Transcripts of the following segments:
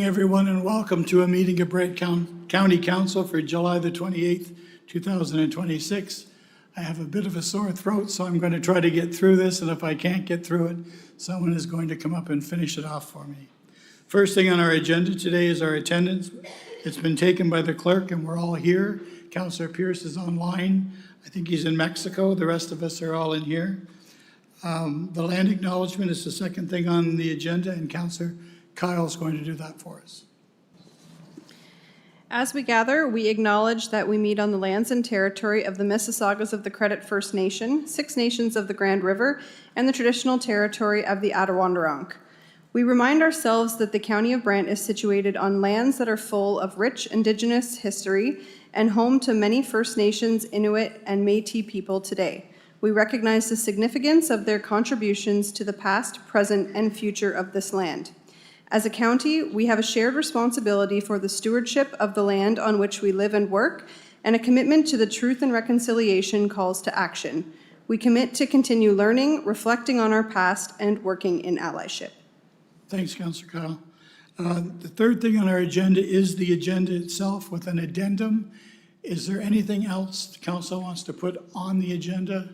Everyone, and welcome to a meeting of Brant County Council for July the 28th, 2026. I have a bit of a sore throat, so I'm going to try to get through this, and if I can't get through it, someone is going to come up and finish it off for me. First thing on our agenda today is our attendance. It's been taken by the clerk, and we're all here. Councillor Pierce is online. I think he's in Mexico. The rest of us are all in here. The land acknowledgement is the second thing on the agenda, and Councillor Kyle's going to do that for us. As we gather, we acknowledge that we meet on the lands and territory of the Mississaugas of the Credit First Nation, Six Nations of the Grand River, and the traditional territory of the Attawandaronk. We remind ourselves that the County of Brant is situated on lands that are full of rich Indigenous history and home to many First Nations, Inuit, and Métis people today. We recognize the significance of their contributions to the past, present, and future of this land. As a county, we have a shared responsibility for the stewardship of the land on which we live and work, and a commitment to the truth and reconciliation calls to action. We commit to continue learning, reflecting on our past, and working in allyship. Thanks, Councillor Kyle. The third thing on our agenda is the agenda itself with an addendum. Is there anything else the council wants to put on the agenda?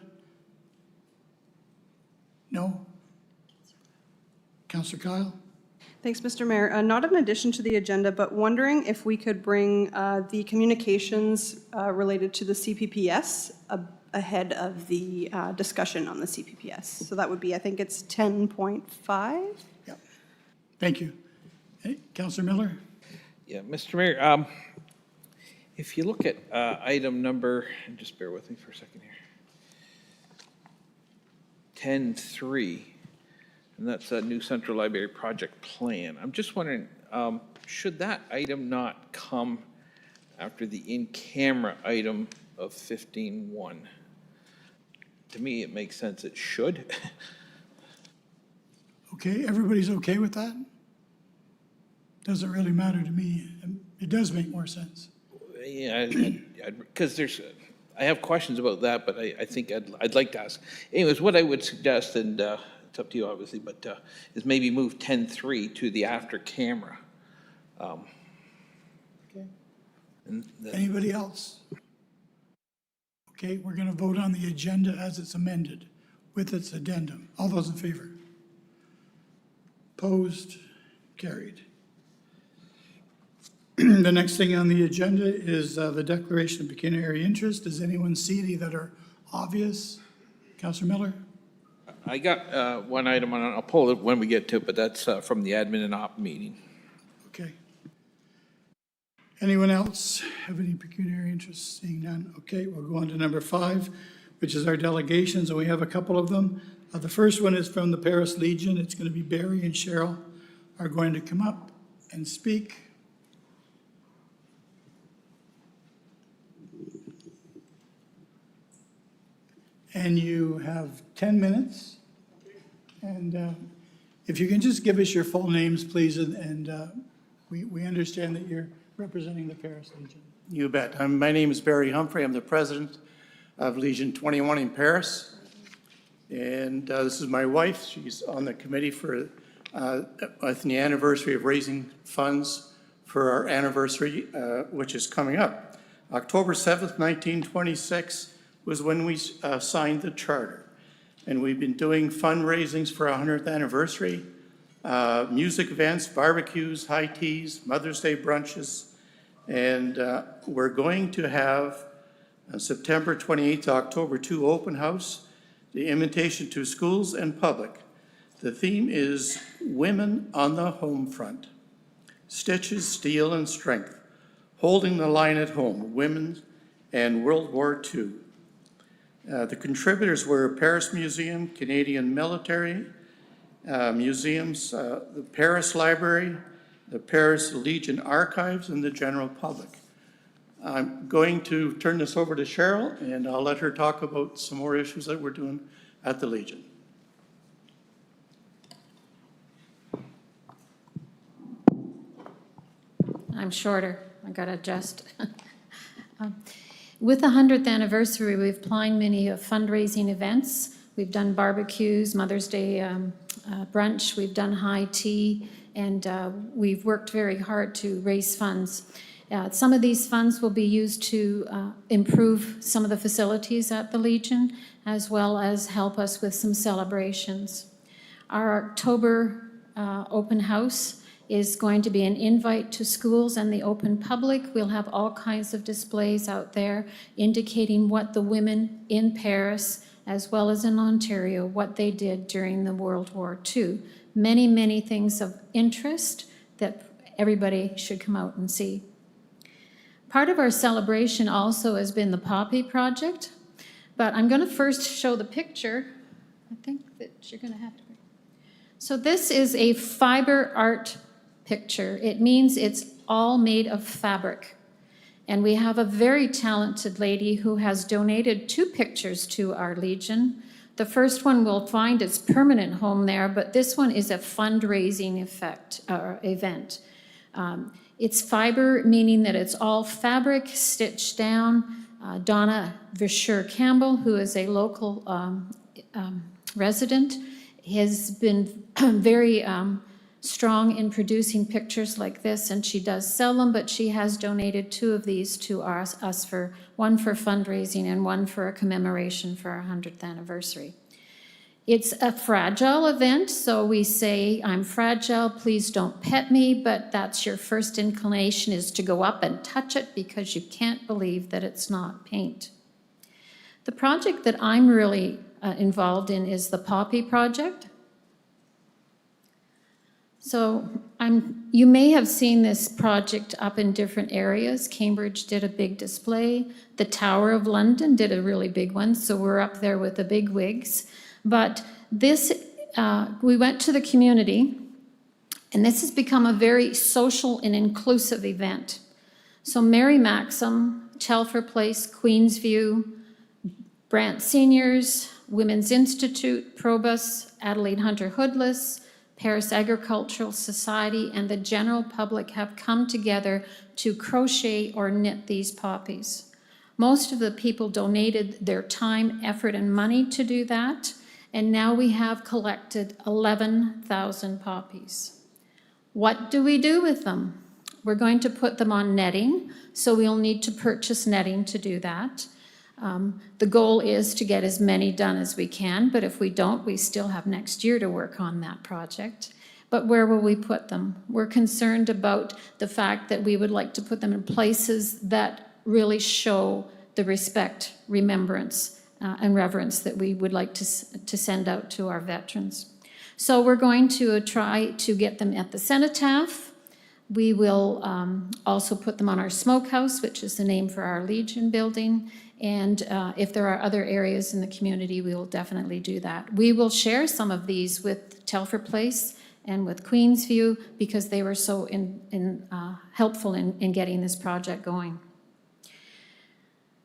No? Councillor Kyle? Thanks, Mr. Mayor. Not in addition to the agenda, but wondering if we could bring the communications related to the CPPS ahead of the discussion on the CPPS. So that would be, I think it's 10.5. Yeah. Thank you. Hey, Councillor Miller? Yeah, Mr. Mayor, if you look at item number, and just bear with me for a second here, 10.3, and that's a new Central Library project plan. I'm just wondering, should that item not come after the in-camera item of 15.1? To me, it makes sense it should. Okay, everybody's okay with that? Doesn't really matter to me. It does make more sense. Yeah, because I have questions about that, but I think I'd like to ask. Anyways, what I would suggest, and it's up to you obviously, but is maybe move 10.3 to the after camera. Okay. Anybody else? Okay, we're going to vote on the agenda as it's amended with its addendum. All those in favor? Opposed? Carried. The next thing on the agenda is the declaration of pecuniary interest. Does anyone see any that are obvious? Councillor Miller? I got one item on, I'll pull it when we get to it, but that's from the admin and op meeting. Okay. Anyone else have any pecuniary interest? Seeing none. Okay, we'll go on to number 5, which is our delegations, and we have a couple of them. The first one is from the Paris Legion. It's going to be Barry and Cheryl are going to come up and speak. And you have 10 minutes. And if you can just give us your full names, please, and we understand that you're representing the Paris Legion. You bet. My name is Barry Humphrey. I'm the president of Legion 21 in Paris. And this is my wife. She's on the committee for the anniversary of raising funds for our anniversary, which is coming up. October 7th, 1926 was when we signed the charter. And we've been doing fundraisings for our 100th anniversary, music events, barbecues, high teas, Mother's Day brunches. And we're going to have September 28th to October 2 open house, the invitation to schools and public. The theme is Women on the Home Front. Stitches, Steel, and Strength. Holding the line at home, women and World War II. The contributors were Paris Museum, Canadian Military Museums, the Paris Library, the Paris Legion Archives, and the general public. I'm going to turn this over to Cheryl, and I'll let her talk about some more issues that we're doing at the Legion. I'm shorter. I got to adjust. With the 100th anniversary, we've planned many fundraising events. We've done barbecues, Mother's Day brunch, we've done high tea, and we've worked very hard to raise funds. Some of these funds will be used to improve some of the facilities at the Legion, as well as help us with some celebrations. Our October open house is going to be an invite to schools and the open public. We'll have all kinds of displays out there indicating what the women in Paris, as well as in Ontario, what they did during the World War II. Many, many things of interest that everybody should come out and see. Part of our celebration also has been the Poppy Project, but I'm going to first show the picture. I think that you're going to have to. So this is a fiber art picture. It means it's all made of fabric. And we have a very talented lady who has donated 2 pictures to our Legion. The first one will find its permanent home there, but this one is a fundraising event. It's fiber, meaning that it's all fabric stitched down. Donna Verschure Campbell, who is a local resident, has been very strong in producing pictures like this, and she does sell them, but she has donated 2 of these to us for one for fundraising and one for a commemoration for our 100th anniversary. It's a fragile event, so we say, I'm fragile, please don't pet me, but that's your first inclination is to go up and touch it because you can't believe that it's not paint. The project that I'm really involved in is the Poppy Project. So you may have seen this project up in different areas. Cambridge did a big display. The Tower of London did a really big one, so we're up there with the big wigs. But this, we went to the community, and this has become a very social and inclusive event. So Mary Maxim, Telfer Place, Queensview, Brant Seniors, Women's Institute, Probus, Adelaide Hunter Hoodless, Paris Agricultural Society, and the general public have come together to crochet or knit these poppies. Most of the people donated their time, effort, and money to do that, and now we have collected 11,000 poppies. What do we do with them? We're going to put them on netting, so we'll need to purchase netting to do that. The goal is to get as many done as we can, but if we don't, we still have next year to work on that project. But where will we put them? We're concerned about the fact that we would like to put them in places that really show the respect, remembrance, and reverence that we would like to send out to our veterans. So we're going to try to get them at the cenotaph. We will also put them on our smokehouse, which is the name for our Legion building. And if there are other areas in the community, we will definitely do that. We will share some of these with Telfer Place and with Queensview because they were so helpful in getting this project going.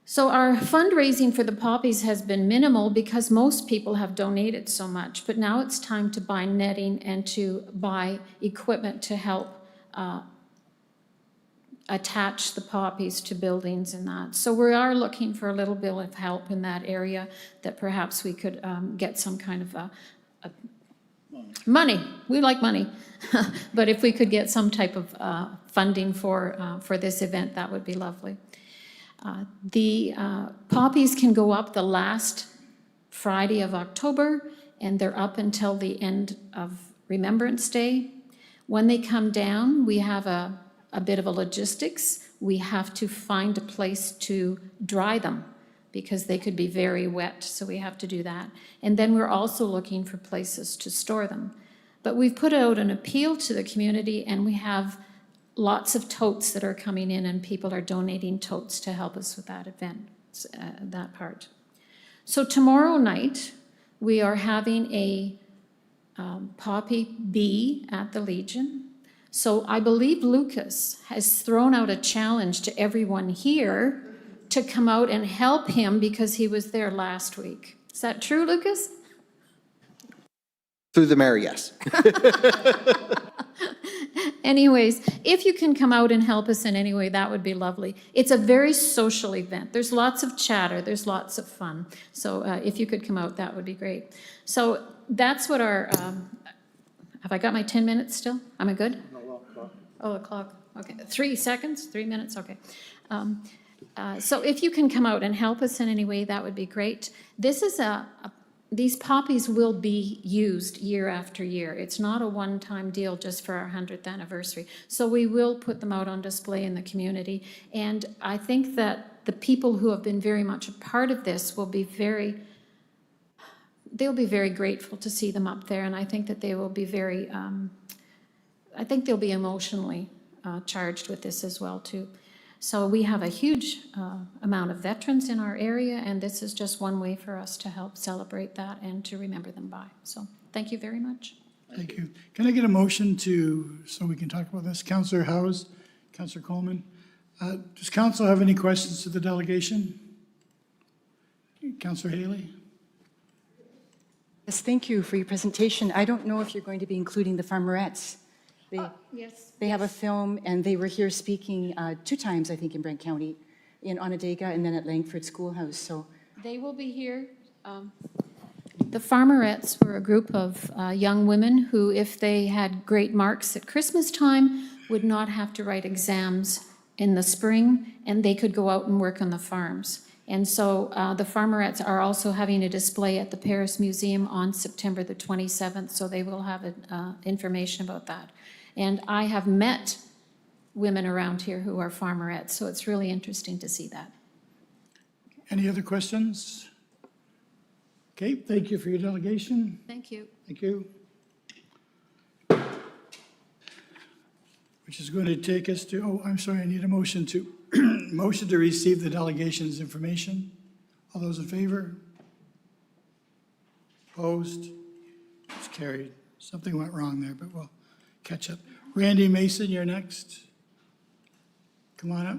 So our fundraising for the poppies has been minimal because most people have donated so much, but now it's time to buy netting and to buy equipment to help attach the poppies to buildings and that. So we are looking for a little bit of help in that area, that perhaps we could get some kind of money. We like money, but if we could get some type of funding for this event, that would be lovely. The poppies can go up the last Friday of October, and they're up until the end of Remembrance Day. When they come down, we have a bit of a logistics. We have to find a place to dry them because they could be very wet, so we have to do that. And then we're also looking for places to store them. But we've put out an appeal to the community, and we have lots of totes that are coming in, and people are donating totes to help us with that event, that part. So tomorrow night, we are having a Poppy Bee at the Legion. So I believe Lucas has thrown out a challenge to everyone here to come out and help him because he was there last week. Is that true, Lucas? Through the mayor, yes. Anyways, if you can come out and help us in any way, that would be lovely. It's a very social event. There's lots of chatter. There's lots of fun. So if you could come out, that would be great. So that's what our Have I got my 10 minutes still? Am I good? Oh, a clock, okay. 3 seconds, 3 minutes, okay. So if you can come out and help us in any way, that would be great. This is these poppies will be used year after year. It's not a one-time deal just for our 100th anniversary. So we will put them out on display in the community. And I think that the people who have been very much a part of this will be they'll be very grateful to see them up there. And I think that they will be very, I think they'll be emotionally charged with this as well too. So we have a huge amount of veterans in our area, and this is just one way for us to help celebrate that and to remember them by. So thank you very much. Thank you. Can I get a motion so we can talk about this? Councillor Howes, Councillor Coleman. Does council have any questions to the delegation? Councillor Haley? Yes, thank you for your presentation. I don't know if you're going to be including the Farmerettes. Yes. They have a film, and they were here speaking 2 times, I think, in Brent County, in Onondaga and then at Langford Schoolhouse. So They will be here. The Farmerettes were a group of young women who, if they had great marks at Christmas time, would not have to write exams in the spring, and they could go out and work on the farms. And so the Farmerettes are also having a display at the Paris Museum on September the 27th, so they will have information about that. And I have met women around here who are Farmerettes, so it's really interesting to see that. Any other questions? Okay, thank you for your delegation. Thank you. Thank you. Which is going to take us to, oh, I'm sorry, I need a motion to, motion to receive the delegation's information. All those in favor? Opposed? It's carried. Something went wrong there, but we'll catch up. Randy Mason, you're next. Come on up.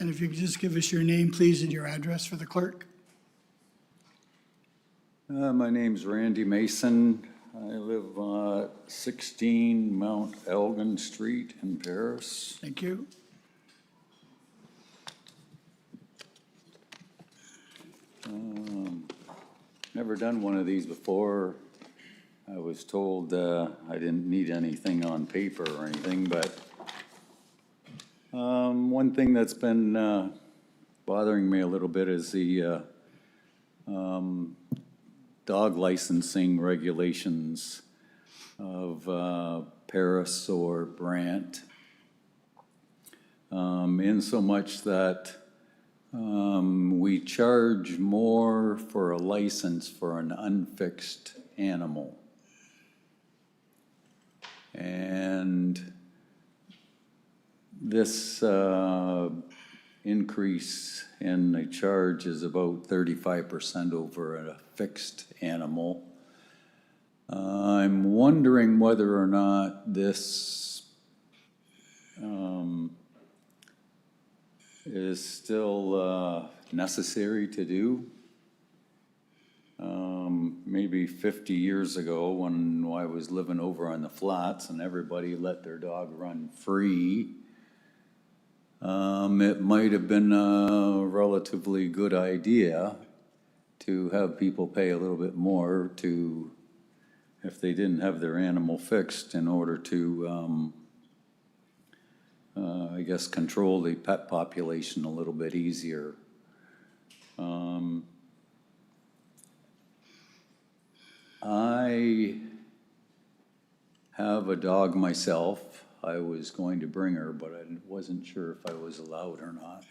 And if you could just give us your name, please, and your address for the clerk. My name's Randy Mason. I live 16 Mount Elgin Street in Paris. Thank you. Never done one of these before. I was told I didn't need anything on paper or anything, but one thing that's been bothering me a little bit is the dog licensing regulations of Paris or Brant, in so much that we charge more for a license for an unfixed animal. And this increase in the charge is about 35% over a fixed animal. I'm wondering whether or not this is still necessary to do. Maybe 50 years ago when I was living over on the flats and everybody let their dog run free, it might have been a relatively good idea to have people pay a little bit more to, if they didn't have their animal fixed, in order to, I guess, control the pet population a little bit easier. I have a dog myself. I was going to bring her, but I wasn't sure if I was allowed or not.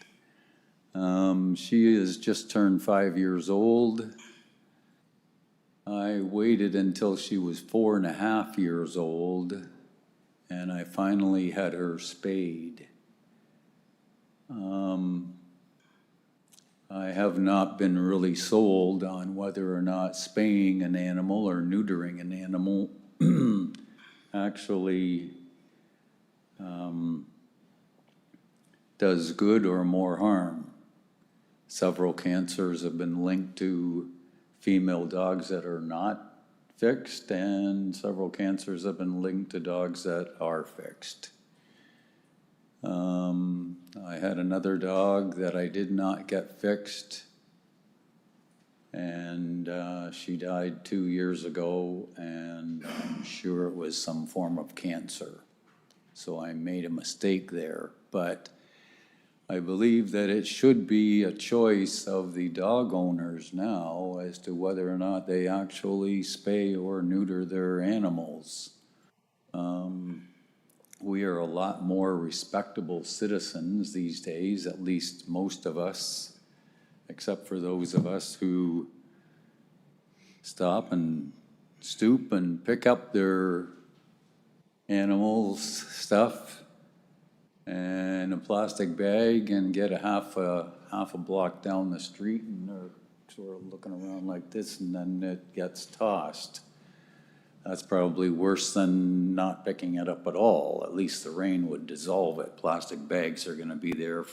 She has just turned 5 years old. I waited until she was 4.5 years old, and I finally had her spayed. I have not been really sold on whether or not spaying an animal or neutering an animal actually does good or more harm. Several cancers have been linked to female dogs that are not fixed, and several cancers have been linked to dogs that are fixed. I had another dog that I did not get fixed, and she died 2 years ago, and I'm sure it was some form of cancer. So I made a mistake there, but I believe that it should be a choice of the dog owners now as to whether or not they actually spay or neuter their animals. We are a lot more respectable citizens these days, at least most of us, except for those of us who stop and stoop and pick up their animals' stuff in a plastic bag and get a half a block down the street, and they're sort of looking around like this, and then it gets tossed. That's probably worse than not picking it up at all. At least the rain would dissolve it. Plastic bags are gonna be there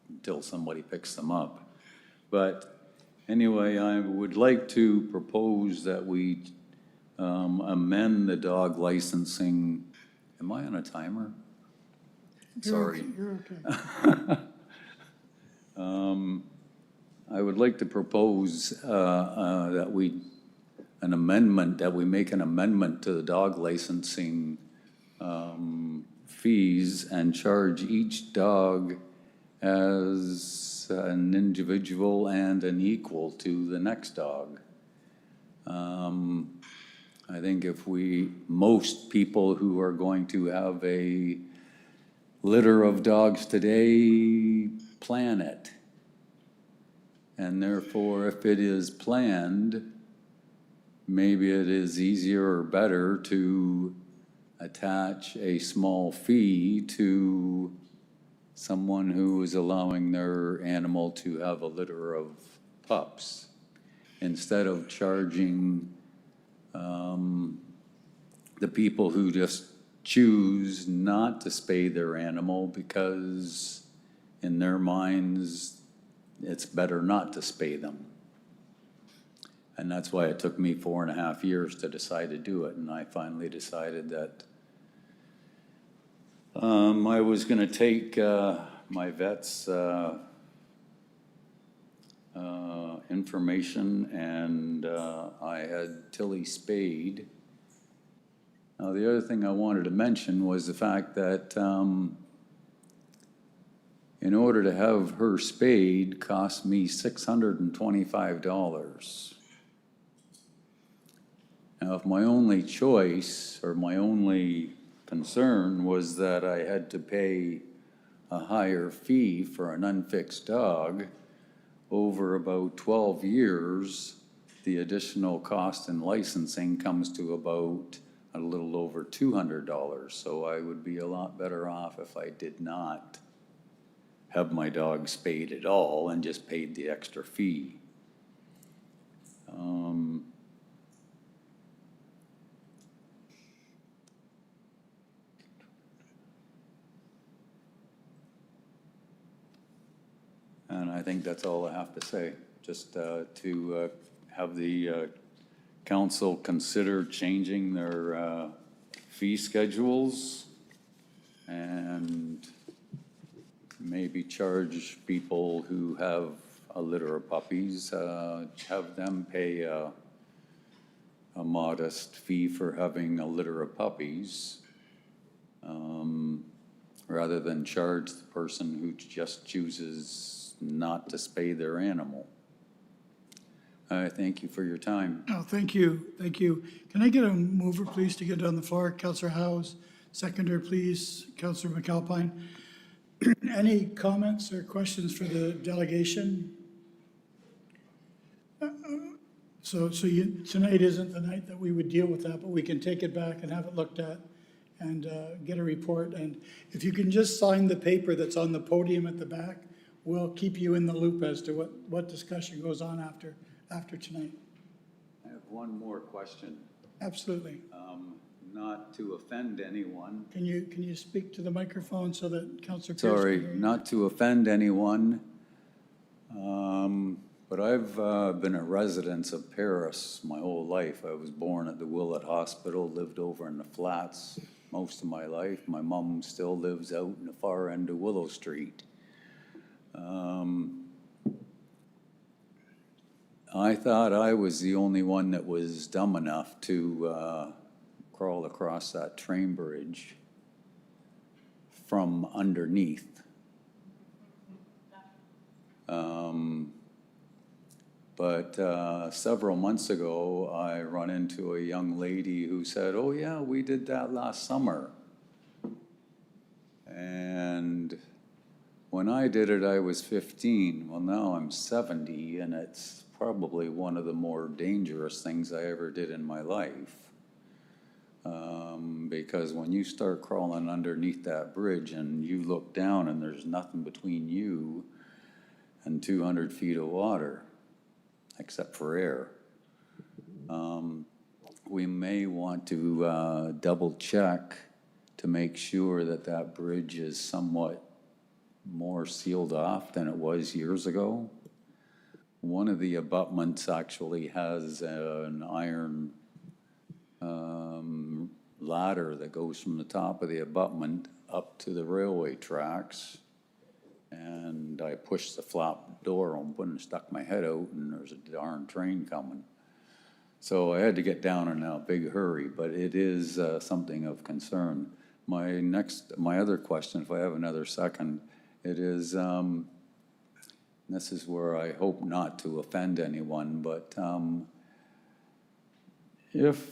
until somebody picks them up. But anyway, I would like to propose that we amend the dog licensing. Am I on a timer? Sorry. You're okay. I would like to propose that we make an amendment to the dog licensing fees and charge each dog as an individual and an equal to the next dog. I think if most people who are going to have a litter of dogs today plan it. And therefore, if it is planned, maybe it is easier or better to attach a small fee to someone who is allowing their animal to have a litter of pups, instead of charging the people who just choose not to spay their animal because in their minds it's better not to spay them. And that's why it took me 4.5 years to decide to do it, and I finally decided that I was gonna take my vet's information, and I had Tilly spayed. Now, the other thing I wanted to mention was the fact that in order to have her spayed cost me $625. Now, if my only choice or my only concern was that I had to pay a higher fee for an unfixed dog, over about 12 years, the additional cost in licensing comes to about a little over $200. So I would be a lot better off if I did not have my dog spayed at all and just paid the extra fee. And I think that's all I have to say, just to have the council consider changing their fee schedules and maybe charge people who have a litter of puppies, have them pay a modest fee for having a litter of puppies, rather than charge the person who just chooses not to spay their animal. I thank you for your time. Oh, thank you, thank you. Can I get a mover, please, to get on the floor? Councillor Howes, seconder, please, Councillor McAlpine. Any comments or questions for the delegation? So tonight isn't the night that we would deal with that, but we can take it back and have it looked at and get a report. And if you can just sign the paper that's on the podium at the back, we'll keep you in the loop as to what discussion goes on after tonight. I have one more question. Absolutely. Not to offend anyone. Can you speak to the microphone so that Councillor Pierce Sorry, can hear you? not to offend anyone. But I've been a resident of Paris my whole life. I was born at the Willett Hospital, lived over in the Flats most of my life. My mom still lives out in the far end of Willow Street. I thought I was the only one that was dumb enough to crawl across that train bridge from underneath. But several months ago, I run into a young lady who said, "Oh yeah, we did that last summer." And when I did it, I was 15. Well, now I'm 70, and it's probably one of the more dangerous things I ever did in my life. Because when you start crawling underneath that bridge and you look down and there's nothing between you and 200 feet of water, except for air. We may want to double check to make sure that that bridge is somewhat more sealed off than it was years ago. One of the abutments actually has an iron ladder that goes from the top of the abutment up to the railway tracks. And I pushed the flap door open and stuck my head out, and there's a darn train coming. So I had to get down in a big hurry, but it is something of concern. My other question, if I have another second, it is, this is where I hope not to offend anyone, but if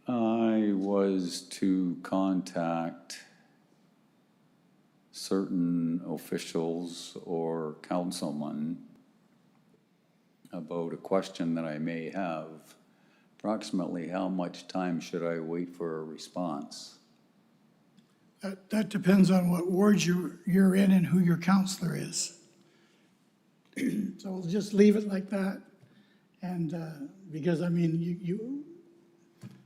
I was to contact certain officials or councilmen about a question that I may have, approximately how much time should I wait for a response? That depends on what ward you're in and who your counselor is. So we'll just leave it like that. And because, I mean,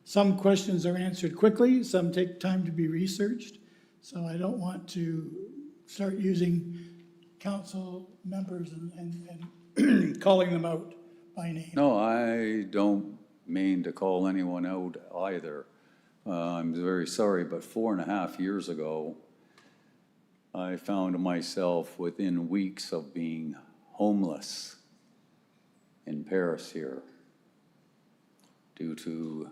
some questions are answered quickly, some take time to be researched. So I don't want to start using council members and calling them out by name. No, I don't mean to call anyone out either. I'm very sorry, but 4.5 years ago, I found myself within weeks of being homeless in Paris here due to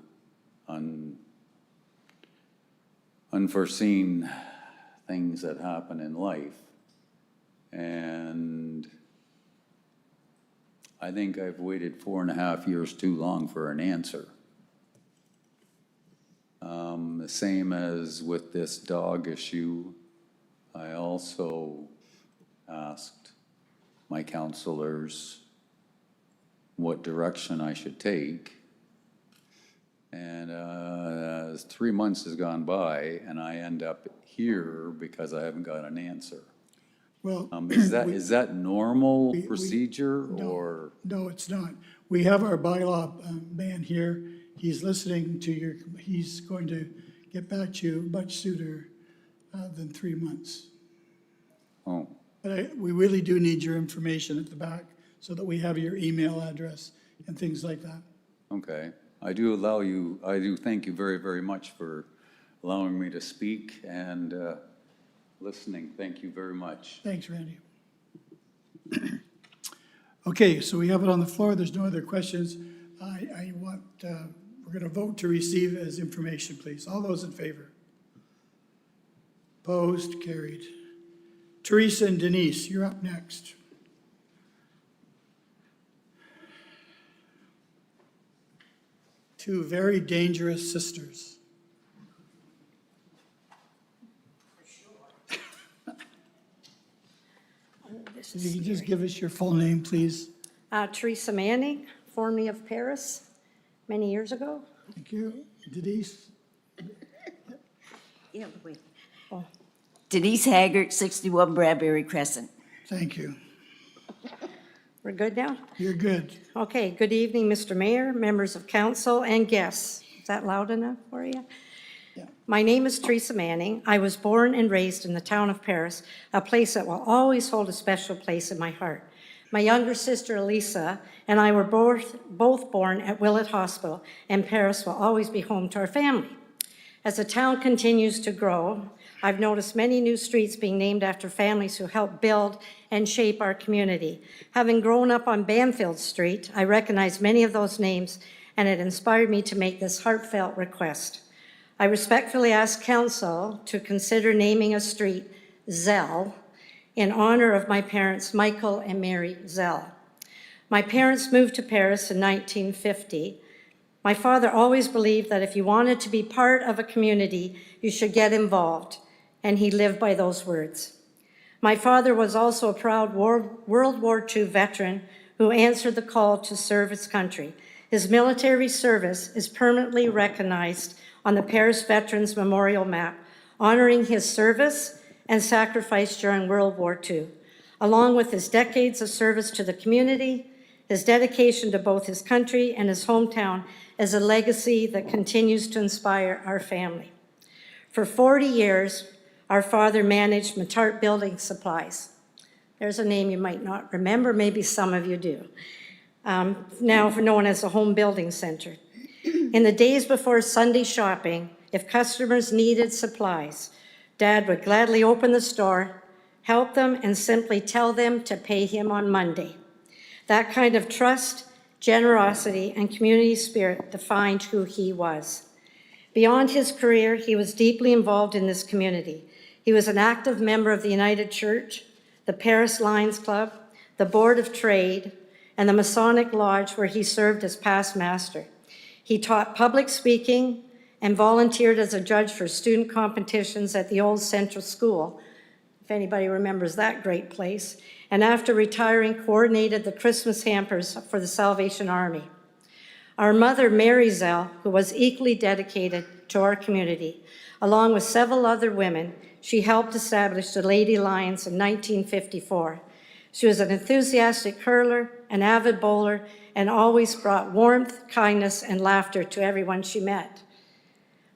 unforeseen things that happen in life. And I think I've waited 4.5 years too long for an answer. The same as with this dog issue, I also asked my counselors what direction I should take. And 3 months has gone by, and I end up here because I haven't got an answer. Well, Is that normal we- procedure, no. or? No, it's not. We have our bylaw man here. He's listening to he's going to get back to you much sooner than 3 months. Oh, But we really do need your information at the back so that we have your email address and things like that. okay. I do thank you very, very much for allowing me to speak and listening. Thank you very much. Thanks, Randy. Okay, so we have it on the floor. There's no other questions. We're going to vote to receive as information, please. All those in favor? Opposed? Carried. Teresa and Denise, you're up next. Two very dangerous sisters. If you can just give us your full name, please. Teresa Manning, formerly of Paris, many years ago. Thank you. Denise? Yeah, wait. Denise Haggart, 61 Bradbury Crescent. Thank you. We're good now? You're good. Okay, good evening, Mr. Mayor, members of council, and guests. Is that loud enough for you? Yeah. My name is Teresa Manning. I was born and raised in the town of Paris, a place that will always hold a special place in my heart. My younger sister, Elisa, and I were both born at Willett Hospital, and Paris will always be home to our family. As the town continues to grow, I've noticed many new streets being named after families who helped build and shape our community. Having grown up on Banfield Street, I recognize many of those names, and it inspired me to make this heartfelt request. I respectfully ask council to consider naming a street Zell in honor of my parents, Michael and Mary Zell. My parents moved to Paris in 1950. My father always believed that if you wanted to be part of a community, you should get involved, and he lived by those words. My father was also a proud World War II veteran who answered the call to serve his country. His military service is permanently recognized on the Paris Veterans Memorial Map, honoring his service and sacrifice during World War II. Along with his decades of service to the community, his dedication to both his country and his hometown is a legacy that continues to inspire our family. For 40 years, our father managed Matart Building Supplies. There's a name you might not remember, maybe some of you do. Now known as the Home Building Center. In the days before Sunday shopping, if customers needed supplies, Dad would gladly open the store, help them, and simply tell them to pay him on Monday. That kind of trust, generosity, and community spirit defined who he was. Beyond his career, he was deeply involved in this community. He was an active member of the United Church, the Paris Lions Club, the Board of Trade, and the Masonic Lodge, where he served as past master. He taught public speaking and volunteered as a judge for student competitions at the old Central School, if anybody remembers that great place, and after retiring, coordinated the Christmas hampers for the Salvation Army. Our mother, Mary Zell, who was equally dedicated to our community, along with several other women, she helped establish the Lady Lions in 1954. She was an enthusiastic hurler, an avid bowler, and always brought warmth, kindness, and laughter to everyone she met.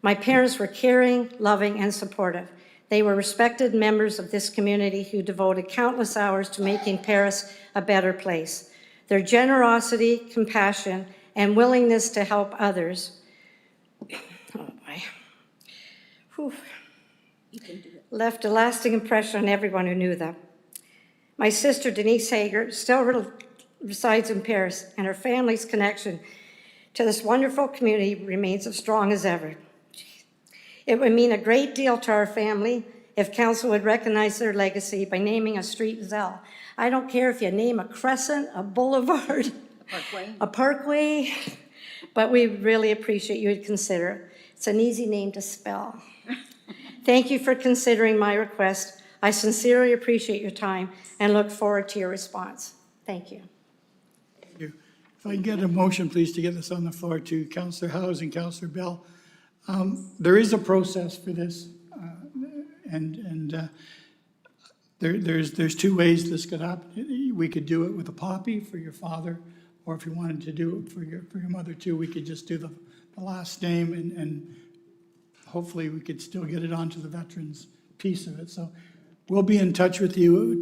My parents were caring, loving, and supportive. They were respected members of this community who devoted countless hours to making Paris a better place. Their generosity, compassion, and willingness to help others left a lasting impression on everyone who knew them. My sister, Denise Hager, still resides in Paris, and her family's connection to this wonderful community remains as strong as ever. It would mean a great deal to our family if council would recognize their legacy by naming a street Zell. I don't care if you name a crescent, a boulevard, a parkway, but we really appreciate you would consider it. It's an easy name to spell. Thank you for considering my request. I sincerely appreciate your time and look forward to your response. Thank you. Thank you. If I can get a motion, please, to get this on the floor to Councillor Howes and Councillor Bell. There is a process for this, there's two ways this could happen. We could do it with a poppy for your father, or if you wanted to do it for your mother too, we could just do the last name, and hopefully we could still get it onto the veterans piece of it. So we'll be in touch with you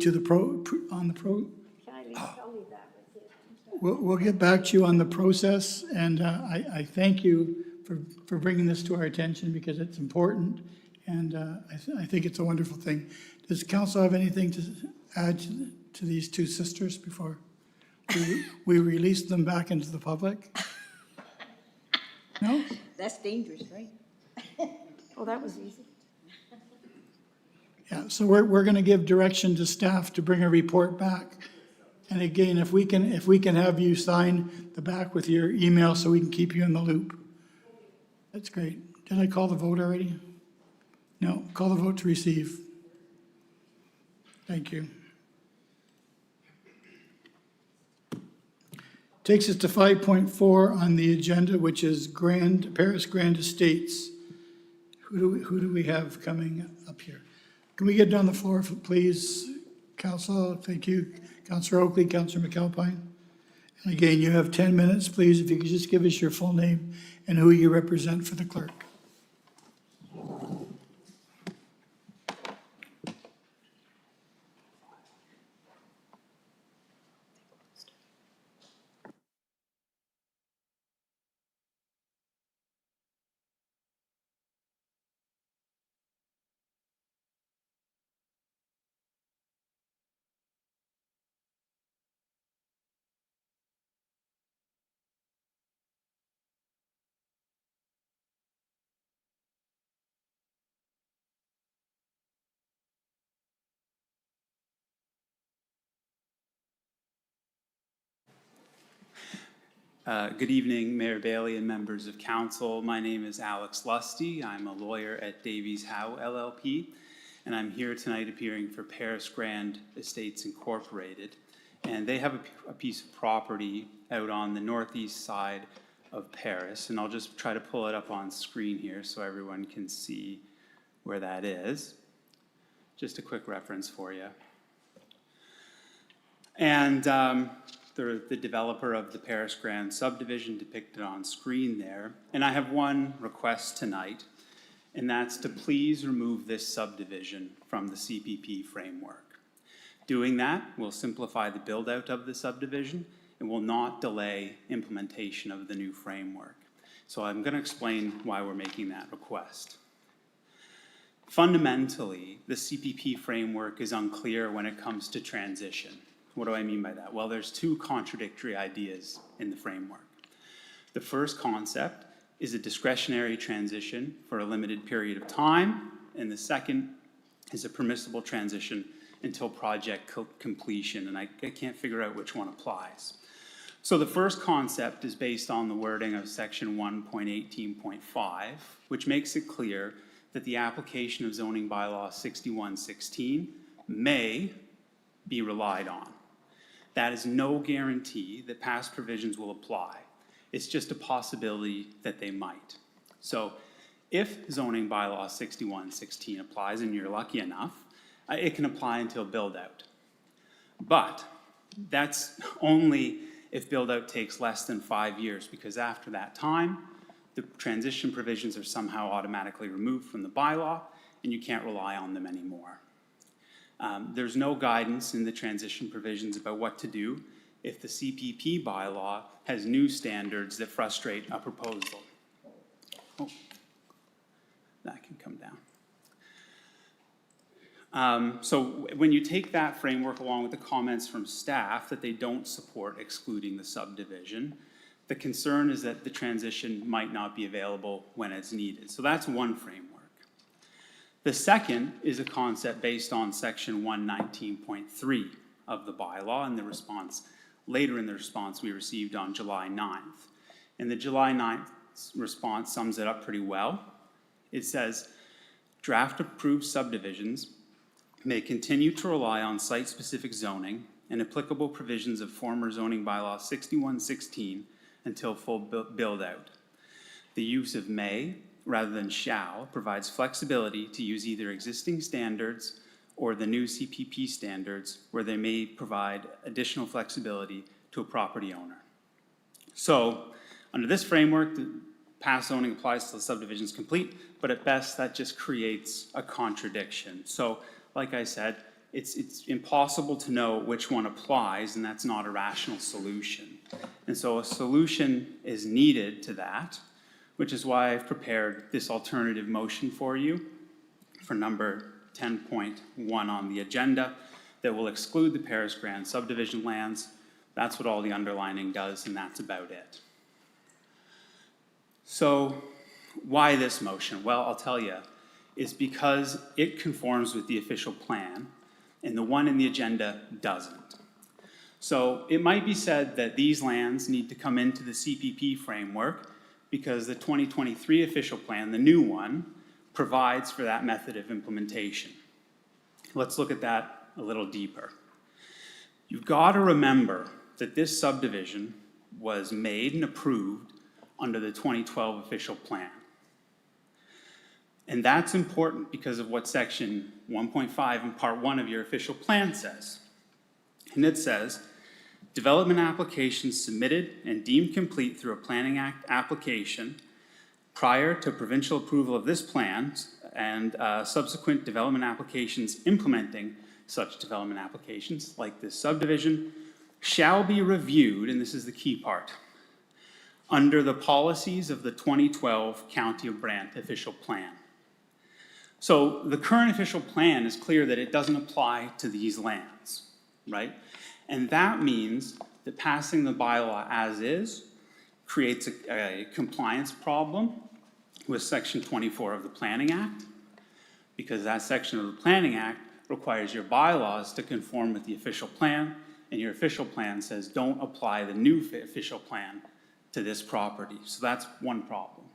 We'll get back to you on the process, and I thank you for bringing this to our attention because it's important, and I think it's a wonderful thing. Does council have anything to add to these two sisters before we release them back into the public? No? That's dangerous, right? Oh, that was easy. Yeah, so we're going to give direction to staff to bring a report back. And again, if we can have you sign the back with your email so we can keep you in the loop. That's great. Did I call the vote already? No, call the vote to receive. Thank you. Takes us to 5.4 on the agenda, which is Paris Grand Estates. Who do we have coming up here? Can we get on the floor, please, Council? Thank you. Councillor Oakley, Councillor McAlpine. And again, you have 10 minutes, please, if you could just give us your full name and who you represent for the clerk. Good evening, Mayor Bailey and members of council. My name is Alex Lusty. I'm a lawyer at Davies Howe LLP, and I'm here tonight appearing for Paris Grand Estates Incorporated. And they have a piece of property out on the northeast side of Paris, and I'll just try to pull it up on screen here so everyone can see where that is. Just a quick reference for you. And the developer of the Paris Grand subdivision depicted on screen there. And I have one request tonight, and that's to please remove this subdivision from the CPP framework. Doing that will simplify the build-out of the subdivision and will not delay implementation of the new framework. So I'm going to explain why we're making that request. Fundamentally, the CPP framework is unclear when it comes to transition. What do I mean by that? Well, there's two contradictory ideas in the framework. The first concept is a discretionary transition for a limited period of time, and the second is a permissible transition until project completion, and I can't figure out which one applies. So the first concept is based on the wording of section 1.18.5, which makes it clear that the application of zoning bylaw 6116 may be relied on. That is no guarantee that past provisions will apply. It's just a possibility that they might. So if zoning bylaw 6116 applies, and you're lucky enough, it can apply until build out. But that's only if build out takes less than 5 years, because after that time, the transition provisions are somehow automatically removed from the bylaw, and you can't rely on them anymore. There's no guidance in the transition provisions about what to do if the CPP bylaw has new standards that frustrate a proposal. Oh, that can come down. So when you take that framework along with the comments from staff that they don't support excluding the subdivision, the concern is that the transition might not be available when it's needed. So that's one framework. The second is a concept based on section 119.3 of the bylaw and the response, later in the response we received on July 9th. And the July 9th response sums it up pretty well. It says, draft approved subdivisions may continue to rely on site-specific zoning and applicable provisions of former zoning bylaw 6116 until full build-out. The use of may rather than shall provides flexibility to use either existing standards or the new CPP standards where they may provide additional flexibility to a property owner. So under this framework, the past zoning applies till the subdivision is complete, but at best that just creates a contradiction. So like I said, it's impossible to know which one applies, and that's not a rational solution. And so a solution is needed to that, which is why I've prepared this alternative motion for you for number 10.1 on the agenda that will exclude the Paris Grand subdivision lands. That's what all the underlining does, and that's about it. So why this motion? Well, I'll tell you, it's because it conforms with the official plan, and the one in the agenda doesn't. So it might be said that these lands need to come into the CPP framework because the 2023 official plan, the new one, provides for that method of implementation. Let's look at that a little deeper. You've got to remember that this subdivision was made and approved under the 2012 official plan. And that's important because of what section 1.5 in part 1 of your official plan says. And it says, development applications submitted and deemed complete through a Planning Act application prior to provincial approval of this plan and subsequent development applications implementing such development applications, like this subdivision, shall be reviewed, and this is the key part, under the policies of the 2012 County of Brant official plan. So the current official plan is clear that it doesn't apply to these lands, right? And that means that passing the bylaw as is creates a compliance problem with section 24 of the Planning Act, because that section of the Planning Act requires your bylaws to conform with the official plan, and your official plan says don't apply the new official plan to this property. So that's one problem.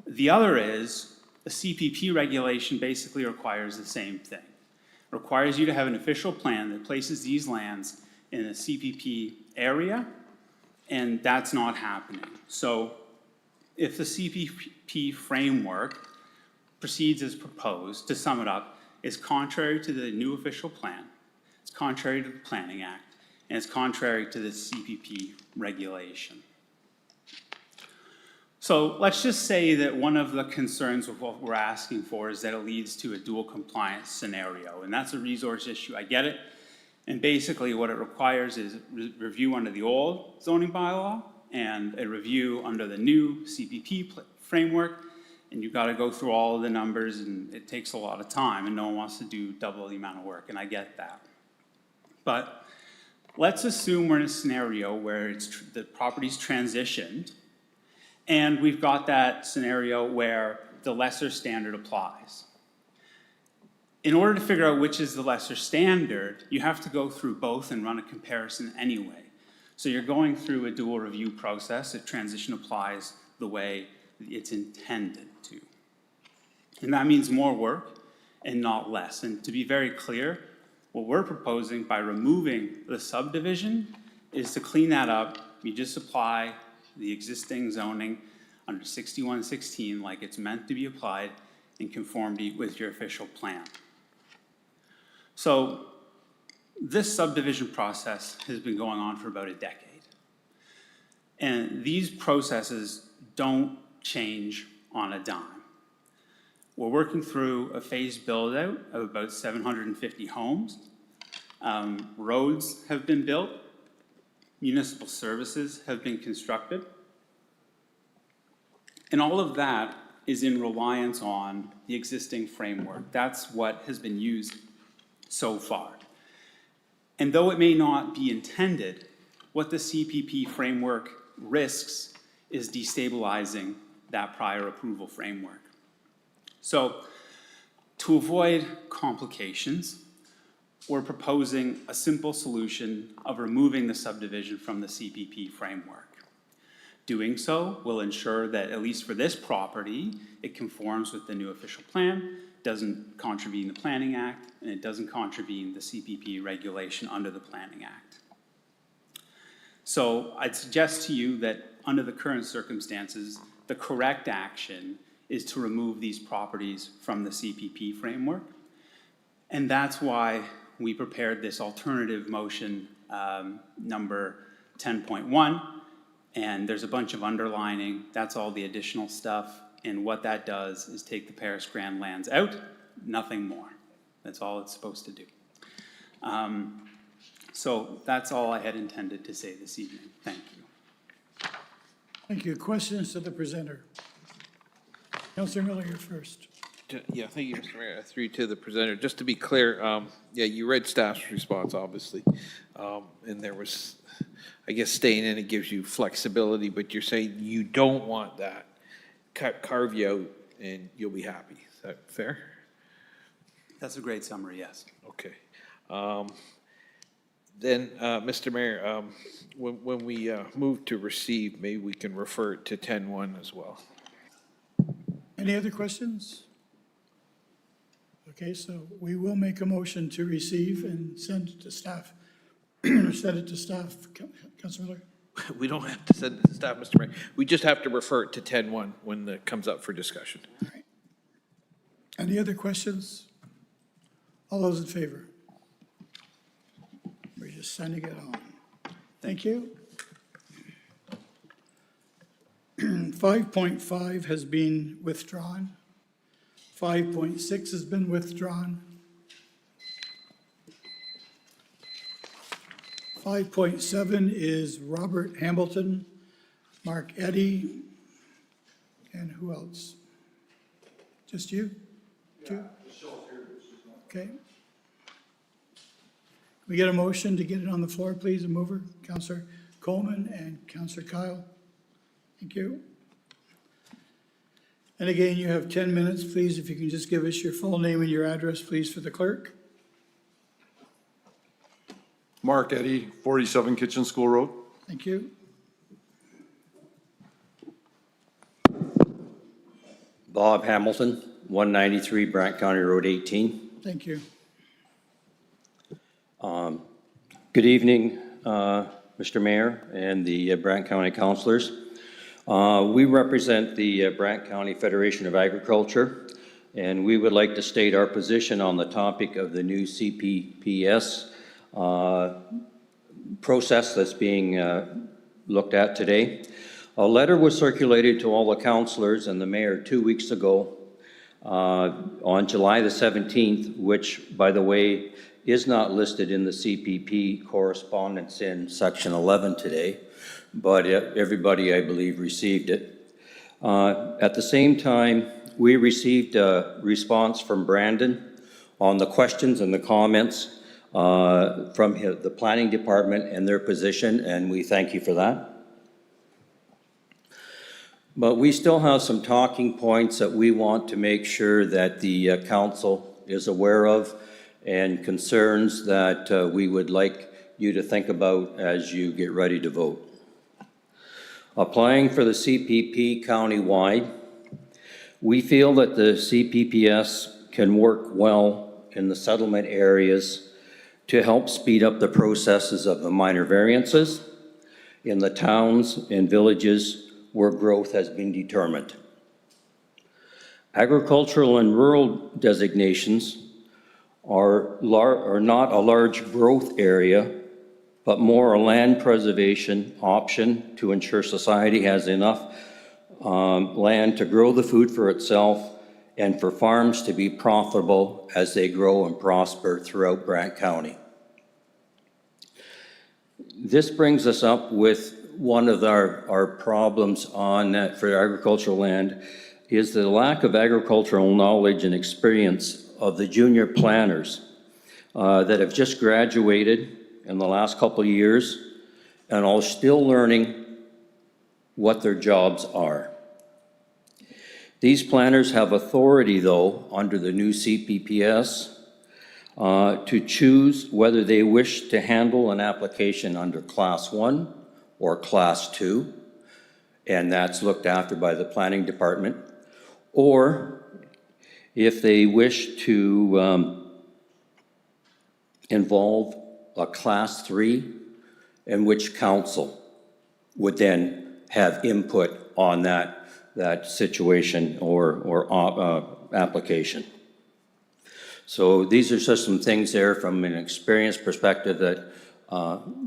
The other is, the CPP regulation basically requires the same thing. It requires you to have an official plan that places these lands in a CPP area, and that's not happening. So if the CPP framework proceeds as proposed, to sum it up, is contrary to the new official plan, it's contrary to the Planning Act, and it's contrary to the CPP regulation. So let's just say that one of the concerns with what we're asking for is that it leads to a dual compliance scenario, and that's a resource issue, I get it. And basically what it requires is review under the old zoning bylaw and a review under the new CPP framework, and you've got to go through all of the numbers, and it takes a lot of time, and no one wants to do double the amount of work, and I get that. But let's assume we're in a scenario where the property's transitioned, and we've got that scenario where the lesser standard applies. In order to figure out which is the lesser standard, you have to go through both and run a comparison anyway. So you're going through a dual review process if transition applies the way it's intended to. And that means more work and not less. And to be very clear, what we're proposing by removing the subdivision is to clean that up. You just apply the existing zoning under 6116 like it's meant to be applied in conformity with your official plan. So this subdivision process has been going on for about a decade. And these processes don't change on a dime. We're working through a phased build out of about 750 homes. Roads have been built. Municipal services have been constructed. And all of that is in reliance on the existing framework. That's what has been used so far. And though it may not be intended, what the CPP framework risks is destabilizing that prior approval framework. So to avoid complications, we're proposing a simple solution of removing the subdivision from the CPP framework. Doing so will ensure that, at least for this property, it conforms with the new official plan, doesn't contravene the Planning Act, and it doesn't contravene the CPP regulation under the Planning Act. So I'd suggest to you that under the current circumstances, the correct action is to remove these properties from the CPP framework. And that's why we prepared this alternative motion number 10.1. And there's a bunch of underlining. That's all the additional stuff. And what that does is take the Paris Grand lands out, nothing more. That's all it's supposed to do. So that's all I had intended to say this evening. Thank you. Thank you. Questions to the presenter? Councillor Miller, you're first. Yeah, thank you, Mr. Mayor. Through to the presenter. Just to be clear, yeah, you read staff's response, obviously. And there was, I guess, staying in it gives you flexibility, but you're saying you don't want that. Carve you out and you'll be happy. Is that fair? That's a great summary, yes. Okay. Then, Mr. Mayor, when we move to receive, maybe we can refer it to 10.1 as well. Any other questions? Okay, so we will make a motion to receive and send it to staff. Send it to staff, Councilor Miller. We don't have to send it to staff, Mr. Mayor. We just have to refer it to 10.1 when it comes up for discussion. All right. Any other questions? All those in favor? We're just sending it on. Thank you. 5.5 has been withdrawn. 5.6 has been withdrawn. 5.7 is Robert Hamilton, Mark Eddy, and who else? Just you? Two? Okay. We get a motion to get it on the floor, please, a mover, Councillor Coleman and Councillor Kyle. Thank you. And again, you have 10 minutes, please, if you can just give us your full name and your address, please, for the clerk. Mark Eddy, 47 Kitchen School Road. Thank you. Bob Hamilton, 193 Brant County Road 18. Thank you. Good evening, Mr. Mayor and the Brant County councilors. We represent the Brant County Federation of Agriculture, and we would like to state our position on the topic of the new CPPS process that's being looked at today. A letter was circulated to all the councilors and the mayor 2 weeks ago on July the 17th, which, by the way, is not listed in the CPP correspondence in section 11 today, but everybody, I believe, received it. At the same time, we received a response from Brandon on the questions and the comments from the planning department and their position, and we thank you for that. But we still have some talking points that we want to make sure that the council is aware of, and concerns that we would like you to think about as you get ready to vote. Applying for the CPP countywide, we feel that the CPPS can work well in the settlement areas to help speed up the processes of the minor variances in the towns and villages where growth has been determined. Agricultural and rural designations are not a large growth area, but more a land preservation option to ensure society has enough land to grow the food for itself and for farms to be profitable as they grow and prosper throughout Brant County. This brings us up with one of our problems for agricultural land is the lack of agricultural knowledge and experience of the junior planners that have just graduated in the last couple of years and are still learning what their jobs are. These planners have authority, though, under the new CPPS to choose whether they wish to handle an application under Class 1 or Class 2, and that's looked after by the planning department, or if they wish to involve a Class 3, in which council would then have input on that situation or application. So these are just some things there from an experience perspective that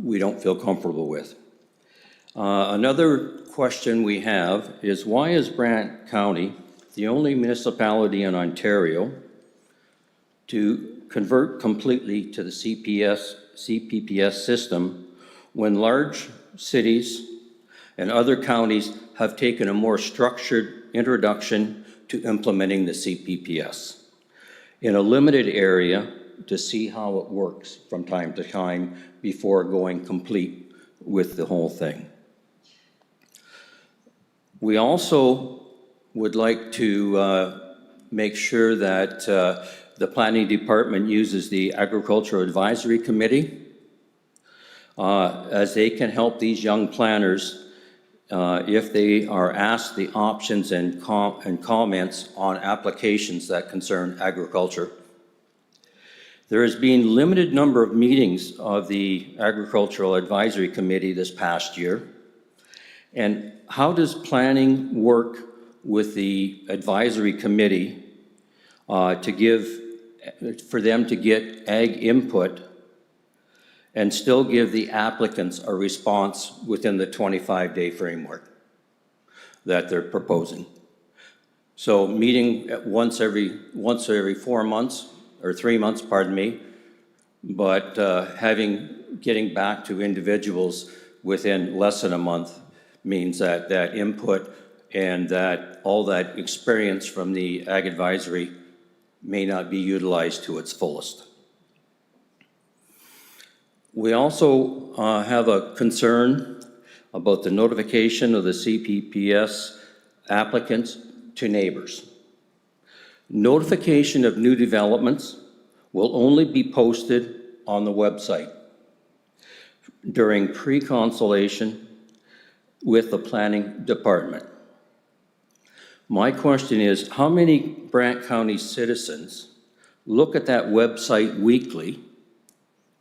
we don't feel comfortable with. Another question we have is, why is Brant County the only municipality in Ontario to convert completely to the CPPS system when large cities and other counties have taken a more structured introduction to implementing the CPPS in a limited area to see how it works from time to time before going complete with the whole thing? We also would like to make sure that the planning department uses the Agricultural Advisory Committee as they can help these young planners if they are asked the options and comments on applications that concern agriculture. There has been limited number of meetings of the Agricultural Advisory Committee this past year. And how does planning work with the advisory committee for them to get ag input and still give the applicants a response within the 25-day framework that they're proposing? So meeting once every 4 months, or 3 months, pardon me, but getting back to individuals within less than a month means that input and that all that experience from the Ag Advisory may not be utilized to its fullest. We also have a concern about the notification of the CPPS applicants to neighbors. Notification of new developments will only be posted on the website during pre-consultation with the planning department. My question is, how many Brant County citizens look at that website weekly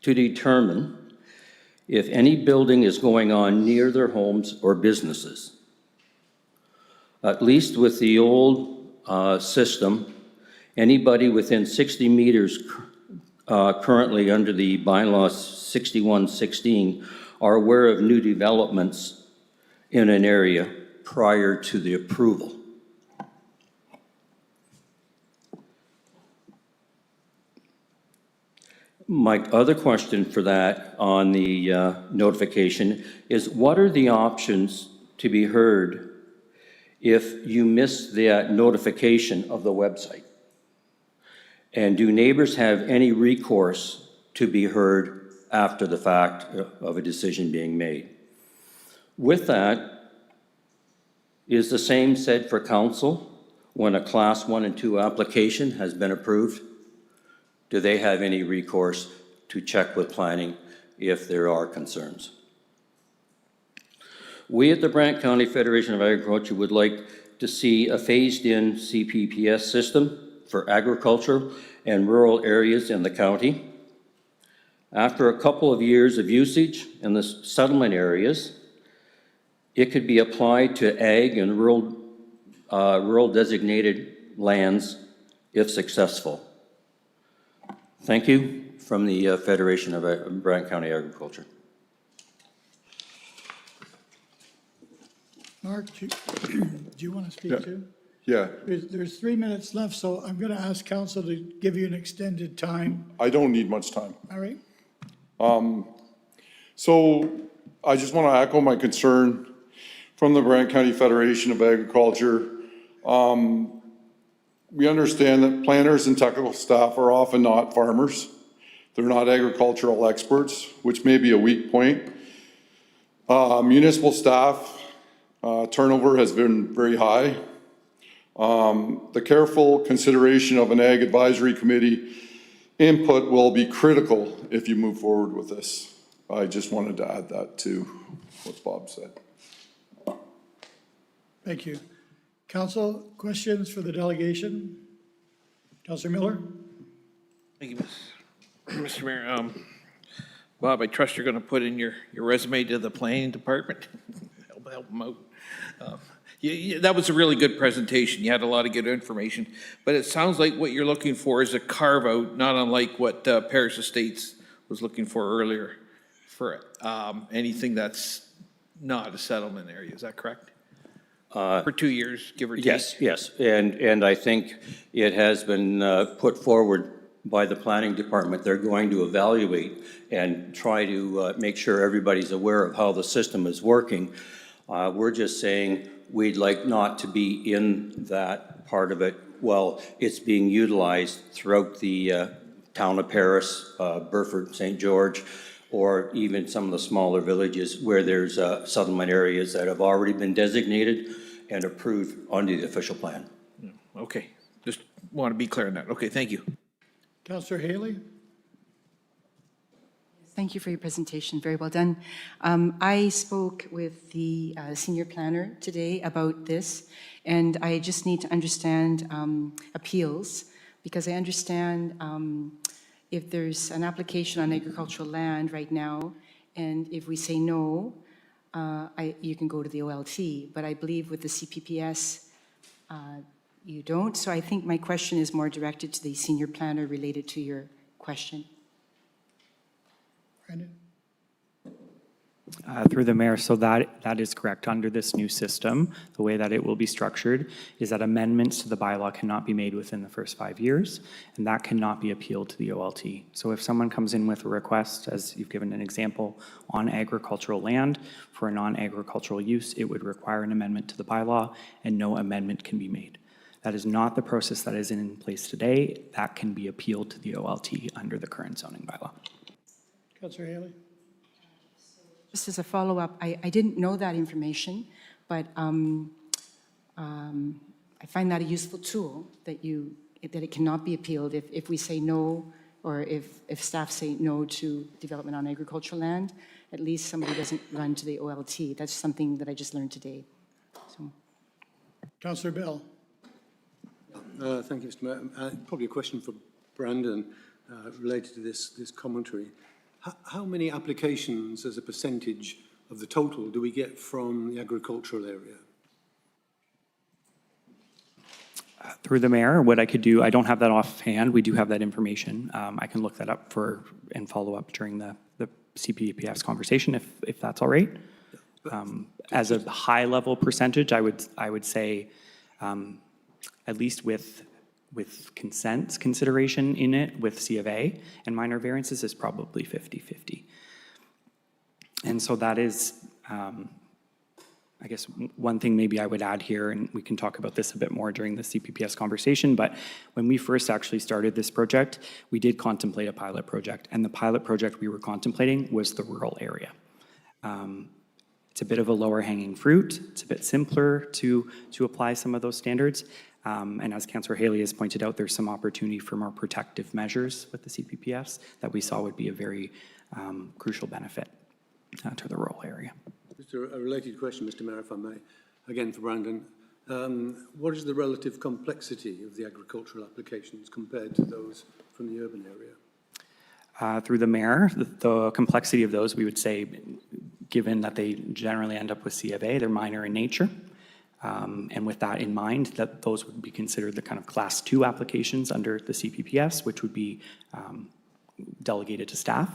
to determine if any building is going on near their homes or businesses? At least with the old system, anybody within 60 meters currently under the bylaw 6116 are aware of new developments in an area prior to the approval. My other question for that on the notification is, what are the options to be heard if you miss the notification of the website? And do neighbors have any recourse to be heard after the fact of a decision being made? With that, is the same said for council when a Class 1 and 2 application has been approved? Do they have any recourse to check with planning if there are concerns? We at the Brant County Federation of Agriculture would like to see a phased-in CPPS system for agriculture and rural areas in the county. After a couple of years of usage in the settlement areas, it could be applied to ag and rural designated lands if successful. Thank you from the Federation of Brant County Agriculture. Mark, do you want to speak too? Yeah, There's 3 minutes left, so I'm going to ask council to give you an extended time. I don't need much time. All right? So I just want to echo my concern from the Brant County Federation of Agriculture. We understand that planners and technical staff are often not farmers. They're not agricultural experts, which may be a weak point. Municipal staff turnover has been very high. The careful consideration of an Ag Advisory Committee input will be critical if you move forward with this. I just wanted to add that to what Bob said. Thank you. Council, questions for the delegation? Councilor Miller? Thank you, Mr. Mayor. Bob, I trust you're going to put in your resume to the planning department. help them out. That was a really good presentation. You had a lot of good information, but it sounds like what you're looking for is a carve out, not unlike what Paris Estates was looking for earlier for anything that's not a settlement area. Is that correct? For 2 years, give or take? Yes. And I think it has been put forward by the planning department. They're going to evaluate and try to make sure everybody's aware of how the system is working. We're just saying we'd like not to be in that part of it while it's being utilized throughout the town of Paris, Burford, St. George, or even some of the smaller villages where there's settlement areas that have already been designated and approved under the official plan. Okay, just want to be clear on that. Okay, thank you. Councilor Haley? Thank you for your presentation. Very well done. I spoke with the senior planner today about this, and I just need to understand appeals, because I understand if there's an application on agricultural land right now, and if we say no, you can go to the OLT, but I believe with the CPPS, you don't. So I think my question is more directed to the senior planner related to your question. Brandon? Through the mayor, so that is correct. Under this new system, the way that it will be structured is that amendments to the bylaw cannot be made within the first 5 years, and that cannot be appealed to the OLT. So if someone comes in with a request, as you've given an example, on agricultural land for a non-agricultural use, it would require an amendment to the bylaw, and no amendment can be made. That is not the process that is in place today. That can be appealed to the OLT under the current zoning bylaw. Councilor Haley? Just as a follow-up, I didn't know that information, but I find that a useful tool that it cannot be appealed if we say no, or if staff say no to development on agricultural land. At least somebody doesn't run to the OLT. That's something that I just learned today. So. Councilor Bell? Thank you, Mr. Mayor. Probably a question for Brandon related to this commentary. How many applications as a percentage of the total do we get from the agricultural area? Through the mayor, what I could do, I don't have that offhand. We do have that information. I can look that up and follow up during the CPPS conversation if that's all right. As a high-level percentage, I would say at least with consent consideration in it with C of A and minor variances is probably 50-50. And so that is, I guess, one thing maybe I would add here, and we can talk about this a bit more during the CPPS conversation, but when we first actually started this project, we did contemplate a pilot project, and the pilot project we were contemplating was the rural area. It's a bit of a lower hanging fruit. It's a bit simpler to apply some of those standards. And as Councillor Haley has pointed out, there's some opportunity for more protective measures with the CPPS that we saw would be a very crucial benefit to the rural area. Just a related question, Mr. Mayor, if I may, again for Brandon. What is the relative complexity of the agricultural applications compared to those from the urban area? Through the mayor, the complexity of those, we would say, given that they generally end up with C of A, they're minor in nature. And with that in mind, that those would be considered the kind of class 2 applications under the CPPS, which would be delegated to staff.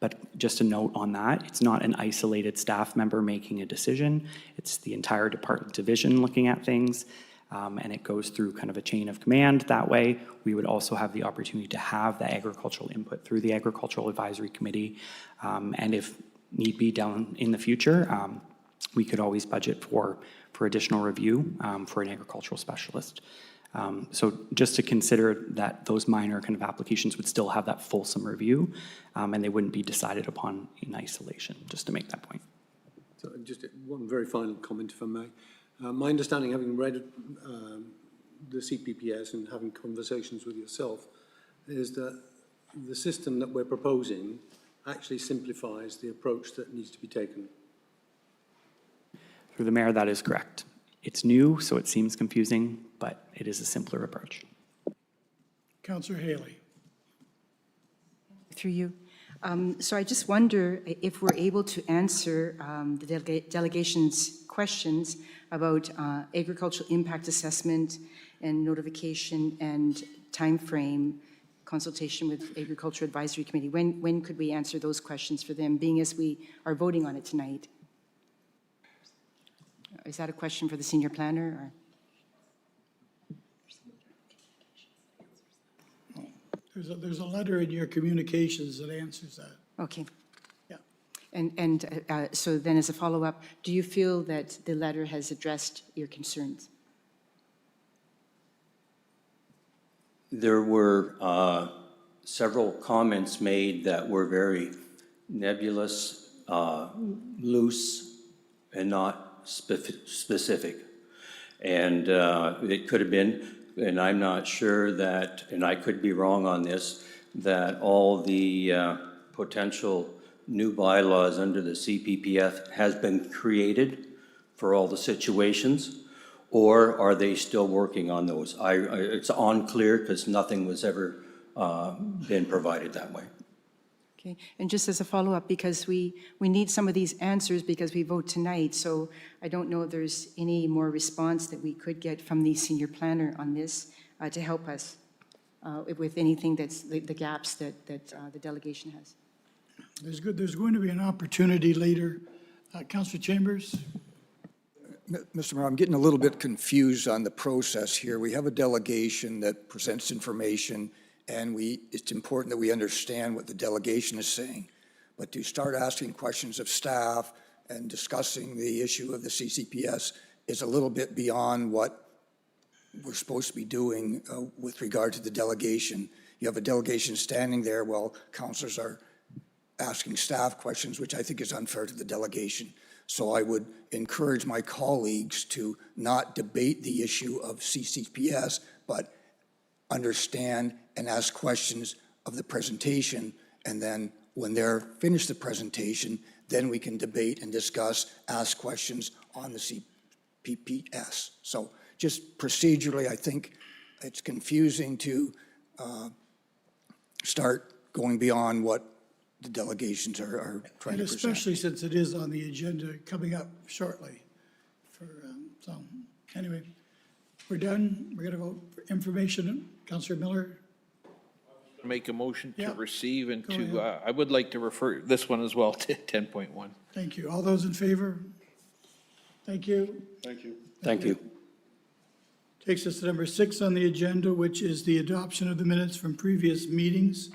But just a note on that, it's not an isolated staff member making a decision. It's the entire department division looking at things, and it goes through kind of a chain of command that way. We would also have the opportunity to have the agricultural input through the Agricultural Advisory Committee, and if need be down in the future, we could always budget for additional review for an agricultural specialist. So just to consider that those minor kind of applications would still have that fulsome review, and they wouldn't be decided upon in isolation, just to make that point. So just one very final comment, if I may. My understanding, having read the CPPS and having conversations with yourself, is that the system that we're proposing actually simplifies the approach that needs to be taken. Through the mayor, that is correct. It's new, so it seems confusing, but it is a simpler approach. Councillor Haley. Through you. So I just wonder if we're able to answer the delegation's questions about agricultural impact assessment and notification and timeframe consultation with Agricultural Advisory Committee. When could we answer those questions for them, being as we are voting on it tonight? Is that a question for the senior planner? Or? There's a letter in your communications that answers that. Okay. Yeah. And so then as a follow-up, do you feel that the letter has addressed your concerns? There were several comments made that were very nebulous, loose, and not specific. And it could have been, and I'm not sure that, and I could be wrong on this, that all the potential new bylaws under the CPPF has been created for all the situations, or are they still working on those? It's unclear because nothing was ever been provided that way. Okay, and just as a follow-up, because we need some of these answers because we vote tonight, so I don't know if there's any more response that we could get from the senior planner on this to help us with anything that's the gaps that the delegation has. There's going to be an opportunity later. Councillor Chambers? Mr. Mayor, I'm getting a little bit confused on the process here. We have a delegation that presents information, and it's important that we understand what the delegation is saying. But to start asking questions of staff and discussing the issue of the CCPS is a little bit beyond what we're supposed to be doing with regard to the delegation. You have a delegation standing there while councilors are asking staff questions, which I think is unfair to the delegation. So I would encourage my colleagues to not debate the issue of CCPS, but understand and ask questions of the presentation, and then when they're finished the presentation, then we can debate and discuss, ask questions on the CPPS. So just procedurally, I think it's confusing to start going beyond what the delegations are trying And to present. especially since it is on the agenda coming up shortly. So, anyway, we're done. We're going to vote for information. Councillor Miller? Make a motion to Yeah. receive and Go to, ahead. I would like to refer this one as well to 10.1. Thank you. All those in favor? Thank you. Thank you. Thank you. Takes us to number 6 on the agenda, which is the adoption of the minutes from previous meetings.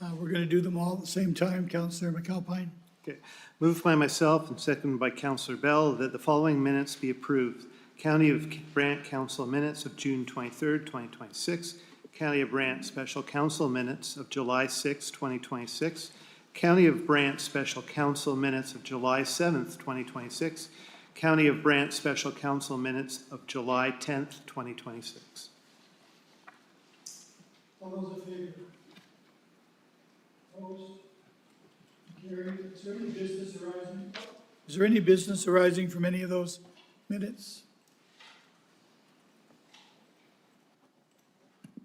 We're going to do them all at the same time. Councillor McAlpine? Okay. Moved by myself and seconded by Councillor Bell that the following minutes be approved. County of Brant Council minutes of June 23rd, 2026. County of Brant Special Council minutes of July 6, 2026. County of Brant Special Council minutes of July 7th, 2026. County of Brant Special Council minutes of July 10th, 2026. All those in favor? Opposed? Carried. Is there any business arising? Is there any business arising from any of those minutes?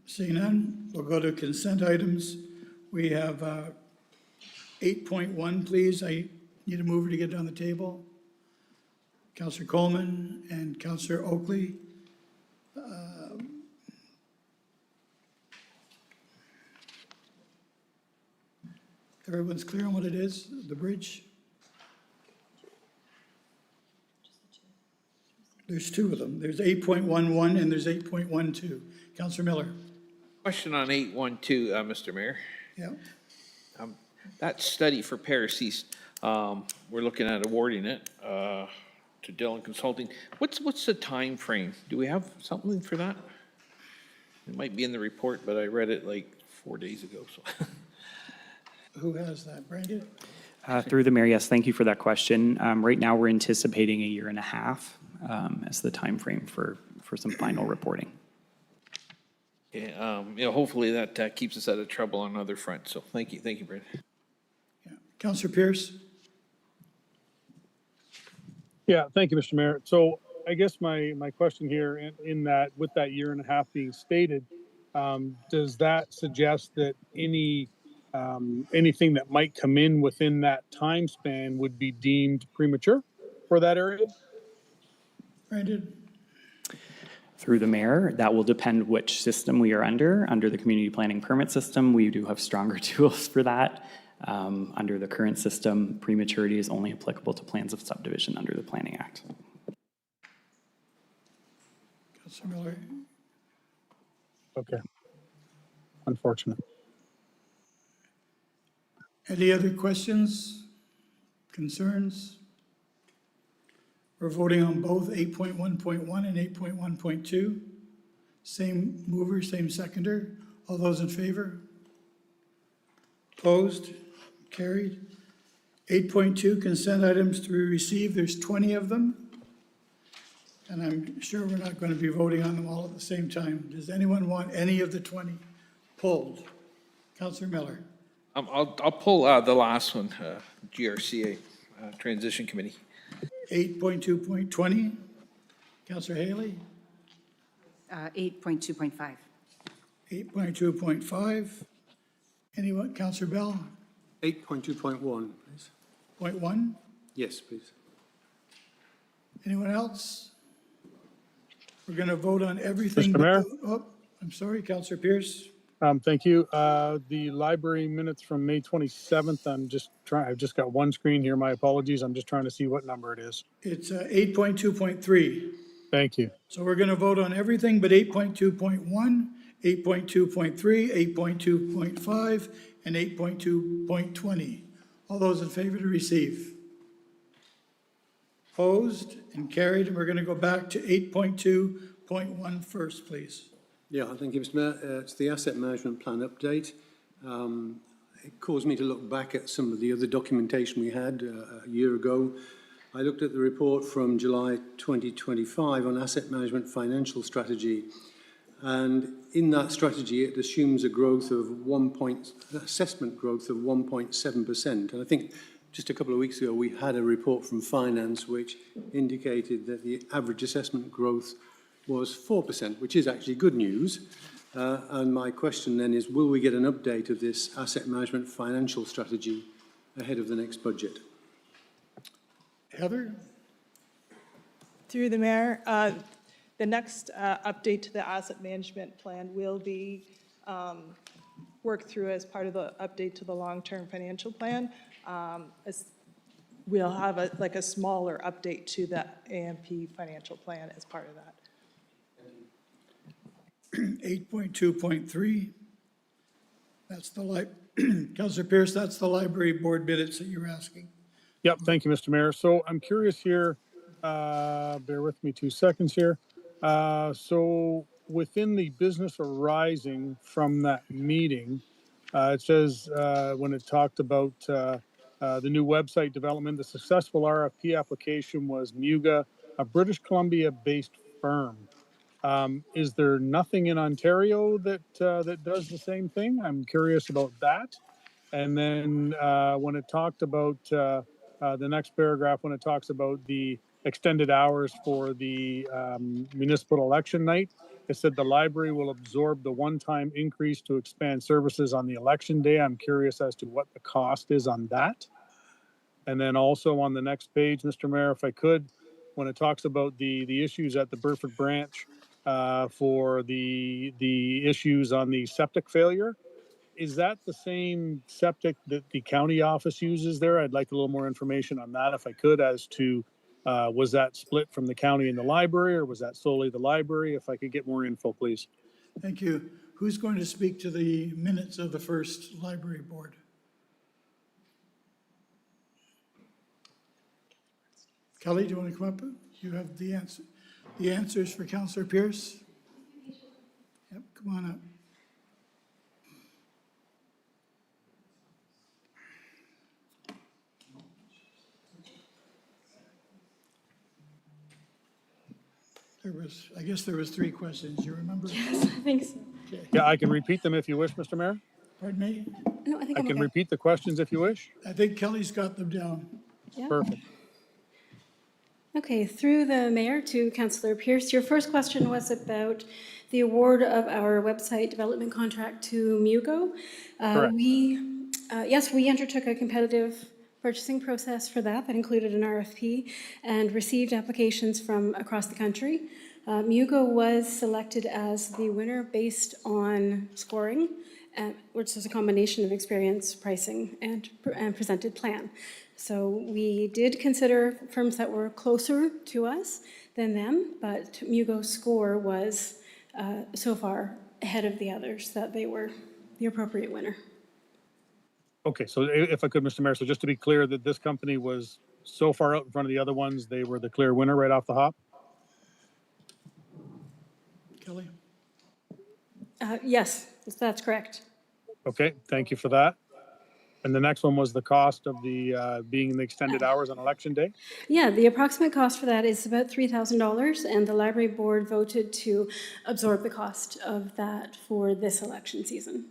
Seeing none, we'll go to consent items. We have 8.1, please. I need a mover to get it on the table. Councillor Coleman and Councillor Oakley. Everyone's clear on what it is, the bridge? There's two of them. There's 8.11 and there's 8.12. Councillor Miller? Question on 8.12, Mr. Mayor. Yeah. That study for Paris East, we're looking at awarding it to Dillon Consulting. What's the time frame? Do we have something for that? It might be in the report, but I read it like 4 days ago, so. Who has that? Brandon? Through the mayor, yes, thank you for that question. Right now, we're anticipating 1.5 years as the timeframe for some final reporting. Yeah, hopefully that keeps us out of trouble on other fronts, so thank you, Brandon. Yeah. Councillor Pierce? Yeah, thank you, Mr. Mayor. So I guess my question here in that, with that 1.5 years being stated, does that suggest that anything that might come in within that time span would be deemed premature for that area? Brandon? Through the mayor, that will depend which system we are under. Under the community planning permit system, we do have stronger tools for that. Under the current system, prematurity is only applicable to plans of subdivision under the Planning Act. Councillor Miller? Okay. Unfortunate. Any other questions, concerns? We're voting on both 8.1.1 and 8.1.2. Same mover, same seconder. All those in favor? Opposed? Carried. 8.2, consent items to be received. There's 20 of them. And I'm sure we're not going to be voting on them all at the same time. Does anyone want any of the 20 pulled? Councillor Miller? I'll pull the last one, GRCA, Transition Committee. 8.2.20. Councillor Haley? 8.2.5. 8.2.5. Anyone? Councillor Bell? 8.2.1, please. Point 1. Yes, please. Anyone else? We're going to vote on everything. Mr. Mayor? Oh, I'm sorry, Councillor Pierce. Thank you. The library minutes from May 27th, I've just got one screen here. My apologies. I'm just trying to see what number it is. It's 8.2.3. Thank you. So we're going to vote on everything but 8.2.1, 8.2.3, 8.2.5, and 8.2.20. All those in favor to receive? Opposed and carried, and we're going to go back to 8.2.1 first, please. Yeah, thank you, Mr. Mayor. It's the asset management plan update. It caused me to look back at some of the other documentation we had a year ago. I looked at the report from July 2025 on asset management financial strategy. And in that strategy, it assumes a growth of assessment growth of 1.7%. And I think just a couple of weeks ago, we had a report from finance which indicated that the average assessment growth was 4%, which is actually good news. And my question then is, will we get an update of this asset management financial strategy ahead of the next budget? Heather? Through the mayor, the next update to the asset management plan will be worked through as part of the update to the long-term financial plan. We'll have a smaller update to the AMP financial plan as part of that. 8.2.3, that's the Councillor Pierce, that's the library board minutes that you're asking. Yep, thank you, Mr. Mayor. So I'm curious here, bear with me 2 seconds here. So within the business arising from that meeting, it says when it talked about the new website development, the successful RFP application was Muga, a British Columbia-based firm. Is there nothing in Ontario that does the same thing? I'm curious about that. And then when it talked about the next paragraph, when it talks about the extended hours for the municipal election night, it said the library will absorb the one-time increase to expand services on the election day. I'm curious as to what the cost is on that. And then also on the next page, Mr. Mayor, if I could, when it talks about the issues at the Burford branch for the issues on the septic failure, is that the same septic that the county office uses there? I'd like a little more information on that if I could, as to was that split from the county and the library, or was that solely the library? If I could get more info, please. Thank you. Who's going to speak to the minutes of the first library board? Kelly, do you want to come up? You have the answers for Councillor Pierce? Yep, come on up. I guess there was 3 questions. You remember? Yes, I think so. Okay. Yeah, I can repeat them if you wish, Mr. Mayor. Pardon me? No, I think I I'm can okay. repeat the questions if you wish. I think Kelly's got them down. Yeah. Perfect. Okay, through the mayor to Councillor Pierce, your first question was about the award of our website development contract to Mugo. Correct. Yes, we undertook a competitive purchasing process for that. That included an RFP and received applications from across the country. Mugo was selected as the winner based on scoring, which is a combination of experience, pricing, and presented plan. So we did consider firms that were closer to us than them, but Mugo's score was so far ahead of the others that they were the appropriate winner. Okay, so if I could, Mr. Mayor, so just to be clear that this company was so far out in front of the other ones, they were the clear winner right off the hop? Kelly? Yes, that's correct. Okay, thank you for that. And the next one was the cost of the being in the extended hours on election day? Yeah, the approximate cost for that is about $3,000, and the library board voted to absorb the cost of that for this election season.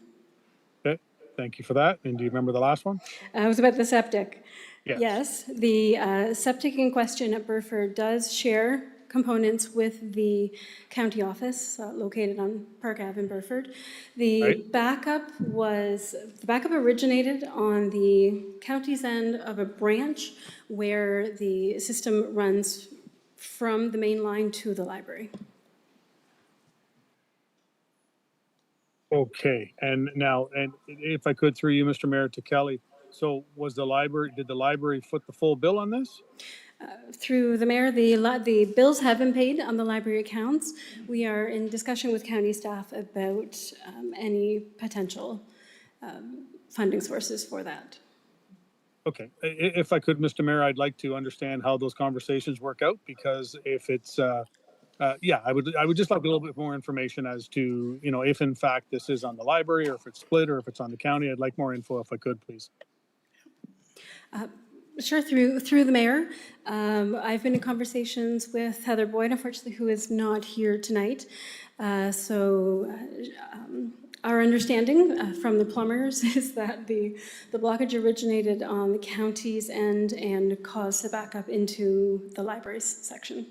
Okay, thank you for that. And do you remember the last one? It was about the septic. Yes. Yes, the septic in question at Burford does share components with the county office located on Park Ave in Burford. The backup originated on the county's end of a branch where the system runs from the main line to the library. Okay, and now, and if I could, through you, Mr. Mayor, to Kelly, so did the library foot the full bill on this? Through the mayor, the bills have been paid on the library accounts. We are in discussion with county staff about any potential funding sources for that. Okay, if I could, Mr. Mayor, I'd like to understand how those conversations work out, because if it's, yeah, I would just like a little bit more information as to, you know, if in fact this is on the library, or if it's split, or if it's on the county. I'd like more info if I could, please. Sure, through the mayor. I've been in conversations with Heather Boyd, unfortunately, who is not here tonight. Our understanding from the plumbers is that the blockage originated on the county's end and caused the backup into the library's section.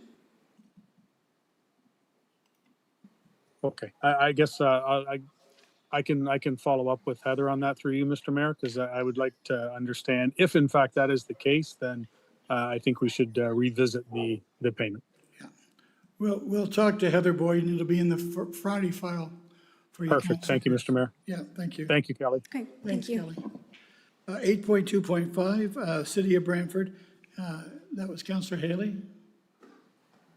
Okay, I guess I can follow up with Heather on that through you, Mr. Mayor, because I would like to understand if in fact that is the case, then I think we should revisit the payment. We'll talk to Heather Boyd, and it'll be in the Friday file for you. Perfect. Thank you, Mr. Mayor. Yeah, thank you. Thank you, Kelly. Okay, Thanks, thank you. Kelly. 8.2.5, City of Brantford. That was Councillor Haley.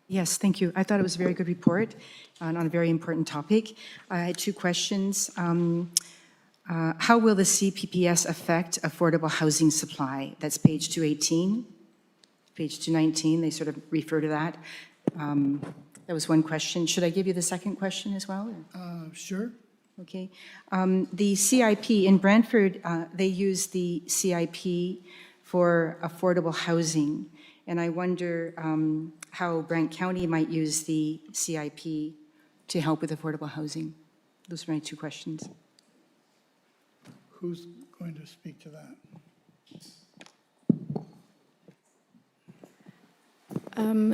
Yes, thank you. I thought it was a very good report on a very important topic. I had two questions. How will the CPPS affect affordable housing supply? That's page 218. Page 219, they sort of refer to that. That was one question. Should I give you the second question as well? Sure. Okay. The CIP in Brantford, they use the CIP for affordable housing. And I wonder how Brant County might use the CIP to help with affordable housing. Those are my two questions. Who's going to speak to that?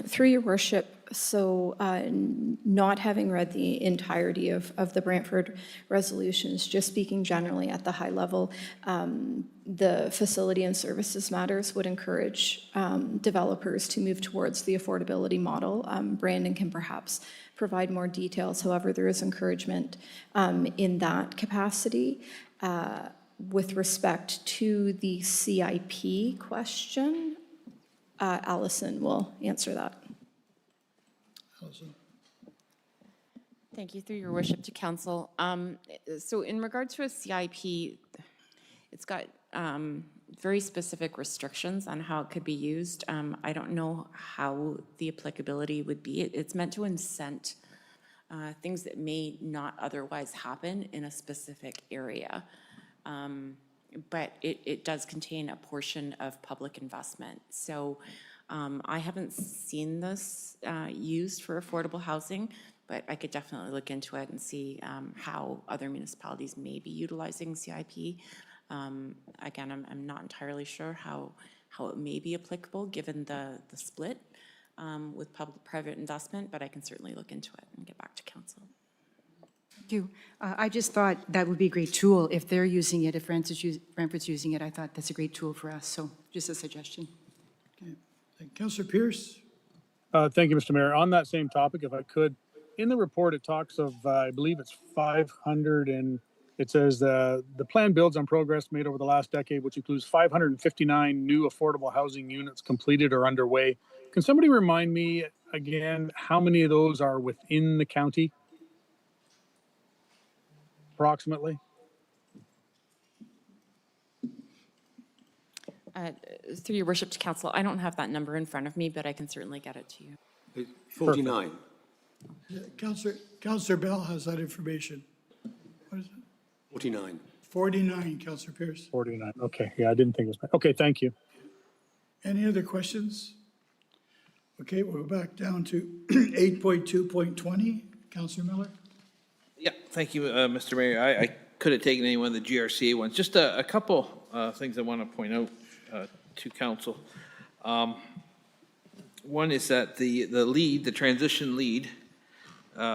Through your worship, so not having read the entirety of the Brantford resolutions, just speaking generally at the high level, the facility and services matters would encourage developers to move towards the affordability model. Brandon can perhaps provide more details. However, there is encouragement in that capacity. With respect to the CIP question, Allison will answer that. Allison. Thank you, through your worship, to council. So in regard to a CIP, it's got very specific restrictions on how it could be used. I don't know how the applicability would be. It's meant to incent things that may not otherwise happen in a specific area. But it does contain a portion of public investment. So I haven't seen this used for affordable housing, but I could definitely look into it and see how other municipalities may be utilizing CIP. Again, I'm not entirely sure how it may be applicable given the split with public-private investment, but I can certainly look into it and get back to council. Thank you. I just thought that would be a great tool if they're using it, if Brantford's using it. I thought that's a great tool for us. So just a suggestion. Okay. Councillor Pierce. Thank you, Mr. Mayor. On that same topic, if I could, in the report, it talks of, I believe it's 500, and it says the plan builds on progress made over the last decade, which includes 559 new affordable housing units completed or underway. Can somebody remind me again how many of those are within the county? Approximately? Through your worship, to council, I don't have that number in front of me, but I can certainly get it to you. 49. Councillor Bell has that information. What is it? 49. 49, Councillor Pierce. 49. Okay. Yeah, I didn't think it was. Okay, thank you. Any other questions? Okay, we'll go back down to 8.2.20. Councillor Miller. Yeah, thank you, Mr. Mayor. I could have taken any one of the GRCA ones. Just a couple things I want to point out to council. One is that the transition lead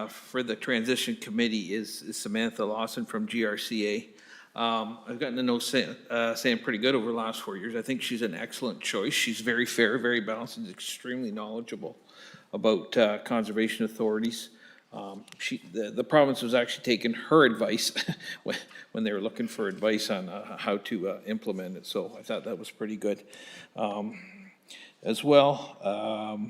for the transition committee is Samantha Lawson from GRCA. I've gotten to know Sam pretty good over the last 4 years. I think she's an excellent choice. She's very fair, very balanced, and extremely knowledgeable about conservation authorities. The province was actually taking her advice when they were looking for advice on how to implement it. So I thought that was pretty good. As well,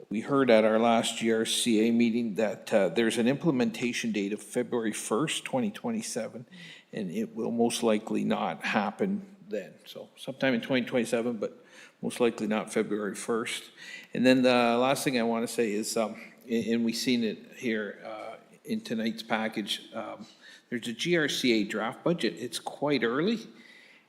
we heard at our last GRCA meeting that there's an implementation date of February 1st, 2027, and it will most likely not happen then. So sometime in 2027, but most likely not February 1st. And then the last thing I want to say is, and we've seen it here in tonight's package, there's a GRCA draft budget. It's quite early.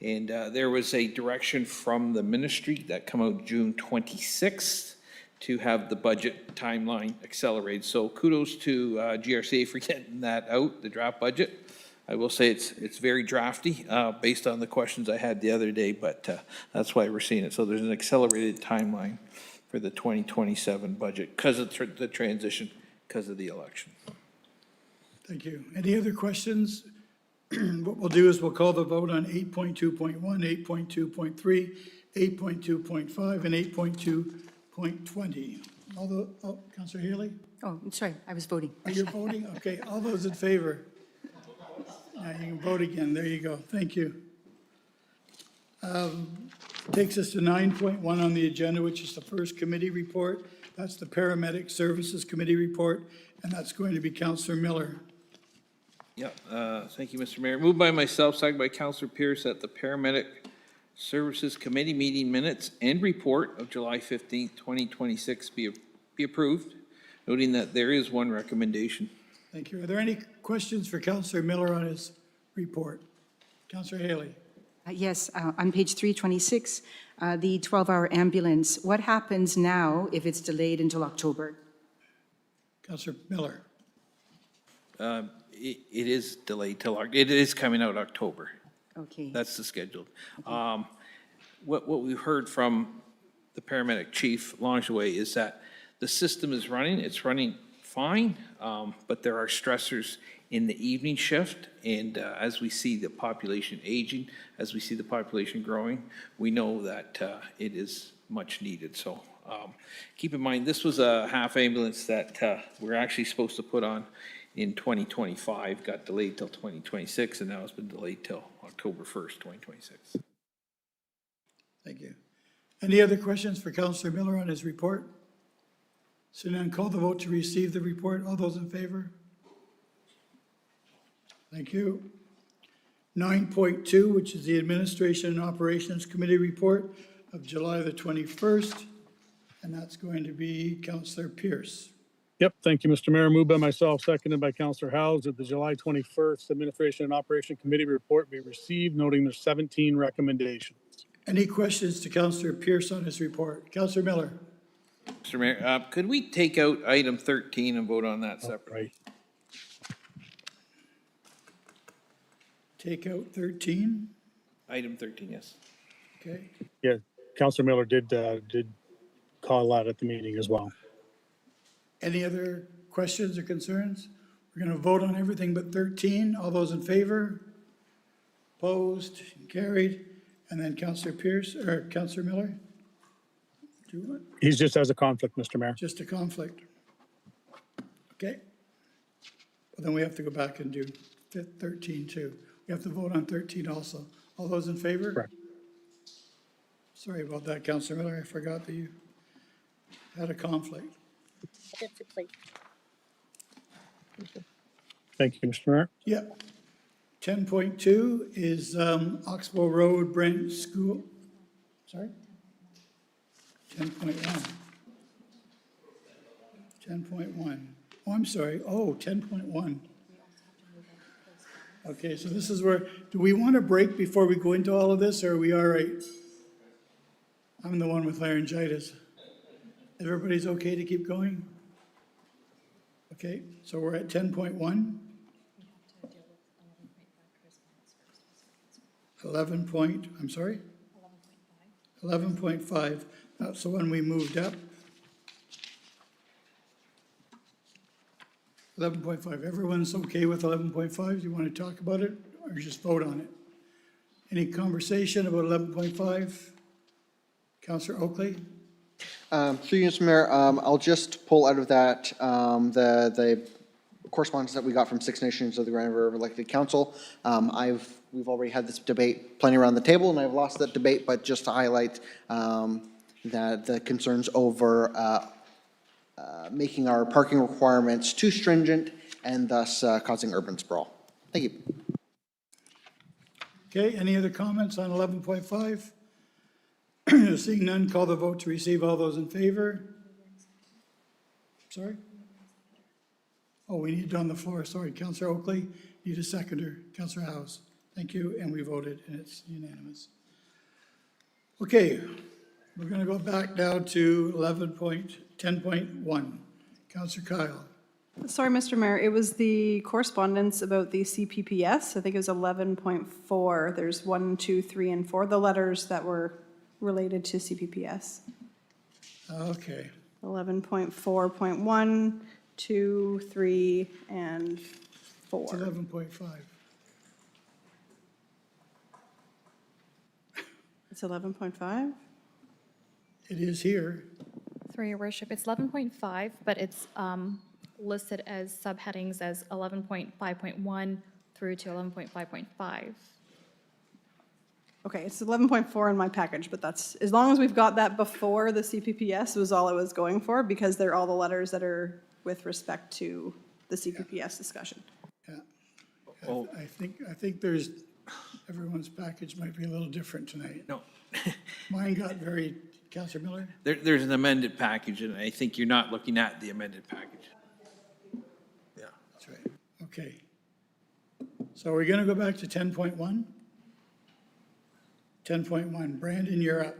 And there was a direction from the ministry that come out June 26th to have the budget timeline accelerated. So kudos to GRCA for getting that out, the draft budget. I will say it's very drafty based on the questions I had the other day, but that's why we're seeing it. So there's an accelerated timeline for the 2027 budget because of the transition, because of the election. Thank you. Any other questions? What we'll do is we'll call the vote on 8.2.1, 8.2.3, 8.2.5, and 8.2.20. Councillor Haley? Oh, I'm sorry, I was voting. Are you voting? Okay, all those in favor? Now you can vote again. There you go. Thank you. Takes us to 9.1 on the agenda, which is the first committee report. That's the Paramedic Services Committee report, and that's going to be Councillor Miller. Yeah, thank you, Mr. Mayor. Moved by myself, second by Councillor Pierce, that the Paramedic Services Committee meeting minutes and report of July 15th, 2026 be approved, noting that there is one recommendation. Thank you. Are there any questions for Councillor Miller on his report? Councillor Haley? Yes, on page 326, the 12-hour ambulance, what happens now if it's delayed until October? Councillor Miller? It is delayed till, it is coming out October. Okay. That's the schedule. What we've heard from the paramedic chief, Langeway, is that the system is running, it's running fine, but there are stressors in the evening shift, and as we see the population aging, as we see the population growing, we know that it is much needed. So keep in mind, this was a half ambulance that we're actually supposed to put on in 2025, got delayed till 2026, and now it's been delayed till October 1st, 2026. Thank you. Any other questions for Councillor Miller on his report? So now call the vote to receive the report. All those in favor? Thank you. 9.2, which is the Administration and Operations Committee report of July the 21st, and that's going to be Councillor Pierce. Yep, thank you, Mr. Mayor. Moved by myself, seconded by Councillor Howes, that the July 21st Administration and Operation Committee report be received, noting there's 17 recommendations. Any questions to Councillor Pierce on his report? Councillor Miller? Mr. Mayor, could we take out item 13 and vote on that separately? Take out 13? Item 13, yes. Okay. Yeah, Councillor Miller did call that at the meeting as well. Any other questions or concerns? We're going to vote on everything but 13. All those in favor? Opposed? Carried. And then Councillor Pierce, or Councillor Miller? Do you want? He's just has a conflict, Mr. Mayor. Just a conflict. Okay. Well, then we have to go back and do 13 too. We have to vote on 13 also. All those in favor? Correct. Sorry about that, Councillor Miller. I forgot that you had a conflict. Thank you, Mr. Mayor. Yep. 10.2 is Oxbow Road Brent School. Sorry? 10.1. 10.1. Oh, I'm sorry. Oh, 10.1. Okay, so this is where, do we want a break before we go into all of this, or are we all right? I'm the one with laryngitis. Everybody's okay to keep going? Okay, so we're at 10.1. 11 point, I'm sorry? 11.5. That's the one we moved up. 11.5. Everyone's okay with 11.5? Do you want to talk about it or just vote on it? Any conversation about 11.5? Councillor Oakley? Through you, Mr. Mayor, I'll just pull out of that the correspondence that we got from Six Nations of the Grand River Elected Council. We've already had this debate plenty around the table, and I've lost that debate, but just to highlight that the concerns over making our parking requirements too stringent and thus causing urban sprawl. Thank you. Okay, any other comments on 11.5? Seeing none, call the vote to receive. All those in favor? Sorry? Oh, we need it on the floor. Sorry, Councillor Oakley, need a seconder. Councillor Howes, thank you, and we voted, and it's unanimous. Okay, we're going to go back now to 10.1. Councillor Kyle. Sorry, Mr. Mayor, it was the correspondence about the CPPS. I think it was 11.4. There's 1, 2, 3, and 4, the letters that were related to CPPS. Okay. 11.4.1, 2, 3, and It's 11.5. It's 11.5? It is here. Through your worship, it's 11.5, but it's listed as subheadings as 11.5.1 through to 11.5.5. Okay, it's 11.4 in my package, but that's, as long as we've got that before the CPPS was all I was going for, because they're all the letters that are with respect to the CPPS discussion. Yeah. Oh. I think there's, everyone's package might be a little different tonight. No. Mine got very, Councillor Miller? There's an amended package, and I think you're not looking at the amended package. Yeah. That's right. Okay. So we're going to go back to 10.1? 10.1, Brandon, you're up.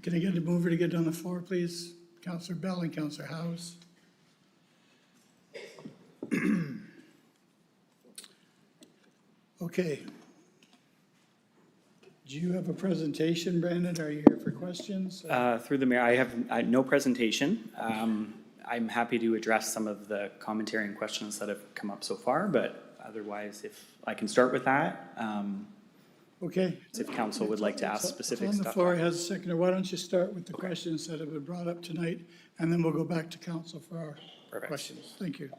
Can I get a mover to get on the floor, please? Councillor Bell and Councillor House. Okay. Do you have a presentation, Brandon? Are you here for questions? Through the mayor, I have no presentation. I'm happy to address some of the commentary and questions that have come up so far, but otherwise, if I can start with that. Okay. If council would like to ask specific It's on the stuff. floor, it has a seconder. Why don't you start with the questions that have been brought up tonight, and then we'll go back to council for our Perfect. questions. Thank you.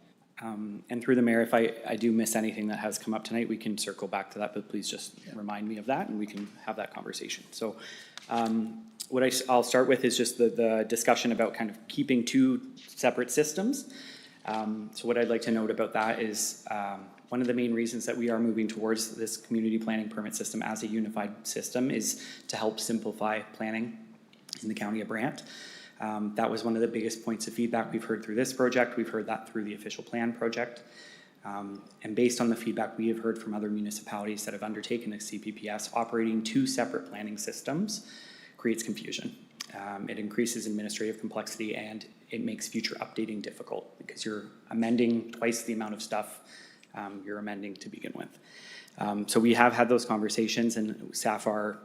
And through the mayor, if I do miss anything that has come up tonight, we can circle back to that, but please just remind me of that and we can have that conversation. So I'll start with is just the discussion about kind of keeping two separate systems. So what I'd like to note about that is one of the main reasons that we are moving towards this community planning permit system as a unified system is to help simplify planning in the county of Brant. That was one of the biggest points of feedback we've heard through this project. We've heard that through the official plan project. And based on the feedback we have heard from other municipalities that have undertaken a CPPS, operating two separate planning systems creates confusion. It increases administrative complexity and it makes future updating difficult because you're amending twice the amount of stuff you're amending to begin with. So we have had those conversations and staff are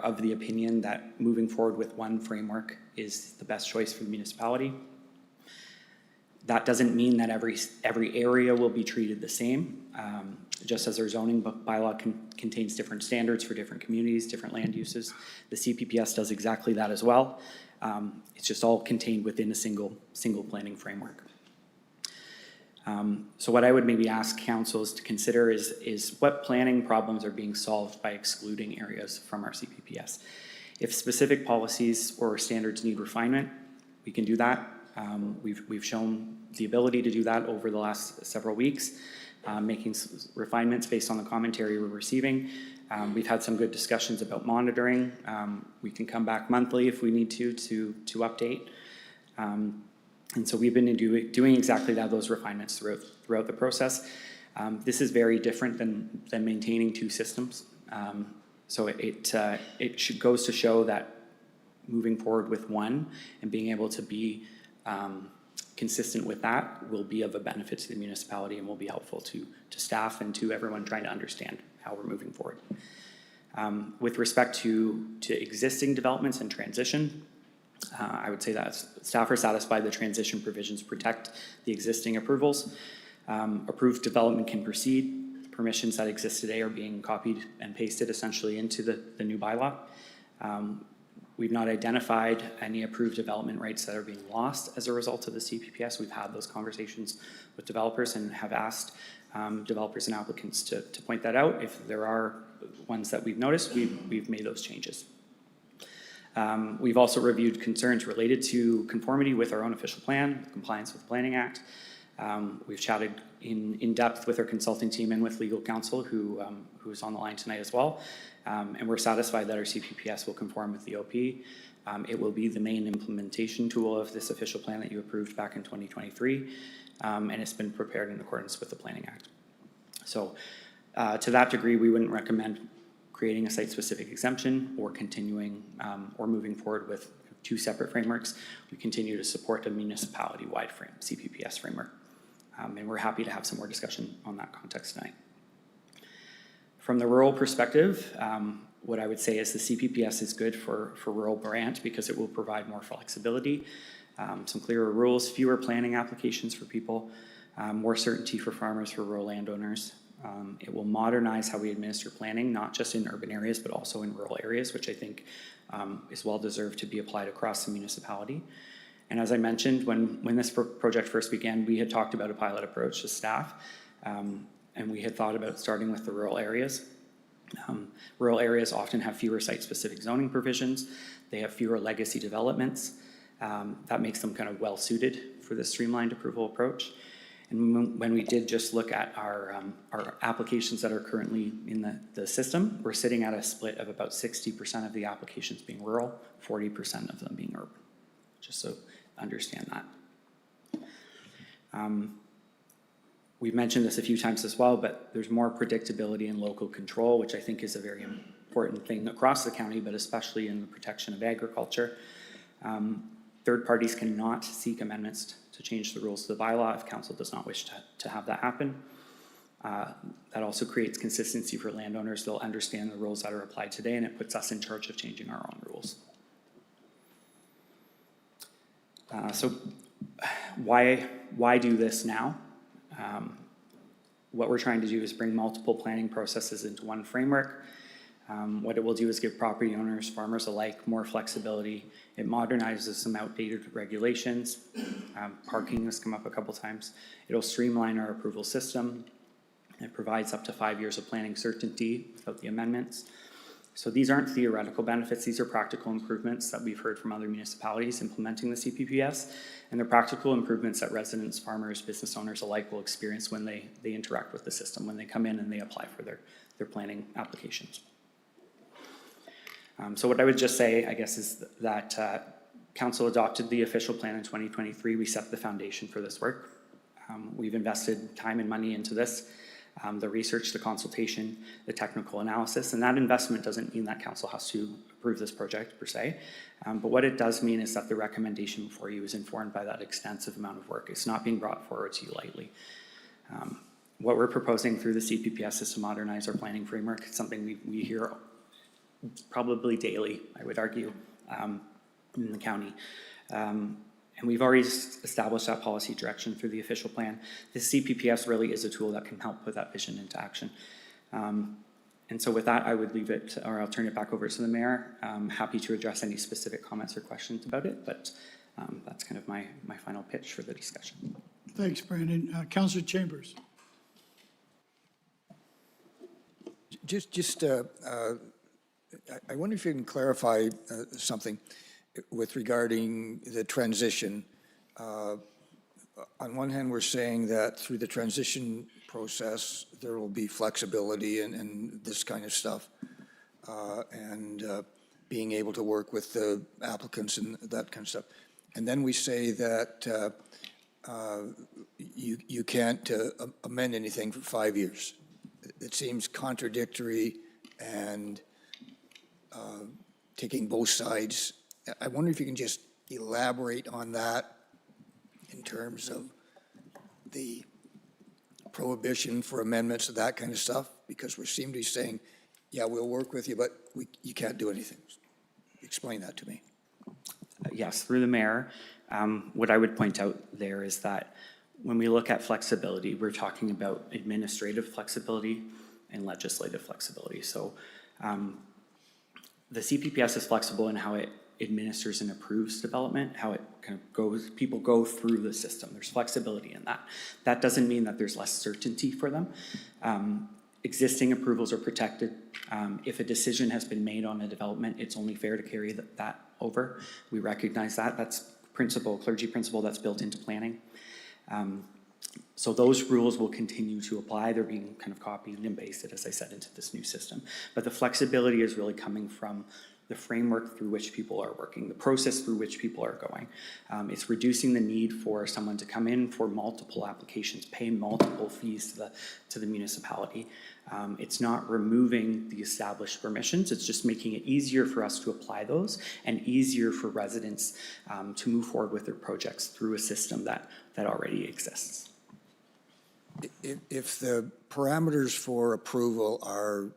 of the opinion that moving forward with one framework is the best choice for the municipality. That doesn't mean that every area will be treated the same. Just as our zoning bylaw contains different standards for different communities, different land uses, the CPPS does exactly that as well. It's just all contained within a single planning framework. So what I would maybe ask councils to consider is what planning problems are being solved by excluding areas from our CPPS. If specific policies or standards need refinement, we can do that. We've shown the ability to do that over the last several weeks, making refinements based on the commentary we're receiving. We've had some good discussions about monitoring. We can come back monthly if we need to update. And so we've been doing exactly that, those refinements throughout the process. This is very different than maintaining two systems. So it goes to show that moving forward with one and being able to be consistent with that will be of a benefit to the municipality and will be helpful to staff and to everyone trying to understand how we're moving forward. With respect to existing developments and transition, I would say that staff are satisfied the transition provisions protect the existing approvals. Approved development can proceed. Permissions that exist today are being copied and pasted essentially into the new bylaw. We've not identified any approved development rights that are being lost as a result of the CPPS. We've had those conversations with developers and have asked developers and applicants to point that out. If there are ones that we've noticed, we've made those changes. We've also reviewed concerns related to conformity with our own official plan, compliance with the Planning Act. We've chatted in depth with our consulting team and with legal counsel who's on the line tonight as well. And we're satisfied that our CPPS will conform with the OP. It will be the main implementation tool of this official plan that you approved back in 2023. And it's been prepared in accordance with the Planning Act. So to that degree, we wouldn't recommend creating a site-specific exemption or continuing or moving forward with two separate frameworks. We continue to support a municipality-wide CPPS framework. And we're happy to have some more discussion on that context tonight. From the rural perspective, what I would say is the CPPS is good for rural Brant because it will provide more flexibility, some clearer rules, fewer planning applications for people, more certainty for farmers, for rural landowners. It will modernize how we administer planning, not just in urban areas, but also in rural areas, which I think is well deserved to be applied across the municipality. And as I mentioned, when this project first began, we had talked about a pilot approach to staff, and we had thought about starting with the rural areas. Rural areas often have fewer site-specific zoning provisions. They have fewer legacy developments. That makes them kind of well-suited for this streamlined approval approach. And when we did just look at our applications that are currently in the system, we're sitting at a split of about 60% of the applications being rural, 40% of them being urban, just so understand that. We've mentioned this a few times as well, but there's more predictability and local control, which I think is a very important thing across the county, but especially in the protection of agriculture. Third parties cannot seek amendments to change the rules to the bylaw if council does not wish to have that happen. That also creates consistency for landowners. They'll understand the rules that are applied today, and it puts us in charge of changing our own rules. So why do this now? What we're trying to do is bring multiple planning processes into one framework. What it will do is give property owners, farmers alike, more flexibility. It modernizes some outdated regulations. Parking has come up a couple times. It'll streamline our approval system. It provides up to 5 years of planning certainty without the amendments. So these aren't theoretical benefits. These are practical improvements that we've heard from other municipalities implementing the CPPS, and they're practical improvements that residents, farmers, business owners alike will experience when they interact with the system, when they come in and they apply for their planning applications. So what I would just say, I guess, is that council adopted the official plan in 2023. We set the foundation for this work. We've invested time and money into this. The research, the consultation, the technical analysis, and that investment doesn't mean that council has to approve this project per se, but what it does mean is that the recommendation before you is informed by that extensive amount of work. It's not being brought forward to you lightly. What we're proposing through the CPPS is to modernize our planning framework. It's something we hear probably daily, I would argue, in the county. And we've already established that policy direction through the official plan. The CPPS really is a tool that can help put that vision into action. And so with that, I would leave it, or I'll turn it back over to the mayor. I'm happy to address any specific comments or questions about it, but that's kind of my final pitch for the discussion. Thanks, Brandon. Councillor Chambers. I wonder if you can clarify something with regarding the transition. On one hand, we're saying that through the transition process, there will be flexibility and this kind of stuff, and being able to work with the applicants and that kind of stuff. And then we say that you can't amend anything for 5 years. It seems contradictory and taking both sides. I wonder if you can just elaborate on that in terms of the prohibition for amendments of that kind of stuff, because we seem to be saying, yeah, we'll work with you, but you can't do anything. Explain that to me. Yes, through the mayor. What I would point out there is that when we look at flexibility, we're talking about administrative flexibility and legislative flexibility. So the CPPS is flexible in how it administers and approves development, how it kind of goes, people go through the system. There's flexibility in that. That doesn't mean that there's less certainty for them. Existing approvals are protected. If a decision has been made on a development, it's only fair to carry that over. We recognize that. That's clergy principle that's built into planning. So those rules will continue to apply. They're being kind of copied and pasted, as I said, into this new system. But the flexibility is really coming from the framework through which people are working, the process through which people are going. It's reducing the need for someone to come in for multiple applications, pay multiple fees to the municipality. It's not removing the established permissions. It's just making it easier for us to apply those and easier for residents to move forward with their projects through a system that already exists. If the parameters for approval are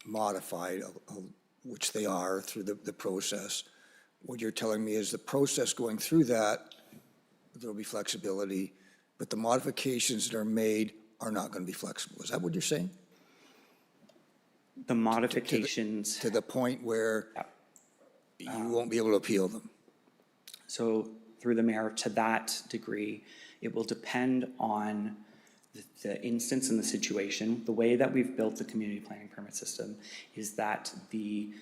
modified, which they are through the process, what you're telling me is the process going through that, there'll be flexibility, but the modifications that are made are not going to be flexible. Is that what you're saying? The modifications. To the point where you won't be able to appeal them? So through the mayor, to that degree, it will depend on the instance and the situation. The way that we've built the community planning permit system is that the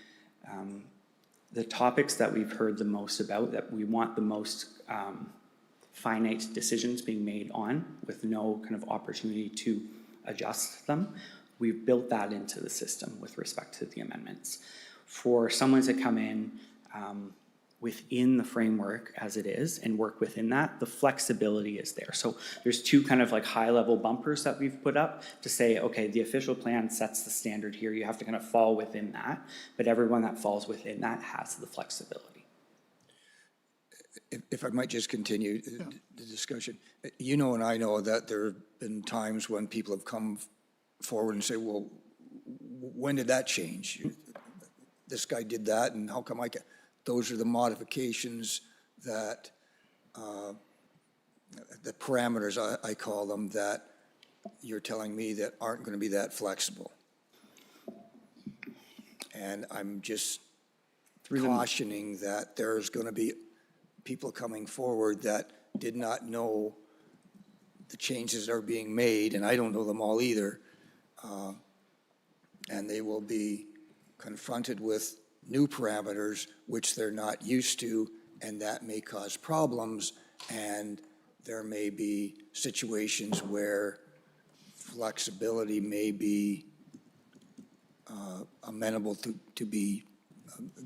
topics that we've heard the most about, that we want the most finite decisions being made on with no kind of opportunity to adjust them, we've built that into the system with respect to the amendments. For someone to come in within the framework as it is and work within that, the flexibility is there. So there's two kind of like high-level bumpers that we've put up to say, okay, the official plan sets the standard here. You have to kind of fall within that, but everyone that falls within that has the flexibility. If I might just continue the discussion. You know and I know that there have been times when people have come forward and say, well, when did that change? This guy did that, and how come I can't? Those are the modifications that, the parameters, I call them, that you're telling me that aren't going to be that flexible. And I'm just cautioning that there's going to be people coming forward that did not know the changes that are being made, and I don't know them all either. And they will be confronted with new parameters which they're not used to, and that may cause problems, and there may be situations where flexibility may be amenable to be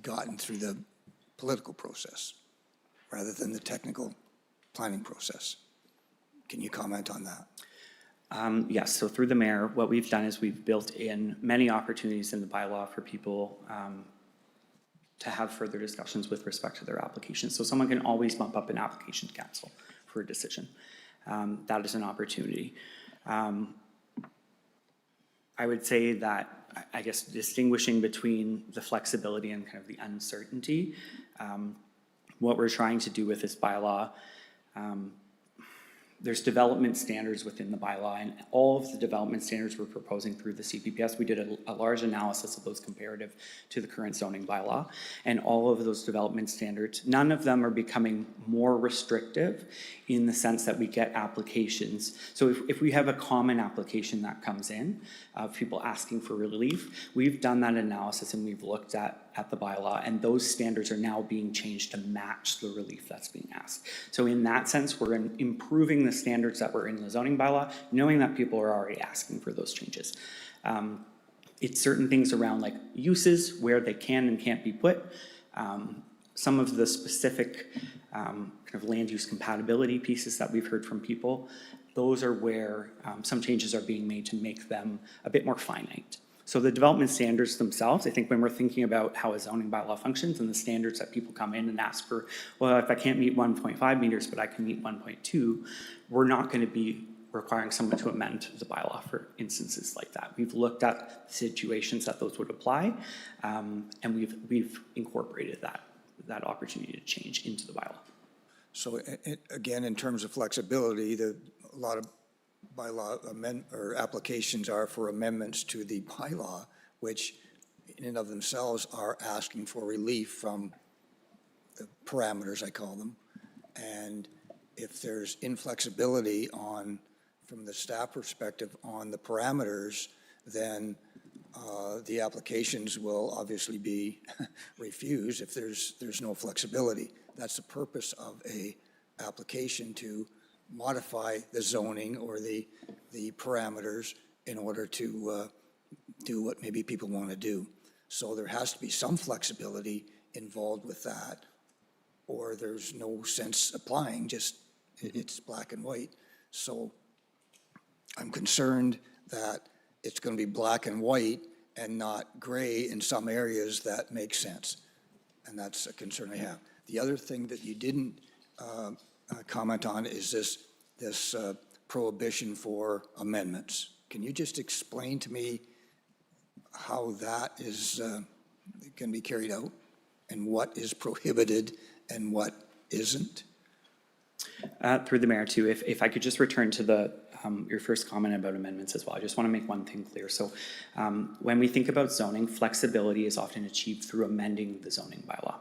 gotten through the political process rather than the technical planning process. Can you comment on that? Yes, so through the mayor, what we've done is we've built in many opportunities in the bylaw for people to have further discussions with respect to their application. So someone can always bump up an application to council for a decision. That is an opportunity. I would say that, I guess, distinguishing between the flexibility and kind of the uncertainty, what we're trying to do with this bylaw, there's development standards within the bylaw, and all of the development standards we're proposing through the CPPS, we did a large analysis of those comparative to the current zoning bylaw, and all of those development standards, none of them are becoming more restrictive in the sense that we get applications. So if we have a common application that comes in, of people asking for relief, we've done that analysis and we've looked at the bylaw, and those standards are now being changed to match the relief that's being asked. So in that sense, we're improving the standards that were in the zoning bylaw, knowing that people are already asking for those changes. It's certain things around like uses, where they can and can't be put. Some of the specific kind of land use compatibility pieces that we've heard from people, those are where some changes are being made to make them a bit more finite. So the development standards themselves, I think when we're thinking about how a zoning bylaw functions and the standards that people come in and ask for, well, if I can't meet 1.5 meters, but I can meet 1.2, we're not going to be requiring someone to amend the bylaw for instances like that. We've looked at situations that those would apply, and we've incorporated that opportunity to change into the bylaw. So Again, in terms of flexibility, a lot of bylaw applications are for amendments to the bylaw, which in and of themselves are asking for relief from the parameters, I call them. And if there's inflexibility from the staff perspective on the parameters, then the applications will obviously be refused if there's no flexibility. That's the purpose of a application, to modify the zoning or the parameters in order to do what maybe people want to do. So there has to be some flexibility involved with that, or there's no sense applying, just it's black and white. So I'm concerned that it's going to be black and white and not gray in some areas that make sense. And that's a concern I have. The other thing that you didn't comment on is this prohibition for amendments. Can you just explain to me how that is can be carried out, and what is prohibited and what isn't? Through the mayor too, if I could just return to the, your first comment about amendments as well. I just want to make one thing clear. So when we think about zoning, flexibility is often achieved through amending the zoning bylaw.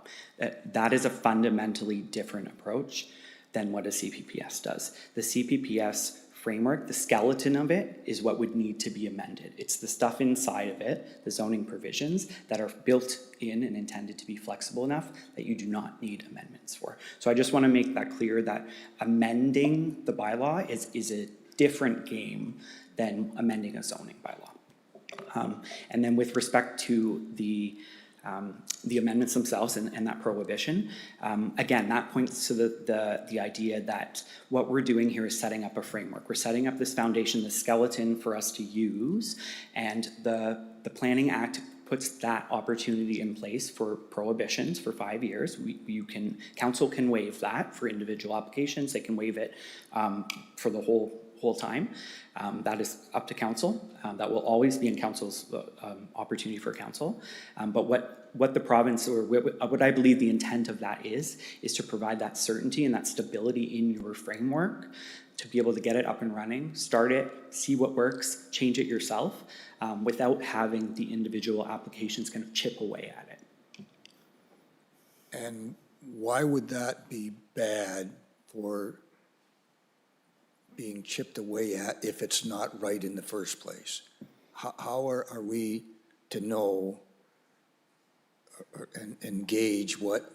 That is a fundamentally different approach than what a CPPS does. The CPPS framework, the skeleton of it is what would need to be amended. It's the stuff inside of it, the zoning provisions, that are built in and intended to be flexible enough that you do not need amendments for. So I just want to make that clear that amending the bylaw is a different game than amending a zoning bylaw. And then with respect to the amendments themselves and that prohibition, again, that points to the idea that what we're doing here is setting up a framework. We're setting up this foundation, the skeleton for us to use, and the Planning Act puts that opportunity in place for prohibitions for 5 years. Council can waive that for individual applications. They can waive it for the whole time. That is up to council. That will always be in council's opportunity for council. But what the province, or what I believe the intent of that is to provide that certainty and that stability in your framework to be able to get it up and running, start it, see what works, change it yourself, without having the individual applications kind of chip away at it. And why would that be bad for being chipped away at if it's not right in the first place? How are we to know and gauge what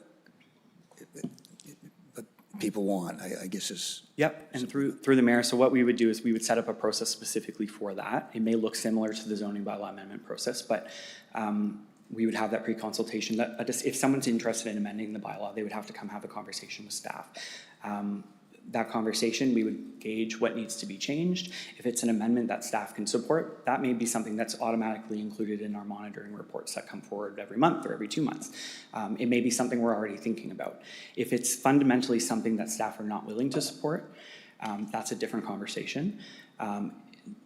people want, I guess is... Yep, and through the mayor, so what we would do is we would set up a process specifically for that. It may look similar to the zoning bylaw amendment process, but we would have that pre-consultation. If someone's interested in amending the bylaw, they would have to come have a conversation with staff. That conversation, we would gauge what needs to be changed. If it's an amendment that staff can support, that may be something that's automatically included in our monitoring reports that come forward every month or every 2 months. It may be something we're already thinking about. If it's fundamentally something that staff are not willing to support, that's a different conversation.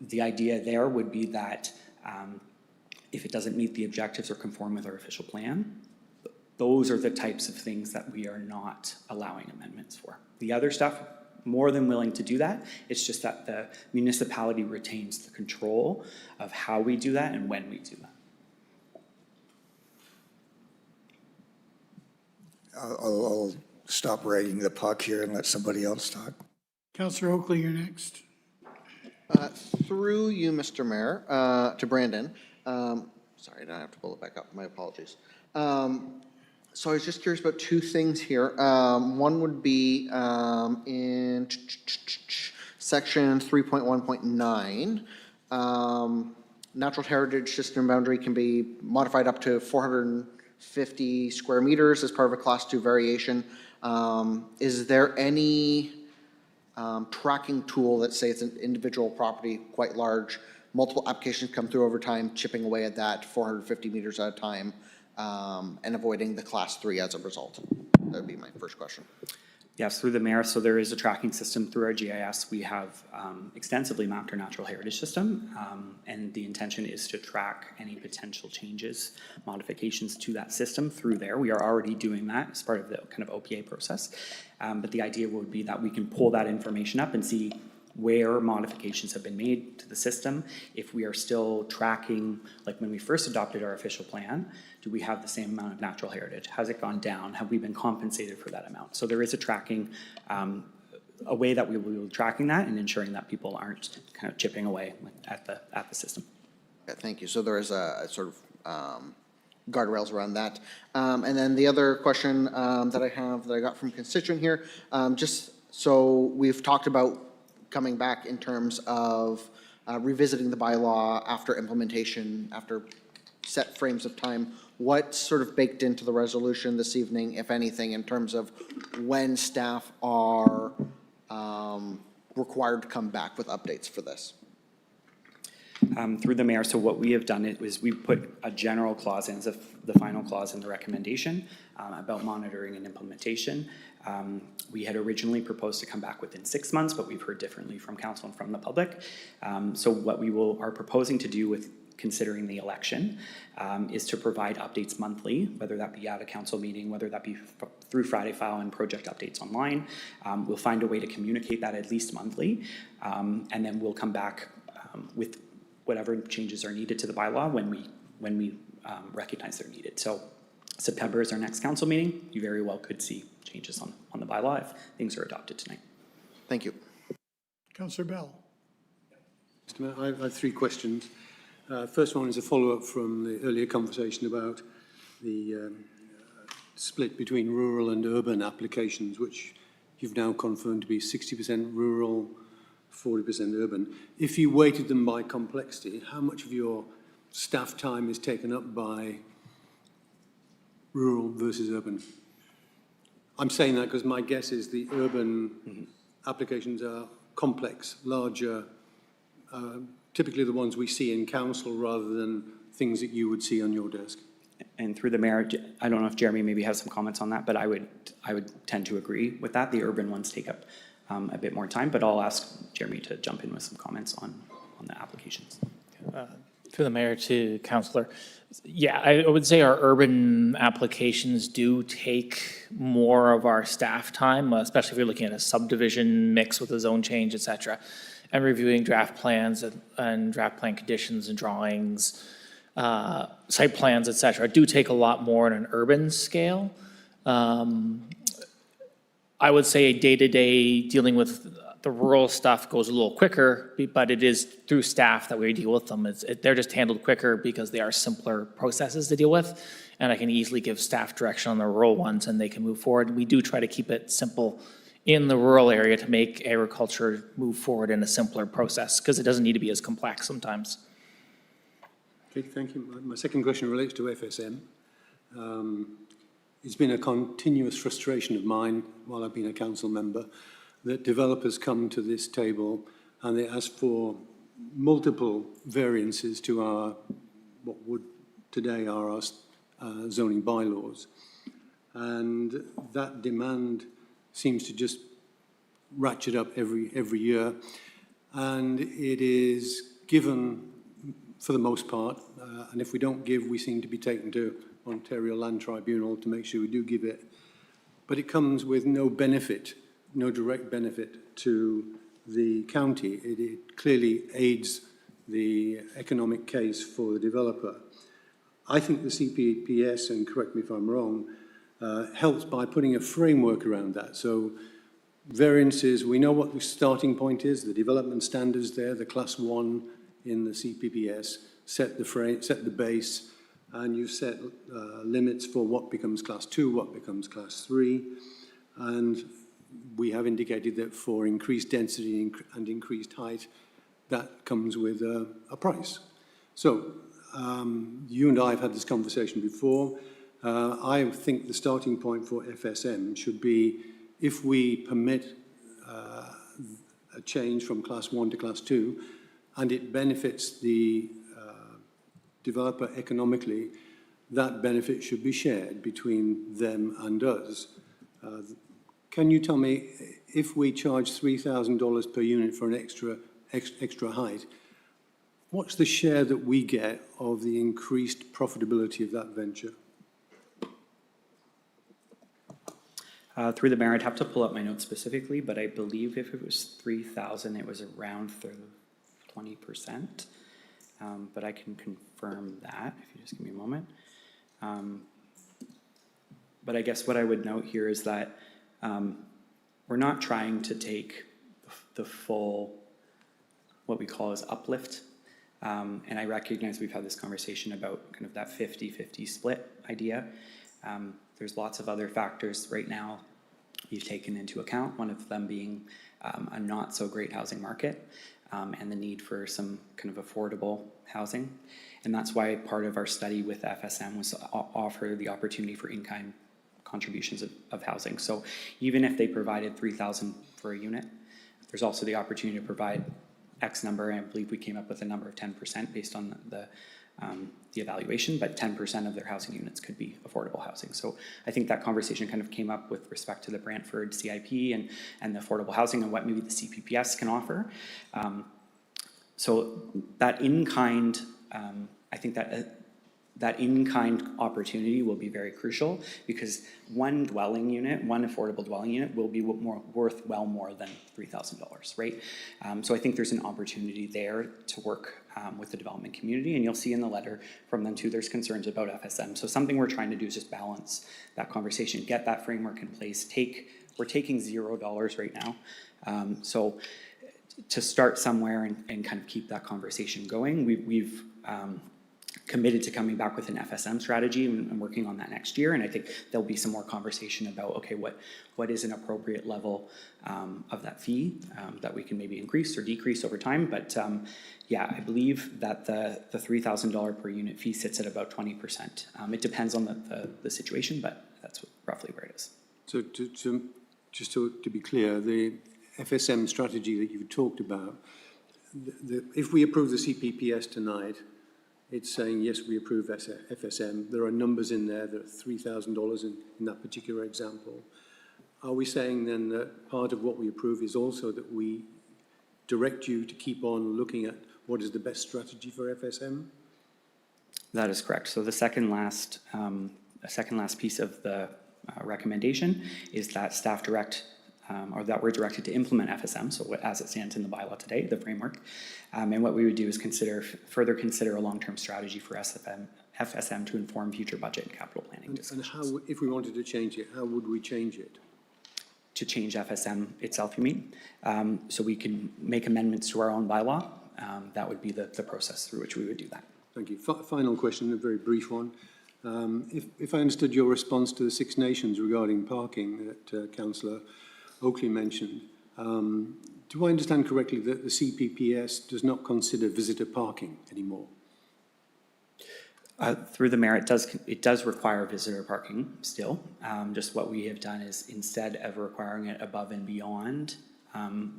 The idea there would be that if it doesn't meet the objectives or conform with our official plan, those are the types of things that we are not allowing amendments for. The other stuff, more than willing to do that. It's just that the municipality retains the control of how we do that and when we do that. I'll stop ragging the puck here and let somebody else talk. Councillor Oakley, you're next. Through you, Mr. Mayor, to Brandon. Sorry, now I have to pull it back up. My apologies. So I was just curious about two things here. One would be in section 3.1.9. Natural heritage system boundary can be modified up to 450 square meters as part of a class 2 variation. Is there any tracking tool that say it's an individual property, quite large, multiple applications come through over time, chipping away at that 450 meters at a time, and avoiding the class 3 as a result? That would be my first question. Yes, through the mayor, so there is a tracking system through our GIS. We have extensively mapped our natural heritage system, and the intention is to track any potential changes, modifications to that system through there. We are already doing that as part of the kind of OPA process, but the idea would be that we can pull that information up and see where modifications have been made to the system. If we are still tracking, like when we first adopted our official plan, do we have the same amount of natural heritage? Has it gone down? Have we been compensated for that amount? So there is a tracking, a way that we will be tracking that and ensuring that people aren't kind of chipping away at the system. Yeah, thank you. So there is a sort of guardrails around that. And then the other question that I have that I got from constituent here, just so we've talked about coming back in terms of revisiting the bylaw after implementation, after set frames of time. What's sort of baked into the resolution this evening, if anything, in terms of when staff are required to come back with updates for this? Through the mayor, so what we have done is we put a general clause in, the final clause in the recommendation about monitoring and implementation. We had originally proposed to come back within 6 months, but we've heard differently from council and from the public. So what we are proposing to do with considering the election, is to provide updates monthly, whether that be at a council meeting, whether that be through Friday File and project updates online. We'll find a way to communicate that at least monthly, and then we'll come back with whatever changes are needed to the bylaw when we recognize they're needed. So September is our next council meeting. You very well could see changes on the bylaw if things are adopted tonight. Thank you. Councillor Bell. Mr. Mayor, I have three questions. First one is a follow-up from the earlier conversation about the split between rural and urban applications, which you've now confirmed to be 60% rural, 40% urban. If you weighted them by complexity, how much of your staff time is taken up by rural versus urban? I'm saying that because my guess is the urban applications are complex, larger, typically the ones we see in council rather than things that you would see on your desk. And through the mayor, I don't know if Jeremy maybe has some comments on that, but I would tend to agree with that. The urban ones take up a bit more time, but I'll ask Jeremy to jump in with some comments on the applications. Through the mayor to councillor. Yeah, I would say our urban applications do take more of our staff time, especially if you're looking at a subdivision mix with a zone change, et cetera, and reviewing draft plans and draft plan conditions and drawings, site plans, et cetera, do take a lot more on an urban scale. I would say day-to-day dealing with the rural stuff goes a little quicker, but it is through staff that we deal with them. They're just handled quicker because they are simpler processes to deal with, and I can easily give staff direction on the rural ones and they can move forward. We do try to keep it simple in the rural area to make agriculture move forward in a simpler process because it doesn't need to be as complex sometimes. Okay, thank you. My second question relates to FSM. It's been a continuous frustration of mine while I've been a council member that developers come to this table and they ask for multiple variances to our, what would today are our zoning bylaws. And that demand seems to just ratchet up every year. And it is given for the most part, and if we don't give, we seem to be taken to Ontario Land Tribunal to make sure we do give it. But it comes with no benefit, no direct benefit to the county. It clearly aids the economic case for the developer. I think the CPPS, and correct me if I'm wrong, helps by putting a framework around that. So variances, we know what the starting point is, the development standards there, the class 1 in the CPPS, set the base, and you set limits for what becomes class 2, what becomes class 3, and we have indicated that for increased density and increased height, that comes with a price. So you and I have had this conversation before. I think the starting point for FSM should be if we permit a change from class 1 to class 2 and it benefits the developer economically, that benefit should be shared between them and us. Can you tell me, if we charge $3,000 per unit for an extra height, what's the share that we get of the increased profitability of that venture? Through the mayor, I'd have to pull up my notes specifically, but I believe if it was 3,000, it was around 20%. But I can confirm that if you just give me a moment. But I guess what I would note here is that we're not trying to take the full, what we call as uplift. And I recognize we've had this conversation about kind of that 50-50 split idea. There's lots of other factors right now we've taken into account, one of them being a not so great housing market and the need for some kind of affordable housing. And that's why part of our study with FSM was to offer the opportunity for in-kind contributions of housing. So even if they provided $3,000 for a unit, there's also the opportunity to provide X number, and I believe we came up with a number of 10% based on the evaluation, but 10% of their housing units could be affordable housing. So I think that conversation kind of came up with respect to the Brantford CIP and the affordable housing and what maybe the CPPS can offer. So that in-kind I think that that in-kind opportunity will be very crucial, because one dwelling unit, one affordable dwelling unit will be worth well more than $3,000, right? So I think there's an opportunity there to work with the development community, and you'll see in the letter from them too, there's concerns about FSM. So something we're trying to do is just balance that conversation, get that framework in place. We're taking $0 right now. So to start somewhere and kind of keep that conversation going, we've committed to coming back with an FSM strategy and working on that next year. And I think there'll be some more conversation about, okay, what is an appropriate level of that fee that we can maybe increase or decrease over time. But yeah, I believe that the $3,000 per unit fee sits at about 20%. It depends on the situation, but that's roughly where it is. So just to be clear, the FSM strategy that you've talked about, if we approve the CPPS tonight, it's saying, yes, we approve FSM. There are numbers in there that are $3,000 in that particular example. Are we saying then that part of what we approve is also that we direct you to keep on looking at what is the best strategy for FSM? That is correct. So the second last piece of the recommendation is that staff direct, or that we're directed to implement FSM, so as it stands in the bylaw today, the framework. And what we would do is further consider a long-term strategy for FSM to inform future budget and capital planning discussions. And how, if we wanted to change it, how would we change it? To change FSM itself, you mean? So we can make amendments to our own bylaw. That would be the process through which we would do that. Thank you. Final question, a very brief one. If I understood your response to the Six Nations regarding parking that Councillor Oakley mentioned, do I understand correctly that the CPPS does not consider visitor parking anymore? Through the mayor, it does require visitor parking still. Just what we have done is, instead of requiring it above and beyond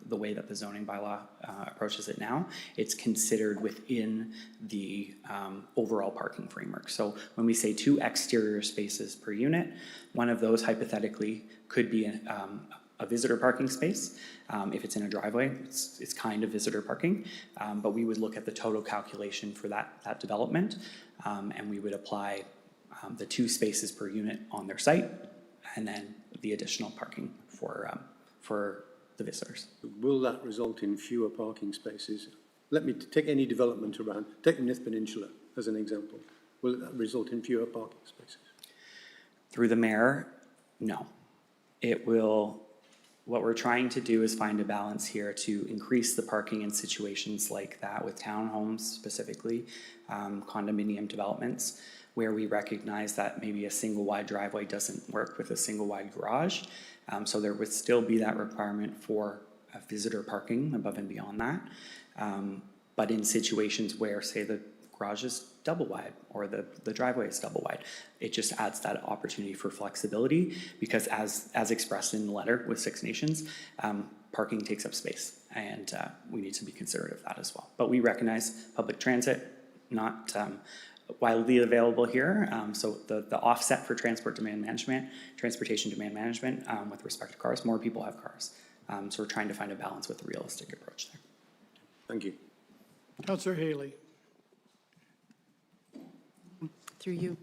the way that the zoning bylaw approaches it now, it's considered within the overall parking framework. So when we say 2 exterior spaces per unit, one of those hypothetically could be a visitor parking space. If it's in a driveway, it's kind of visitor parking, but we would look at the total calculation for that development, and we would apply the 2 spaces per unit on their site, and then the additional parking for the visitors. Will that result in fewer parking spaces? Let me take any development around, take the Nith Peninsula as an example. Will that result in fewer parking spaces? Through the mayor, no. It will. What we're trying to do is find a balance here to increase the parking in situations like that with townhomes specifically, condominium developments, where we recognize that maybe a single wide driveway doesn't work with a single wide garage. So there would still be that requirement for visitor parking above and beyond that. But in situations where, say, the garage is double wide or the driveway is double wide, it just adds that opportunity for flexibility, because as expressed in the letter with Six Nations, parking takes up space, and we need to be considerate of that as well. But we recognize public transit not widely available here, so the offset for transportation demand management with respect to cars, more people have cars. So we're trying to find a balance with a realistic approach there. Thank you. Councillor Haley. Through you.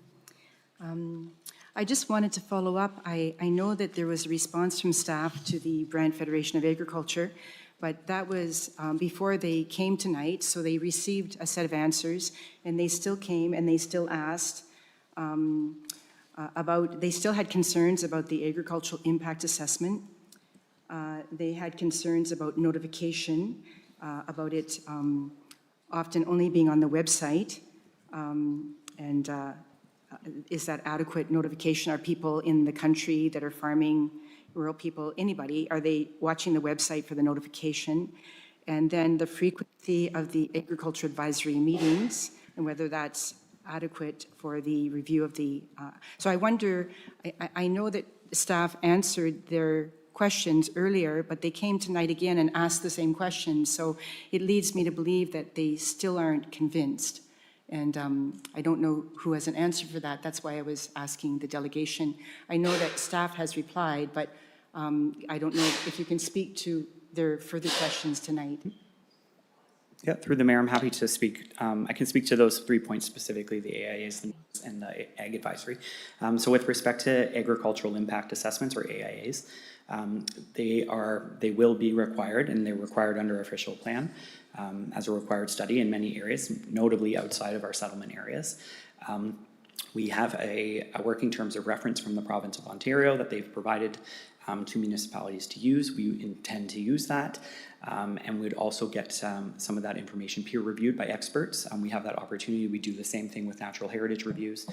I just wanted to follow up. I know that there was a response from staff to the Brant Federation of Agriculture, but that was before they came tonight, so they received a set of answers, and they still came and they still asked they still had concerns about the agricultural impact assessment. They had concerns about notification, about it often only being on the website. And is that adequate notification? Are people in the country that are farming, rural people, anybody, are they watching the website for the notification? And then the frequency of the agriculture advisory meetings and whether that's adequate for the review of the, so I wonder, I know that staff answered their questions earlier, but they came tonight again and asked the same questions. So it leads me to believe that they still aren't convinced. And I don't know who has an answer for that. That's why I was asking the delegation. I know that staff has replied, but I don't know if you can speak to their further questions tonight. Yeah, through the mayor, I'm happy to speak. I can speak to those 3 points specifically, the AIAs and the Ag Advisory. So with respect to agricultural impact assessments, or AIAs, they will be required, and they're required under official plan as a required study in many areas, notably outside of our settlement areas. We have a working terms of reference from the province of Ontario that they've provided to municipalities to use. We intend to use that, and we'd also get some of that information peer reviewed by experts. We have that opportunity. We do the same thing with natural heritage reviews.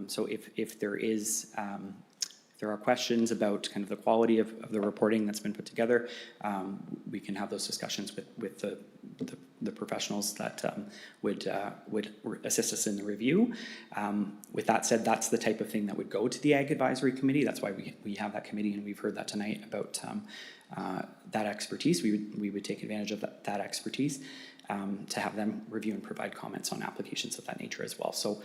So if there are questions about kind of the quality of the reporting that's been put together, we can have those discussions with the professionals that would assist us in the review. With that said, that's the type of thing that would go to the Ag Advisory Committee. That's why we have that committee, and we've heard that tonight about that expertise. We would take advantage of that expertise to have them review and provide comments on applications of that nature as well. So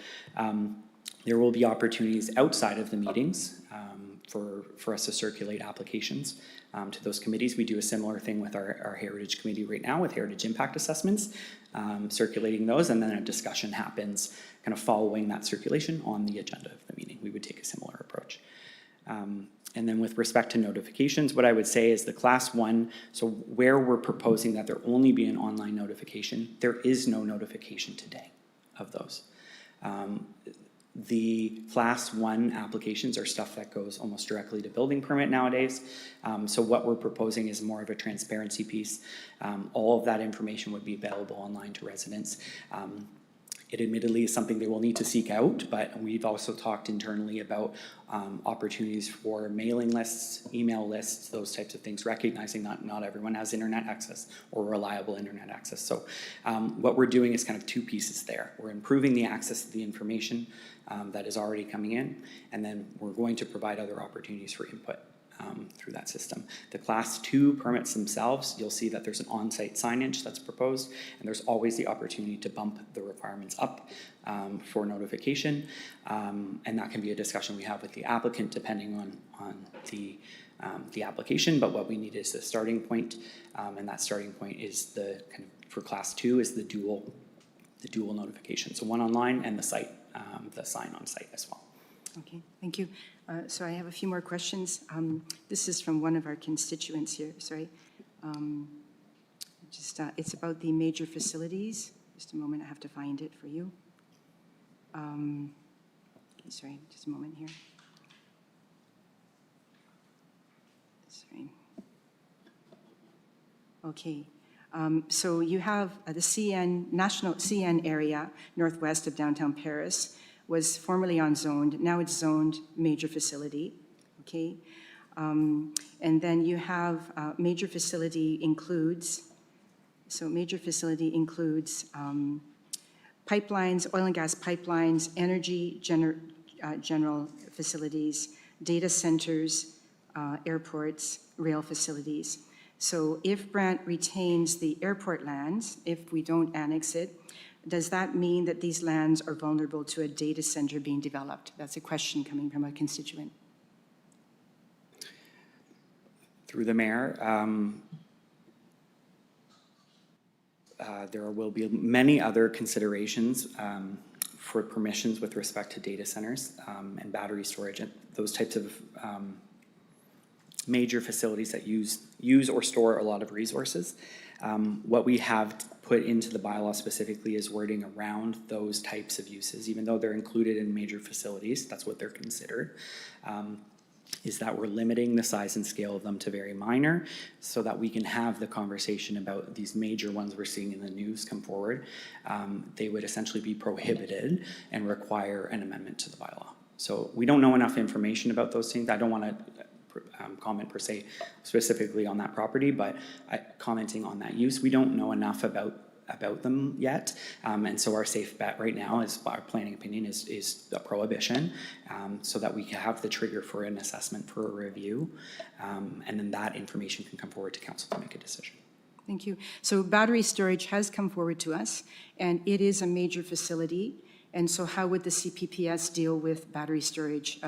there will be opportunities outside of the meetings for us to circulate applications to those committees. We do a similar thing with our Heritage Committee right now with Heritage Impact Assessments, circulating those, and then a discussion happens kind of following that circulation on the agenda of the meeting. We would take a similar approach. And then with respect to notifications, what I would say is the Class 1, so where we're proposing that there only be an online notification, there is no notification today of those. The Class 1 applications are stuff that goes almost directly to building permit nowadays. So what we're proposing is more of a transparency piece. All of that information would be available online to residents. It admittedly is something they will need to seek out, but we've also talked internally about opportunities for mailing lists, email lists, those types of things, recognizing that not everyone has internet access or reliable internet access. So what we're doing is kind of two pieces there. We're improving the access to the information that is already coming in, and then we're going to provide other opportunities for input through that system. The Class 2 permits themselves, you'll see that there's an on-site signage that's proposed, and there's always the opportunity to bump the requirements up for notification, and that can be a discussion we have with the applicant depending on the application, but what we need is the starting point, and that starting point is the kind of, for Class 2 is the dual notification, so one online and the site, the sign on site as well. Okay, thank you. So I have a few more questions. This is from one of our constituents here, sorry. It's about the major facilities. Just a moment, I have to find it for you. Sorry, just a moment here. Sorry. Okay. So you have the National CN area, northwest of downtown Paris, was formerly unzoned. Now it's zoned major facility, okay? And then you have major facility includes, pipelines, oil and gas pipelines, energy general facilities, data centers, airports, rail facilities. So if Brant retains the airport lands, if we don't annex it, does that mean that these lands are vulnerable to a data center being developed? That's a question coming from a constituent. Through the mayor, there will be many other considerations for permissions with respect to data centers and battery storage and those types of major facilities that use or store a lot of resources. What we have put into the bylaw specifically is wording around those types of uses, even though they're included in major facilities, that's what they're considered, is that we're limiting the size and scale of them to very minor so that we can have the conversation about these major ones we're seeing in the news come forward. They would essentially be prohibited and require an amendment to the bylaw. So we don't know enough information about those things. I don't want to comment per se specifically on that property, but commenting on that use, we don't know enough about them yet, and so our safe bet right now is, our planning opinion is a prohibition, so that we can have the trigger for an assessment for a review, and then that information can come forward to council to make a decision. Thank you. So battery storage has come forward to us, and it is a major facility, and so how would the CPPS deal with battery storage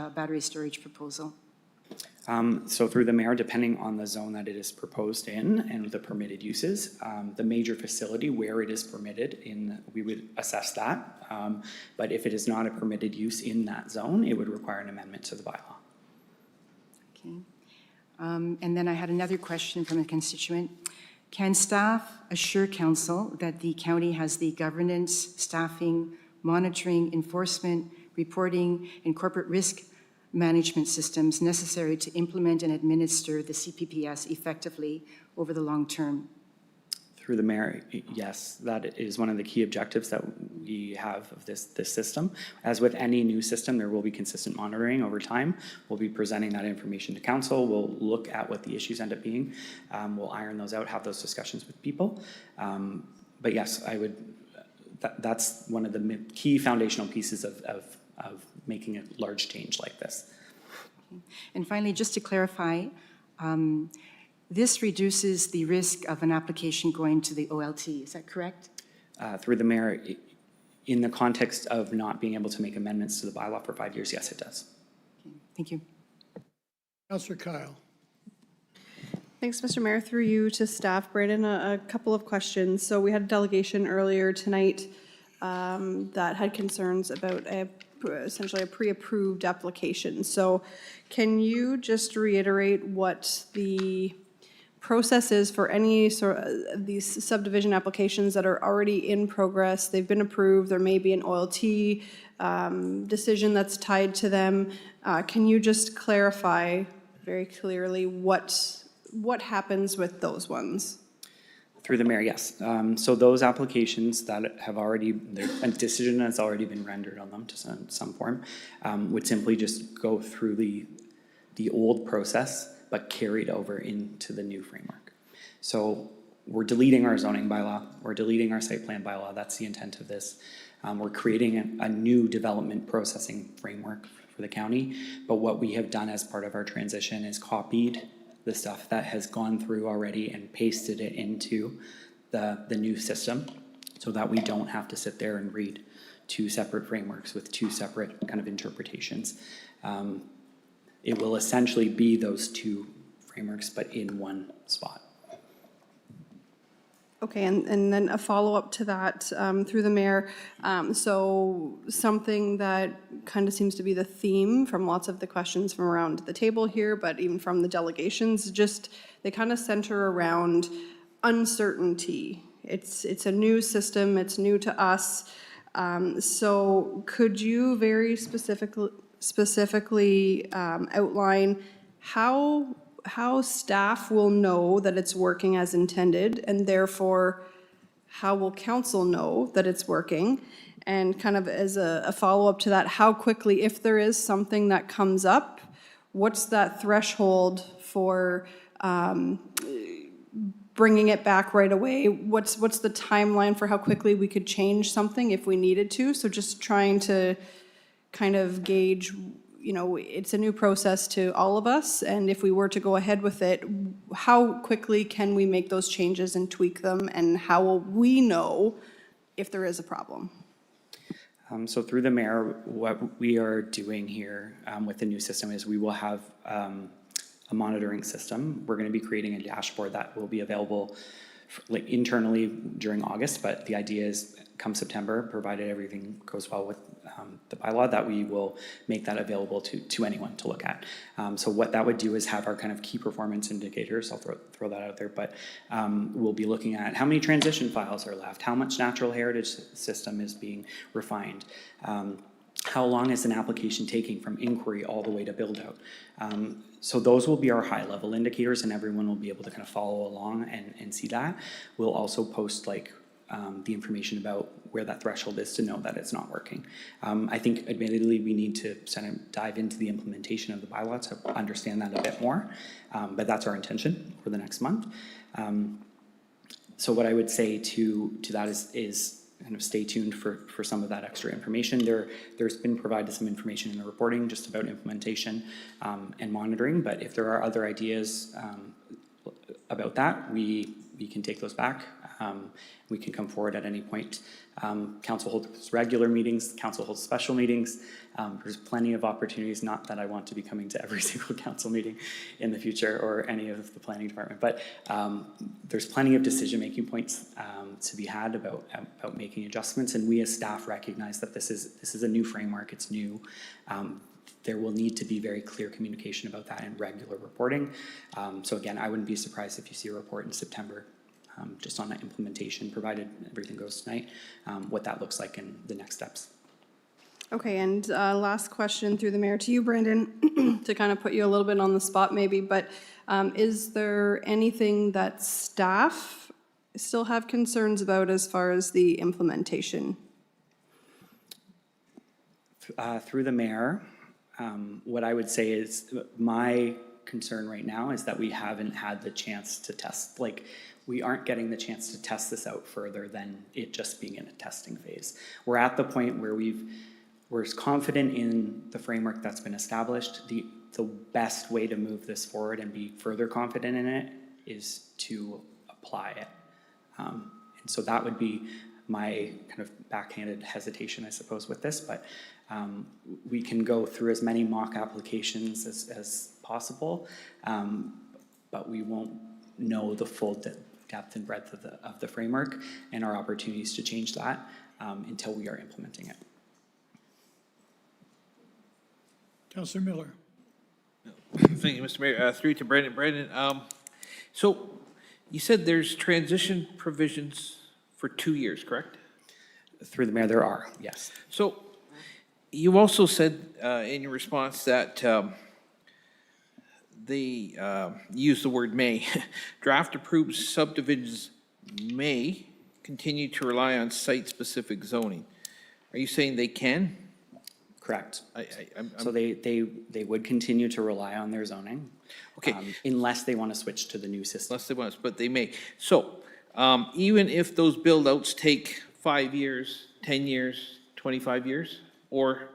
proposal? So through the mayor, depending on the zone that it is proposed in and the permitted uses, the major facility where it is permitted we would assess that. But if it is not a permitted use in that zone, it would require an amendment to the bylaw. Okay. And then I had another question from a constituent. Can staff assure council that the county has the governance, staffing, monitoring, enforcement, reporting, and corporate risk management systems necessary to implement and administer the CPPS effectively over the long term? Through the mayor, yes, that is one of the key objectives that we have of this system. As with any new system, there will be consistent monitoring over time. We'll be presenting that information to council. We'll look at what the issues end up being. We'll iron those out, have those discussions with people. But yes, I would. That's one of the key foundational pieces of making a large change like this. And finally, just to clarify, this reduces the risk of an application going to the OLT, is that correct? Through the mayor, in the context of not being able to make amendments to the bylaw for 5 years, yes, it does. Okay, thank you. Councillor Kyle. Thanks, Mr. Mayor. Through you to staff, Brandon, a couple of questions. So we had a delegation earlier tonight that had concerns about essentially a pre-approved application. So can you just reiterate what the process is for any sort of these subdivision applications that are already in progress? They've been approved. There may be an OLT decision that's tied to them. Can you just clarify very clearly what happens with those ones? Through the mayor, yes. So those applications that have already, a decision has already been rendered on them to some form, would simply just go through the old process, but carried over into the new framework. So we're deleting our zoning bylaw, we're deleting our site plan bylaw, that's the intent of this. We're creating a new development processing framework for the county, but what we have done as part of our transition is copied the stuff that has gone through already and pasted it into the new system so that we don't have to sit there and read two separate frameworks with two separate kind of interpretations. It will essentially be those two frameworks, but in one spot. Okay, and then a follow-up to that through the mayor. So something that kind of seems to be the theme from lots of the questions from around the table here, but even from the delegations, just they kind of center around uncertainty. It's a new system, it's new to us. So could you very specifically outline how staff will know that it's working as intended, and therefore how will council know that it's working? And kind of as a follow-up to that, how quickly, if there is something that comes up, what's that threshold for bringing it back right away? What's the timeline for how quickly we could change something if we needed to? So just trying to kind of gauge, you know, it's a new process to all of us, and if we were to go ahead with it, how quickly can we make those changes and tweak them, and how will we know if there is a problem? So through the mayor, what we are doing here with the new system is we will have a monitoring system. We're going to be creating a dashboard that will be available internally during August, but the idea is come September, provided everything goes well with the bylaw, that we will make that available to anyone to look at. So what that would do is have our kind of key performance indicators. I'll throw that out there, but we'll be looking at how many transition files are left, how much natural heritage system is being refined, how long is an application taking from inquiry all the way to build out. So those will be our high level indicators, and everyone will be able to kind of follow along and see that. We'll also post like the information about where that threshold is to know that it's not working. I think admittedly we need to kind of dive into the implementation of the bylaw to understand that a bit more, but that's our intention for the next month. So what I would say to that is kind of stay tuned for some of that extra information. There's been provided some information in the reporting just about implementation and monitoring, but if there are other ideas about that, we can take those back We can come forward at any point. Council holds regular meetings, council holds special meetings. There's plenty of opportunities, not that I want to be coming to every single council meeting in the future or any of the planning department, but there's plenty of decision-making points to be had about making adjustments, and we as staff recognize that this is a new framework, it's new. There will need to be very clear communication about that in regular reporting. So again, I wouldn't be surprised if you see a report in September just on that implementation, provided everything goes tonight, what that looks like in the next steps. Okay, and last question through the mayor to you, Brandon, to kind of put you a little bit on the spot maybe, but is there anything that staff still have concerns about as far as the implementation? Through the mayor, what I would say is my concern right now is that we haven't had the chance to test, like, we aren't getting the chance to test this out further than it just being in a testing phase. We're at the point where we're confident in the framework that's been established. The best way to move this forward and be further confident in it is to apply it. And so that would be my kind of backhanded hesitation, I suppose, with this, but we can go through as many mock applications as possible, but we won't know the full depth and breadth of the framework and our opportunities to change that until we are implementing it. Councillor Miller. Thank you, Mr. Mayor. Through to Brandon. Brandon, so you said there's transition provisions for 2 years, correct? Through the mayor, there are, yes. So you also said in your response that they use the word may. Draft approved subdivisions may continue to rely on site-specific zoning. Are you saying they can? Correct. So they would continue to rely on their zoning. Okay. Unless they want to switch to the new system. Unless they want, but they may. So even if those build-outs take 5 years, 10 years, 25 years, or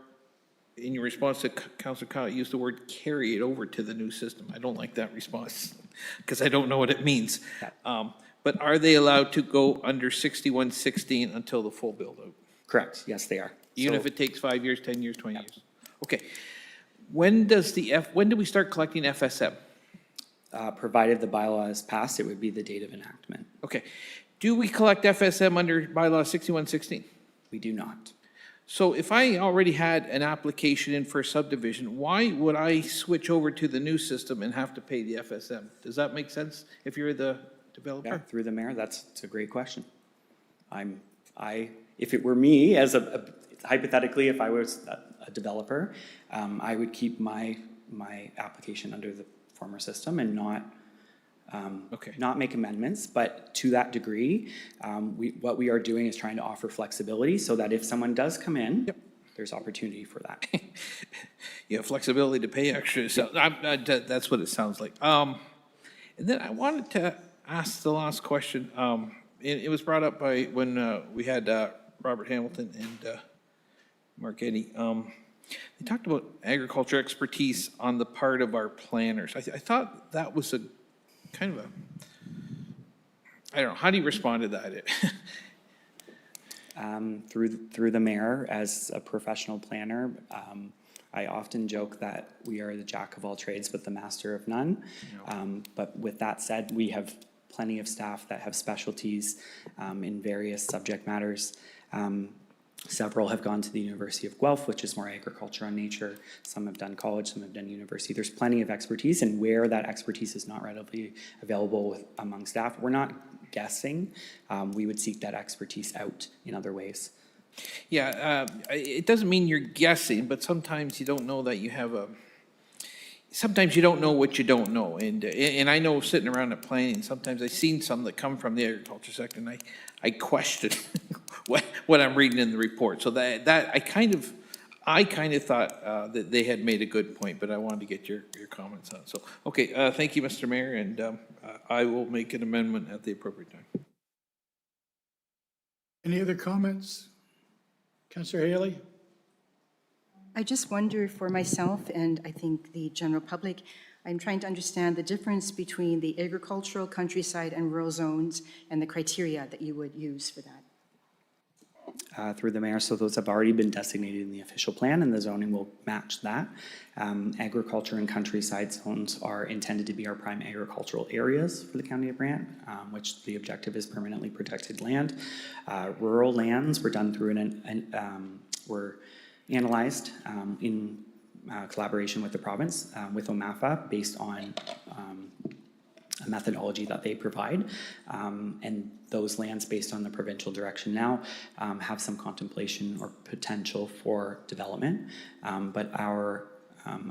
in your response to Councillor Kyle, you used the word carry it over to the new system. I don't like that response because I don't know what it means. But are they allowed to go under 6116 until the full build-out? Correct. Yes, they are. Even if it takes 5 years, 10 years, 20 years? Okay. When do we start collecting FSM? Provided the bylaw is passed, it would be the date of enactment. Okay. Do we collect FSM under bylaw 6116? We do not. So if I already had an application in for a subdivision, why would I switch over to the new system and have to pay the FSM? Does that make sense if you're the developer? Yeah, through the mayor, that's a great question. If it were me, hypothetically, if I was a developer, I would keep my application under the former system and not make amendments, but to that degree, what we are doing is trying to offer flexibility so that if someone does come in, there's opportunity for that. Yeah, flexibility to pay extra. So that's what it sounds like. And then I wanted to ask the last question. It was brought up by when we had Robert Hamilton and Mark Eddy. They talked about agriculture expertise on the part of our planners. I thought that was a kind of I don't know, how do you respond to that? Through the mayor, as a professional planner, I often joke that we are the jack of all trades but the master of none. But with that said, we have plenty of staff that have specialties in various subject matters. Several have gone to the University of Guelph, which is more agriculture in nature. Some have done college, some have done university. There's plenty of expertise, and where that expertise is not readily available among staff, we're not guessing. We would seek that expertise out in other ways. Yeah, it doesn't mean you're guessing, but sometimes you don't know that you have sometimes you don't know what you don't know. And I know sitting around at planning, sometimes I've seen some that come from the agriculture sector, and I question what I'm reading in the report. So that I kind of thought that they had made a good point, but I wanted to get your comments on it. So, okay, thank you, Mr. Mayor, and I will make an amendment at the appropriate time. Any other comments? Councillor Haley? I just wonder for myself, and I think the general public, I'm trying to understand the difference between the agricultural, countryside, and rural zones and the criteria that you would use for that. Through the mayor, so those have already been designated in the official plan, and the zoning will match that. Agriculture and countryside zones are intended to be our prime agricultural areas for the county of Brant, which the objective is permanently protected land. Rural lands were done through were analyzed in collaboration with the province, with OMAFA, based on a methodology that they provide. And those lands, based on the provincial direction now, have some contemplation or potential for development. But our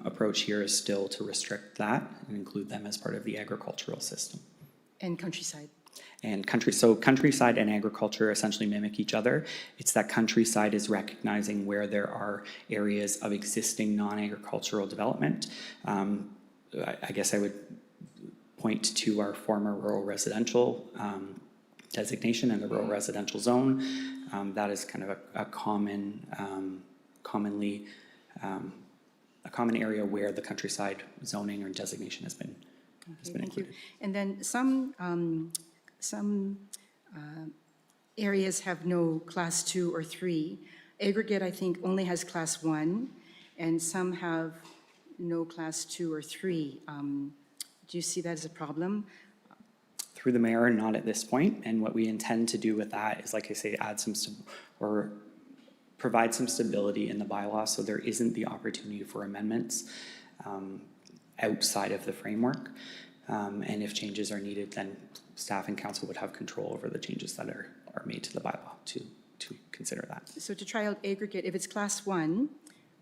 approach here is still to restrict that and include them as part of the agricultural system. And countryside. And countryside and agriculture essentially mimic each other. It's that countryside is recognizing where there are areas of existing non-agricultural development. I guess I would point to our former rural residential designation and the rural residential zone. That is kind of a common area where the countryside zoning or designation has been included. And then some areas have no class 2 or 3. Aggregate, I think, only has class 1, and some have no class 2 or 3. Do you see that as a problem? Through the mayor, not at this point. And what we intend to do with that is, like I say, add some or provide some stability in the bylaw so there isn't the opportunity for amendments outside of the framework. And if changes are needed, then staff and council would have control over the changes that are made to the bylaw to consider that. So to try out aggregate, if it's class 1,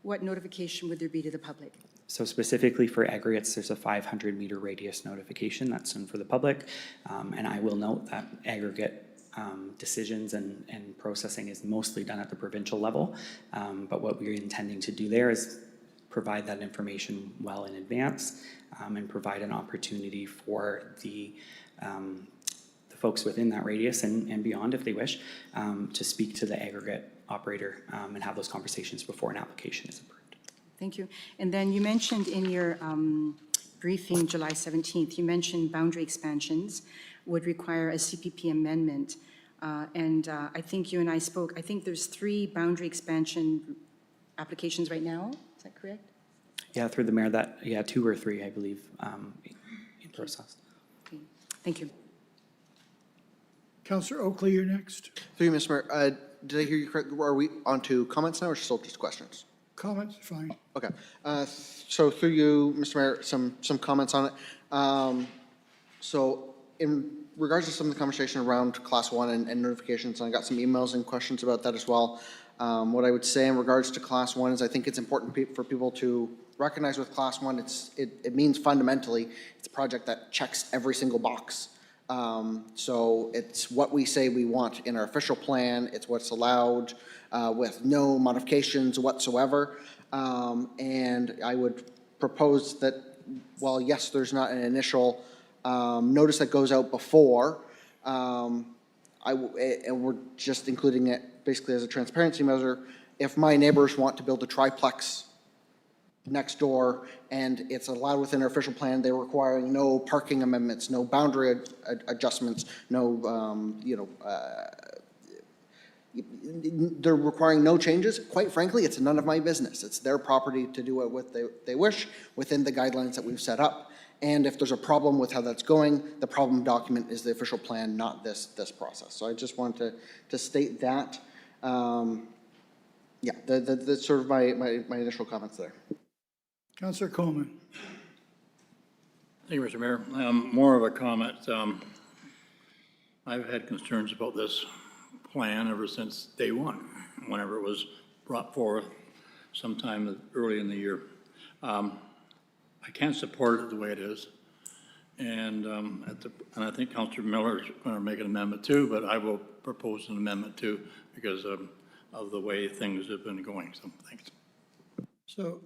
what notification would there be to the public? So specifically for aggregates, there's a 500-meter radius notification that's done for the public. And I will note that aggregate decisions and processing is mostly done at the provincial level. But what we're intending to do there is provide that information well in advance and provide an opportunity for the folks within that radius and beyond, if they wish, to speak to the aggregate operator and have those conversations before an application is approved. Thank you. And then you mentioned in your briefing, July 17th, you mentioned boundary expansions would require a CPP amendment. I think you and I spoke, I think there's 3 boundary expansion applications right now. Is that correct? Yeah, through the mayor, 2 or 3, I believe, in process. Okay. Thank you. Councillor Oakley, you're next. Through you, Mr. Mayor. Did I hear you correctly? Are we on to comments now or still just questions? Comments, fine. Okay. So through you, Mr. Mayor, some comments on it. So in regards to some of the conversation around class 1 and notifications, and I got some emails and questions about that as well. What I would say in regards to class 1 is I think it's important for people to recognize with class 1, it means fundamentally it's a project that checks every single box. So it's what we say we want in our official plan. It's what's allowed with no modifications whatsoever. And I would propose that while yes, there's not an initial notice that goes out before, and we're just including it basically as a transparency measure. If my neighbors want to build a triplex next door and it's allowed within our official plan, they're requiring no parking amendments, no boundary adjustments, no, they're requiring no changes. Quite frankly, it's none of my business. It's their property to do what they wish within the guidelines that we've set up. And if there's a problem with how that's going, the problem document is the official plan, not this process. So I just wanted to state that. Yeah, that's sort of my initial comments there. Councillor Coleman. Thank you, Mr. Mayor. More of a comment. I've had concerns about this plan ever since day one, whenever it was brought forth sometime early in the year. I can't support it the way it is. And I think Councillor Miller is going to make an amendment too, but I will propose an amendment too because of the way things have been going. So thanks. So,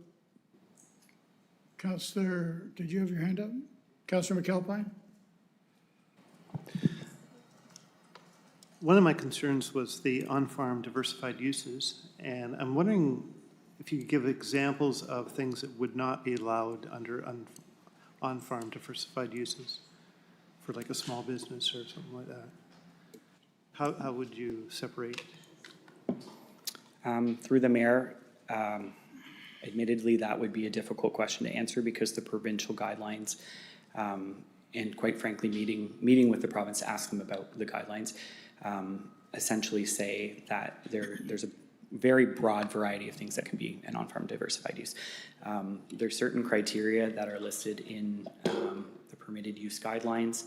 Councillor, did you have your hand up? Councillor McAlpine? One of my concerns was the on-farm diversified uses, and I'm wondering if you could give examples of things that would not be allowed under on-farm diversified uses for like a small business or something like that? How would you separate? Through the mayor, admittedly, that would be a difficult question to answer because the provincial guidelines, and quite frankly, meeting with the province to ask them about the guidelines, essentially say that there's a very broad variety of things that can be an on-farm diversified use. There's certain criteria that are listed in the permitted use guidelines,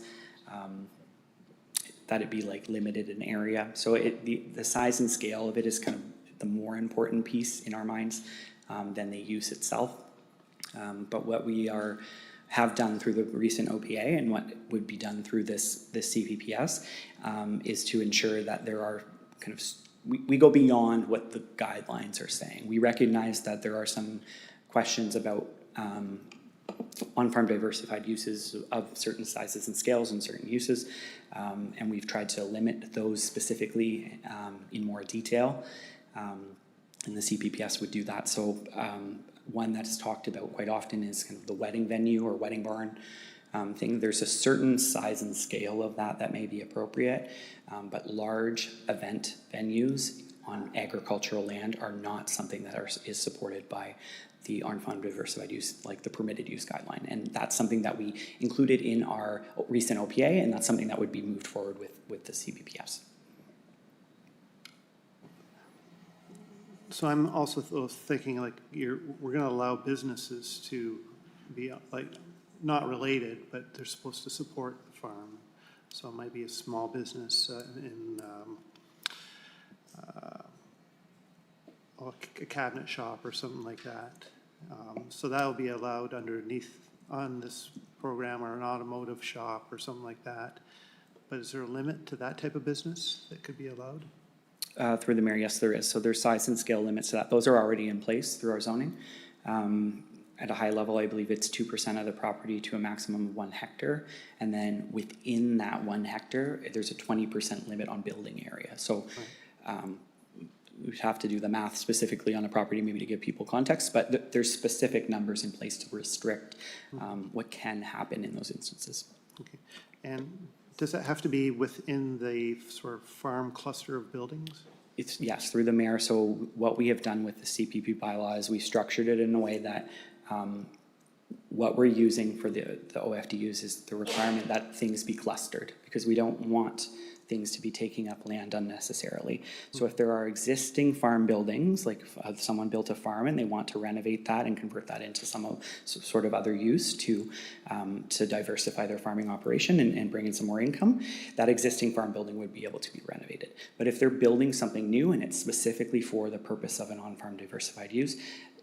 that it be like limited in area. So the size and scale of it is kind of the more important piece in our minds than the use itself. But what we have done through the recent OPA and what would be done through this CPPS is to ensure that there are kind of, we go beyond what the guidelines are saying. We recognize that there are some questions about on-farm diversified uses of certain sizes and scales and certain uses, and we've tried to limit those specifically in more detail, and the CPPS would do that. So one that's talked about quite often is kind of the wedding venue or wedding barn thing. There's a certain size and scale of that may be appropriate, but large event venues on agricultural land are not something that is supported by the on-farm diversified use, like the permitted use guideline. And that's something that we included in our recent OPA, and that's something that would be moved forward with the CPPS. So I'm also thinking like we're going to allow businesses to be like not related, but they're supposed to support the farm. So it might be a small business in a cabinet shop or something like that. So that'll be allowed underneath on this program, or an automotive shop or something like that. But is there a limit to that type of business that could be allowed? Through the mayor, yes, there is. So there's size and scale limits to that. Those are already in place through our zoning. At a high level, I believe it's 2% of the property to a maximum of 1 hectare. And then within that 1 hectare, there's a 20% limit on building area. So we'd have to do the math specifically on a property, maybe to give people context, but there's specific numbers in place to restrict what can happen in those instances. Okay. And does that have to be within the sort of farm cluster of buildings? It's, yes, through the mayor. So what we have done with the CPP bylaw is we structured it in a way that what we're using for the OFDUs is the requirement that things be clustered, because we don't want things to be taking up land unnecessarily. So if there are existing farm buildings, like if someone built a farm and they want to renovate that and convert that into some sort of other use to diversify their farming operation and bring in some more income, that existing farm building would be able to be renovated. But if they're building something new and it's specifically for the purpose of an on-farm diversified use,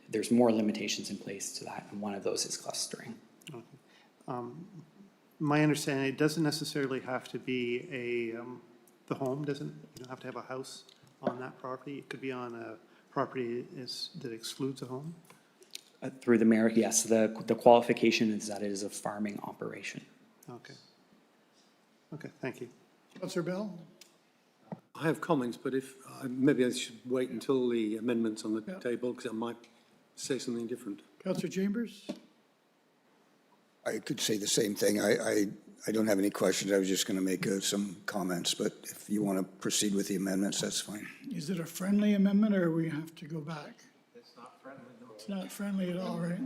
there's more limitations in place to that, and one of those is clustering. Okay. My understanding, it doesn't necessarily have to be the home doesn't, you don't have to have a house on that property. It could be on a property that excludes a home. Through the mayor, yes, the qualification is that it is a farming operation. Okay. Okay, thank you. Councillor Bell? I have comments, but if maybe I should wait until the amendment's on the table, because I might say something different. Councillor Chambers? I could say the same thing. I don't have any questions. I was just going to make some comments, but if you want to proceed with the amendments, that's fine. Is it a friendly amendment, or we have to go back? It's not friendly, no. It's not friendly at all, right?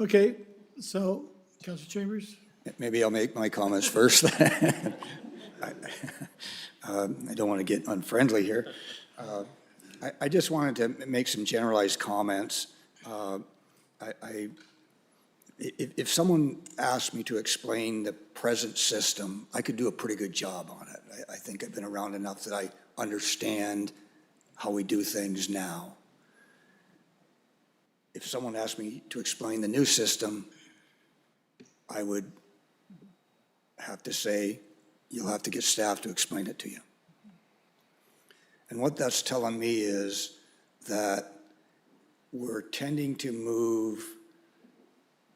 Okay, so, Councillor Chambers? Maybe I'll make my comments first. I don't want to get unfriendly here. I just wanted to make some generalized comments. If someone asked me to explain the present system, I could do a pretty good job on it. I think I've been around enough that I understand how we do things now. If someone asked me to explain the new system, I would have to say, you'll have to get staff to explain it to you. And what that's telling me is that we're tending to move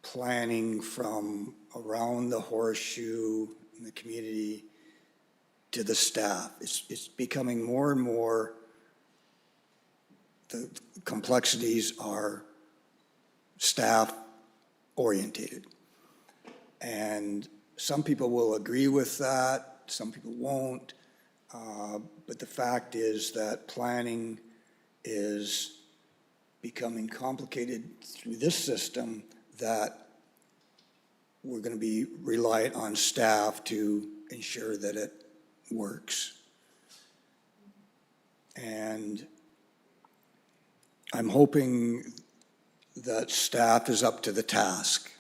planning from around the horseshoe in the community to the staff. It's becoming more and more, the complexities are staff orientated. And some people will agree with that, some people won't. But the fact is that planning is becoming complicated through this system, that we're going to be reliant on staff to ensure that it works. And I'm hoping that staff is up to the task.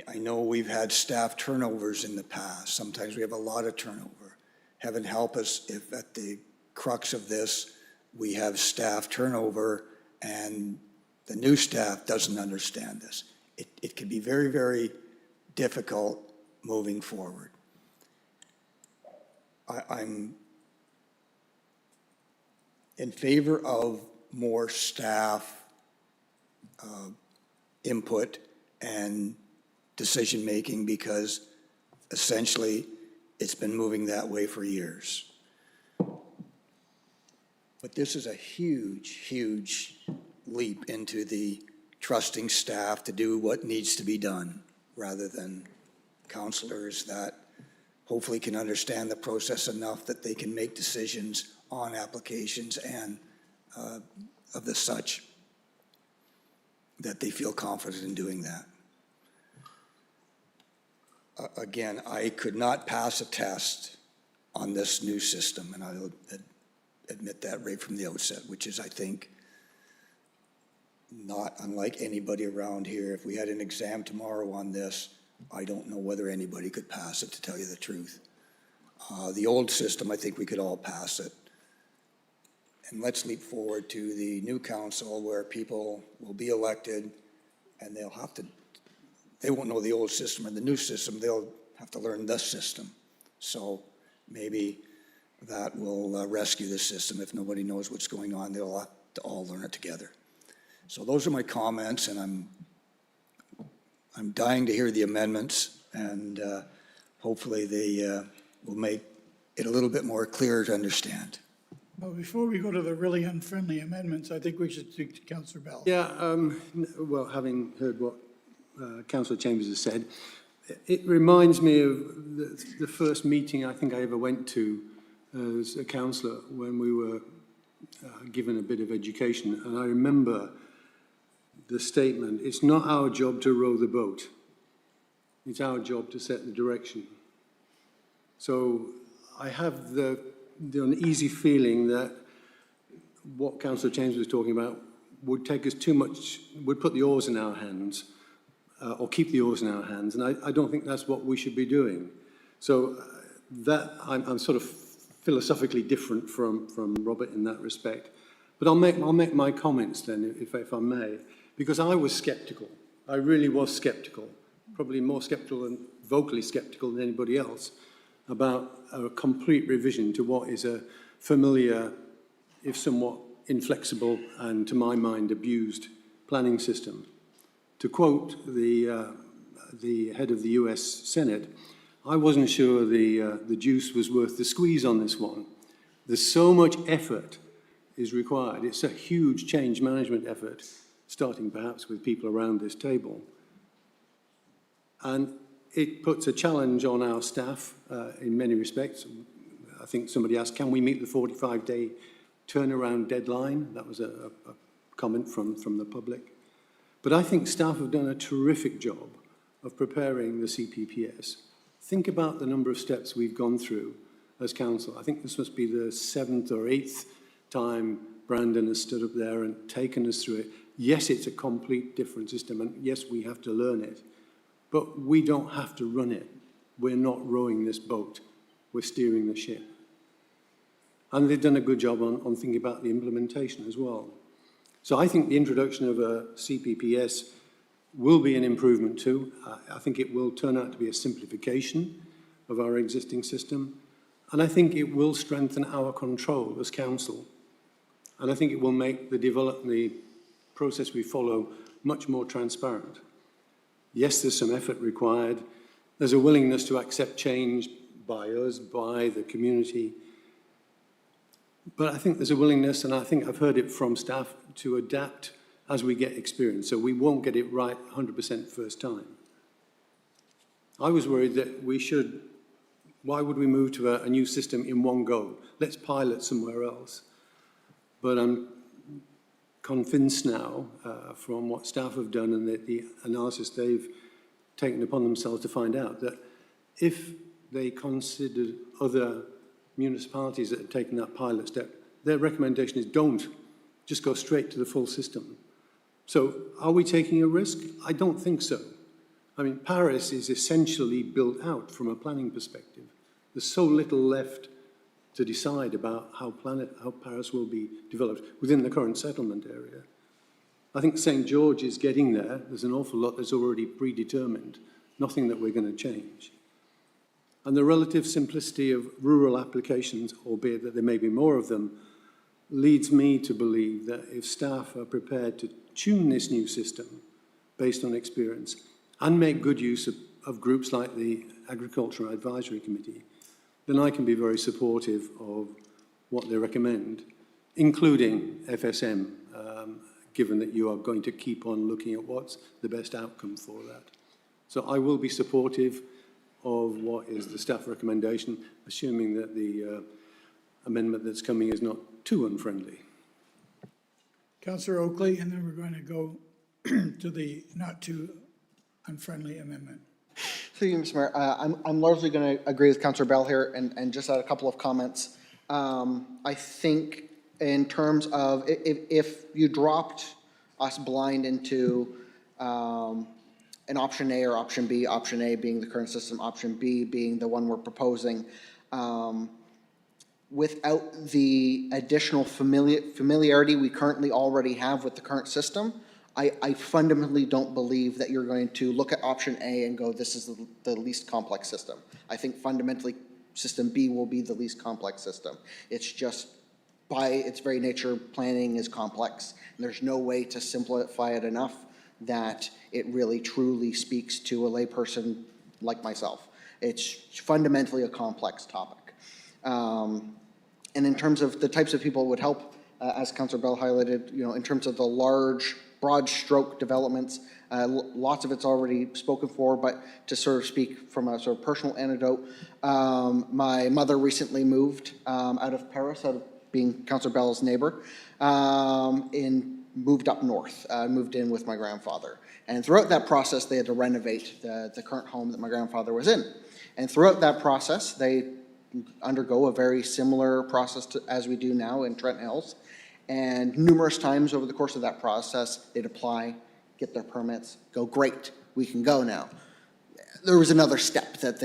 I know we've had staff turnovers in the past. Sometimes we have a lot of turnover. Heaven help us if at the crux of this, we have staff turnover and the new staff doesn't understand this. It can be very, very difficult moving forward. I'm in favor of more staff input and decision-making, because essentially it's been moving that way for years. But this is a huge, huge leap into the trusting staff to do what needs to be done, rather than counselors that hopefully can understand the process enough that they can make decisions on applications and of the such, that they feel confident in doing that. Again, I could not pass a test on this new system, and I'll admit that right from the outset, which is, I think, not unlike anybody around here. If we had an exam tomorrow on this, I don't know whether anybody could pass it, to tell you the truth. The old system, I think we could all pass it. And let's leap forward to the new council, where people will be elected and they won't know the old system or the new system. They'll have to learn this system. So maybe that will rescue the system. If nobody knows what's going on, they'll have to all learn it together. So those are my comments, and I'm dying to hear the amendments, and hopefully they will make it a little bit more clear to understand. Well, before we go to the really unfriendly amendments, I think we should speak to Councillor Bell. Yeah, well, having heard what Councillor Chambers has said, it reminds me of the first meeting I think I ever went to as a councillor, when we were given a bit of education. And I remember the statement, it's not our job to row the boat. It's our job to set the direction. So I have the uneasy feeling that what Councillor Chambers was talking about would take us too much, would put the oars in our hands, or keep the oars in our hands, and I don't think that's what we should be doing. So that I'm sort of philosophically different from Robert in that respect. But I'll make my comments then, if I may, because I was sceptical. I really was sceptical, probably more sceptical and vocally sceptical than anybody else, about a complete revision to what is a familiar, if somewhat inflexible, and to my mind abused planning system. To quote the head of the US Senate, I wasn't sure the juice was worth the squeeze on this one. There's so much effort is required. It's a huge change management effort, starting perhaps with people around this table. And it puts a challenge on our staff in many respects. I think somebody asked, can we meet the 45-day turnaround deadline? That was a comment from the public. But I think staff have done a terrific job of preparing the CPPS. Think about the number of steps we've gone through as council. I think this must be the 7th or 8th time Brandon has stood up there and taken us through it. Yes, it's a complete different system, and yes, we have to learn it, but we don't have to run it. We're not rowing this boat. We're steering the ship. And they've done a good job on thinking about the implementation as well. So I think the introduction of a CPPS will be an improvement too. I think it will turn out to be a simplification of our existing system. And I think it will strengthen our control as council. And I think it will make the process we follow much more transparent. Yes, there's some effort required. There's a willingness to accept change by us, by the community. But I think there's a willingness, and I think I've heard it from staff, to adapt as we get experience. So we won't get it right 100% first time. I was worried that why would we move to a new system in one go? Let's pilot somewhere else. But I'm convinced now, from what staff have done and the analysis they've taken upon themselves to find out, that if they considered other municipalities that have taken that pilot step, their recommendation is don't, just go straight to the full system. So are we taking a risk? I don't think so. I mean, Paris is essentially built out from a planning perspective. There's so little left to decide about how Paris will be developed within the current settlement area. I think St. George is getting there. There's an awful lot that's already predetermined, nothing that we're going to change. And the relative simplicity of rural applications, albeit that there may be more of them, leads me to believe that if staff are prepared to tune this new system based on experience and make good use of groups like the Agricultural Advisory Committee, then I can be very supportive of what they recommend, including FSM, given that you are going to keep on looking at what's the best outcome for that. So I will be supportive of what is the staff recommendation, assuming that the amendment that's coming is not too unfriendly. Councillor Oakley, and then we're going to go to the not too unfriendly amendment. Through you, Mr. Mayor, I'm largely going to agree with Councillor Bell here and just add a couple of comments. I think in terms of if you dropped us blind into an option A or option B, option A being the current system, option B being the one we're proposing, without the additional familiarity we currently already have with the current system, I fundamentally don't believe that you're going to look at option A and go, this is the least complex system. I think fundamentally system B will be the least complex system. It's just by its very nature, planning is complex, and there's no way to simplify it enough that it really truly speaks to a layperson like myself. It's fundamentally a complex topic. And in terms of the types of people it would help, as Councillor Bell highlighted, in terms of the large, broad stroke developments, lots of it's already spoken for, but to sort of speak from a sort of personal anecdote, my mother recently moved out of Paris, out of being Councillor Bell's neighbor, moved up north, moved in with my grandfather. And throughout that process, they had to renovate the current home that my grandfather was in. And throughout that process, they undergo a very similar process as we do now in Trent Hills. And numerous times over the course of that process, they'd apply, get their permits, go, great, we can go now. There was another step that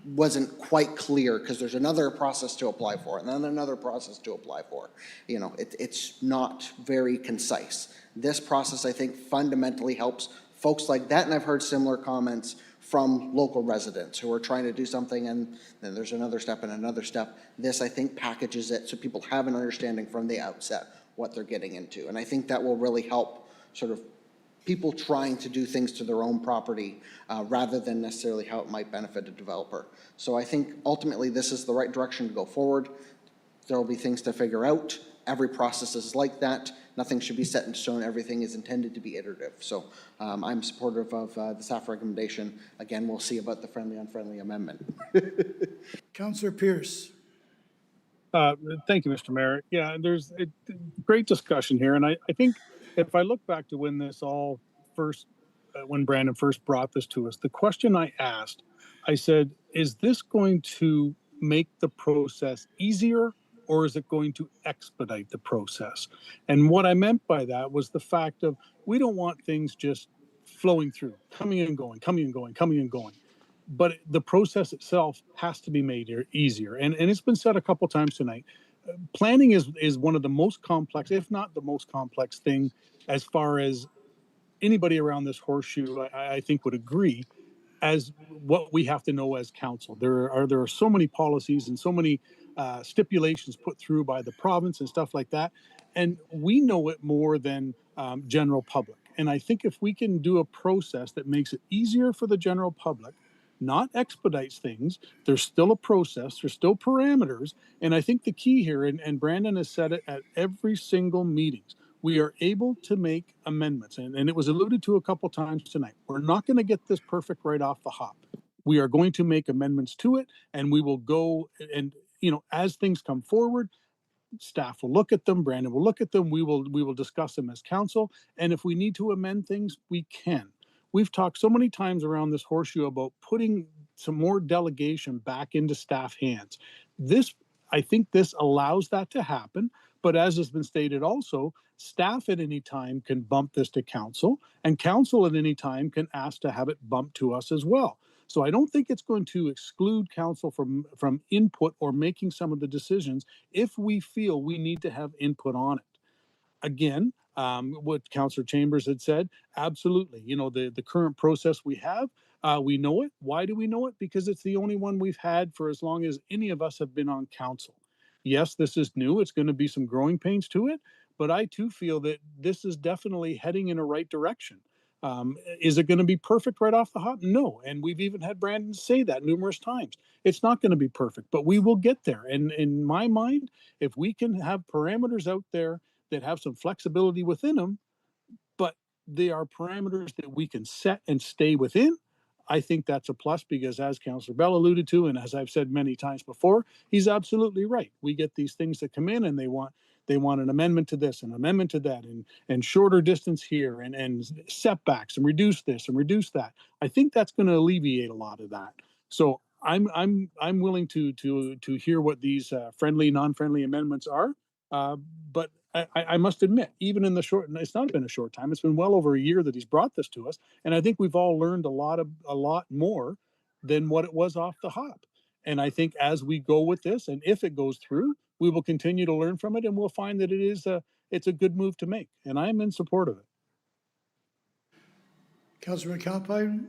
wasn't quite clear because there's another process to apply for and then another process to apply for. It's not very concise. This process, I think, fundamentally helps folks like that, and I've heard similar comments from local residents who are trying to do something and then there's another step and another step. This, I think, packages it so people have an understanding from the outset what they're getting into. And I think that will really help sort of people trying to do things to their own property rather than necessarily how it might benefit a developer. So I think ultimately this is the right direction to go forward. There will be things to figure out. Every process is like that. Nothing should be set in stone. Everything is intended to be iterative. So I'm supportive of the staff recommendation. Again, we'll see about the friendly, unfriendly amendment. Councillor Pierce. Thank you, Mr. Mayor. Yeah, there's a great discussion here. And I think if I look back to when this all first, when Brandon first brought this to us, the question I asked, I said, is this going to make the process easier or is it going to expedite the process? And what I meant by that was the fact of we don't want things just flowing through, coming and going, coming and going, coming and going. But the process itself has to be made easier. And it's been said a couple times tonight. Planning is one of the most complex, if not the most complex thing, as far as anybody around this horseshoe, I think, would agree, as what we have to know as council. There are so many policies and so many stipulations put through by the province and stuff like that, and we know it more than general public. And I think if we can do a process that makes it easier for the general public, not expedites things, there's still a process, there's still parameters, and I think the key here, and Brandon has said it at every single meetings, we are able to make amendments, and it was alluded to a couple times tonight. We're not going to get this perfect right off the hop. We are going to make amendments to it, and we will go and, as things come forward, staff will look at them, Brandon will look at them, we will discuss them as council, and if we need to amend things, we can. We've talked so many times around this horseshoe about putting some more delegation back into staff hands. I think this allows that to happen, but as has been stated also, staff at any time can bump this to council, and council at any time can ask to have it bumped to us as well. So I don't think it's going to exclude council from input or making some of the decisions if we feel we need to have input on it. Again, what Councillor Chambers had said, absolutely. The current process we have, we know it. Why do we know it? Because it's the only one we've had for as long as any of us have been on council. Yes, this is new. It's going to be some growing pains to it, but I too feel that this is definitely heading in a right direction. Is it going to be perfect right off the hop? No. And we've even had Brandon say that numerous times. It's not going to be perfect, but we will get there. And in my mind, if we can have parameters out there that have some flexibility within them, but they are parameters that we can set and stay within, I think that's a plus, because as Councillor Bell alluded to, and as I've said many times before, he's absolutely right. We get these things that come in and they want an amendment to this, an amendment to that, and shorter distance here, and setbacks, and reduce this and reduce that. I think that's going to alleviate a lot of that. So I'm willing to hear what these friendly, non-friendly amendments are. But I must admit, even in the short, it's not been a short time, it's been well over a year that he's brought this to us, and I think we've all learned a lot more than what it was off the hop. And I think as we go with this, and if it goes through, we will continue to learn from it, and we'll find that it's a good move to make, and I'm in support of it. Councillor McAlpine?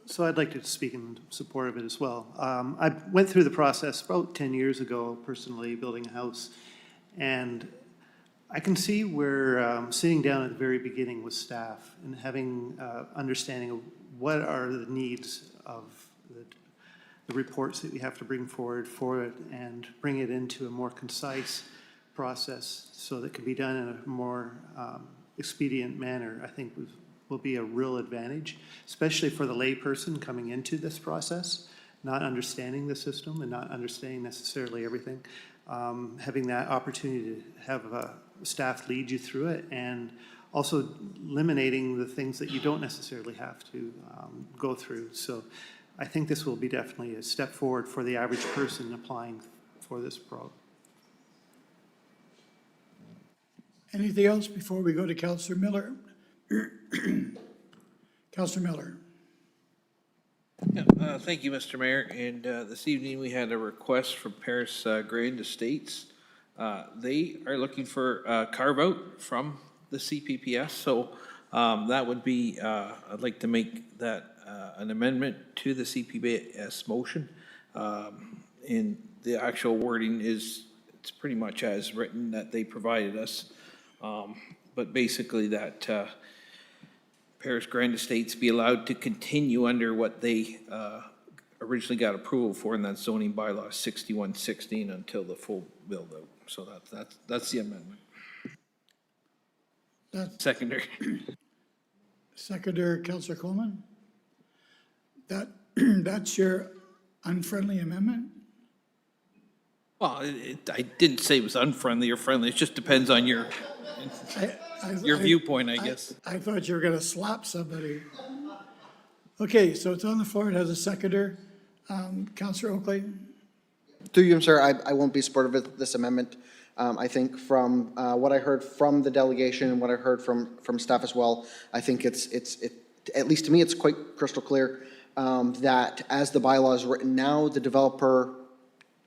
So I'd like to speak in support of it as well. I went through the process about 10 years ago, personally, building a house. And I can see where sitting down at the very beginning with staff and having understanding of what are the needs of the reports that we have to bring forward for it, and bring it into a more concise process so that it can be done in a more expedient manner, I think will be a real advantage, especially for the layperson coming into this process, not understanding the system and not understanding necessarily everything. Having that opportunity to have staff lead you through it, and also eliminating the things that you don't necessarily have to go through. So I think this will be definitely a step forward for the average person applying for this program. Anything else before we go to Councillor Miller? Councillor Miller. Yeah, thank you, Mr. Mayor. And this evening we had a request from Paris Grand Estates. They are looking for a carve out from the CPPS. So that would be, I'd like to make that an amendment to the CPPS motion. And the actual wording is, it's pretty much as written that they provided us. But basically that Paris Grand Estates be allowed to continue under what they originally got approval for, and that's zoning bylaw 6116 until the full build out. So that's the amendment. Secondary. Seconder, Councillor Coleman. That's your unfriendly amendment? Well, I didn't say it was unfriendly or friendly. It just depends on your viewpoint, I guess. I thought you were going to slap somebody. Okay, so it's on the floor. It has a seconder. Councillor Oakley. Through you, sir, I won't be supportive of this amendment. I think from what I heard from the delegation and what I heard from staff as well, I think it's at least to me, it's quite crystal clear that as the bylaw is written now, the developer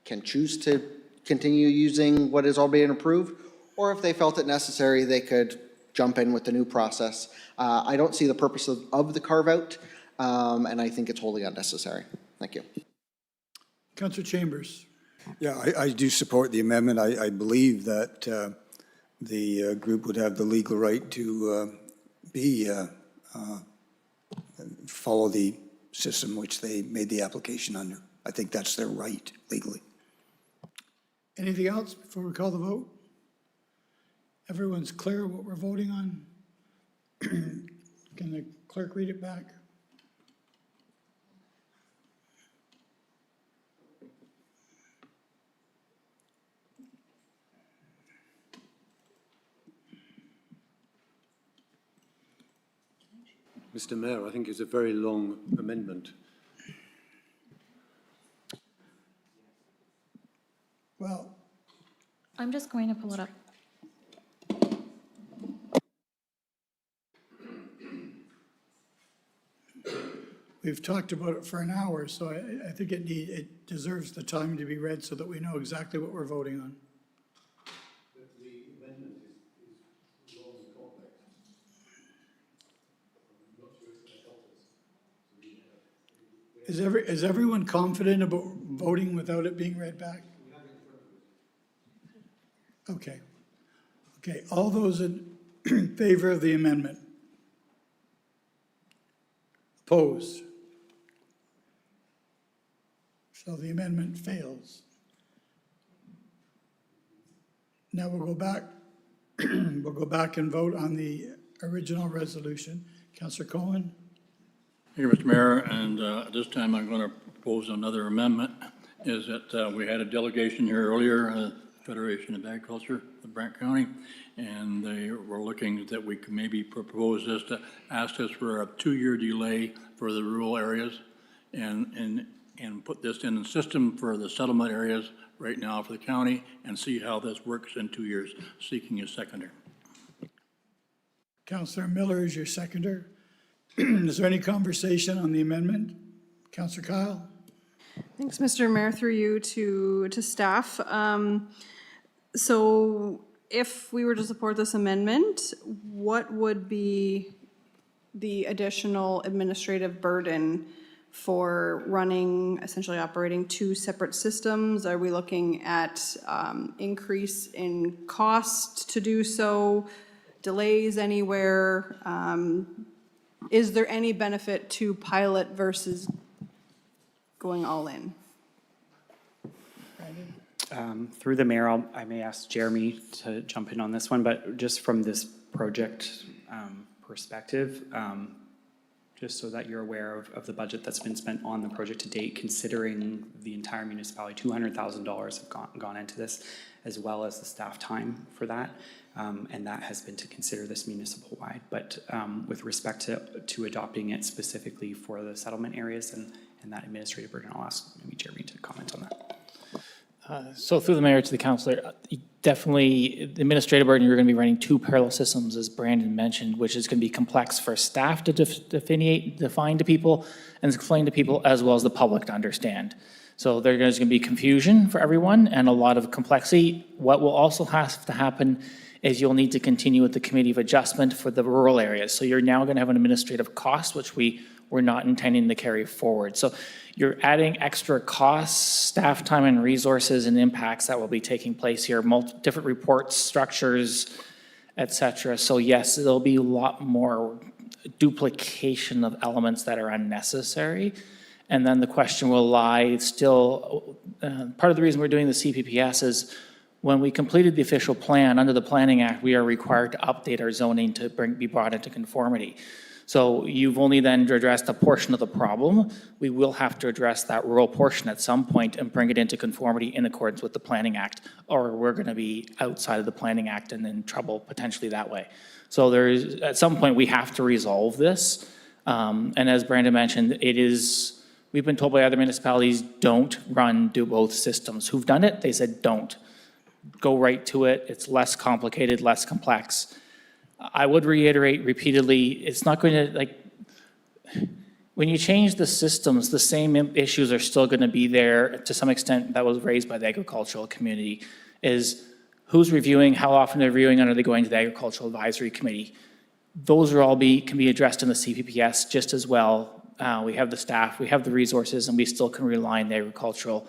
can choose to continue using what has already been approved, or if they felt it necessary, they could jump in with the new process. I don't see the purpose of the carve-out, and I think it's wholly unnecessary. Thank you. Councillor Chambers. Yeah, I do support the amendment. I believe that the group would have the legal right to follow the system which they made the application under. I think that's their right legally. Anything else before we call the vote? Everyone's clear what we're voting on? Can the clerk read it back? Mr. Mayor, I think it's a very long amendment. Well, I'm just going to pull it up. we've talked about it for an hour, so I think it deserves the time to be read so that we know exactly what we're voting on. Is everyone confident about voting without it being read back? Okay. Okay, all those in favor of the amendment? Opposed? So the amendment fails. Now we'll go back, we'll go back and vote on the original resolution. Councillor Cohen? Thank you, Mr. Mayor, and this time I'm going to propose another amendment, is that we had a delegation here earlier, Federation of Agriculture of Brant County, and they were looking that we could maybe propose this to ask us for a 2-year delay for the rural areas and put this in the system for the settlement areas right now for the county and see how this works in 2 years, seeking a seconder. Councillor Miller is your seconder. Is there any conversation on the amendment? Councillor Kyle? Thanks, Mr. Mayor, through you to staff. So if we were to support this amendment, what would be the additional administrative burden for running, essentially operating 2 separate systems? Are we looking at increase in cost to do so, delays anywhere? Is there any benefit to pilot versus going all in? Through the mayor, I may ask Jeremy to jump in on this one, but just from this project perspective, just so that you're aware of the budget that's been spent on the project to date, considering the entire municipality, $200,000 have gone into this, as well as the staff time for that. And that has been to consider this municipal-wide. But with respect to adopting it specifically for the settlement areas and that administrative burden, I'll ask maybe Jeremy to comment on that. So through the mayor to the councillor, definitely the administrative burden, you're going to be running 2 parallel systems, as Brandon mentioned, which is going to be complex for staff to define to people and explain to people, as well as the public to understand. So there's going to be confusion for everyone and a lot of complexity. What will also have to happen is you'll need to continue with the committee of adjustment for the rural areas. So you're now going to have an administrative cost, which we're not intending to carry forward. So you're adding extra costs, staff time and resources and impacts that will be taking place here, different reports, structures, et cetera. So yes, there'll be a lot more duplication of elements that are unnecessary. And then the question will lie still, part of the reason we're doing the CPPS is when we completed the official plan under the Planning Act, we are required to update our zoning to be brought into conformity. So you've only then addressed a portion of the problem. We will have to address that rural portion at some point and bring it into conformity in accordance with the Planning Act, or we're going to be outside of the Planning Act and in trouble potentially that way. So there's, at some point, we have to resolve this. And as Brandon mentioned, we've been told by other municipalities, do both systems. Who've done it? They said, don't. Go right to it. It's less complicated, less complex. I would reiterate repeatedly, it's not going to, when you change the systems, the same issues are still going to be there to some extent. That was raised by the agricultural community, is who's reviewing, how often they're reviewing, and are they going to the Agricultural Advisory Committee? Those are all can be addressed in the CPPS just as well. We have the staff, we have the resources, and we still can rely on the Agricultural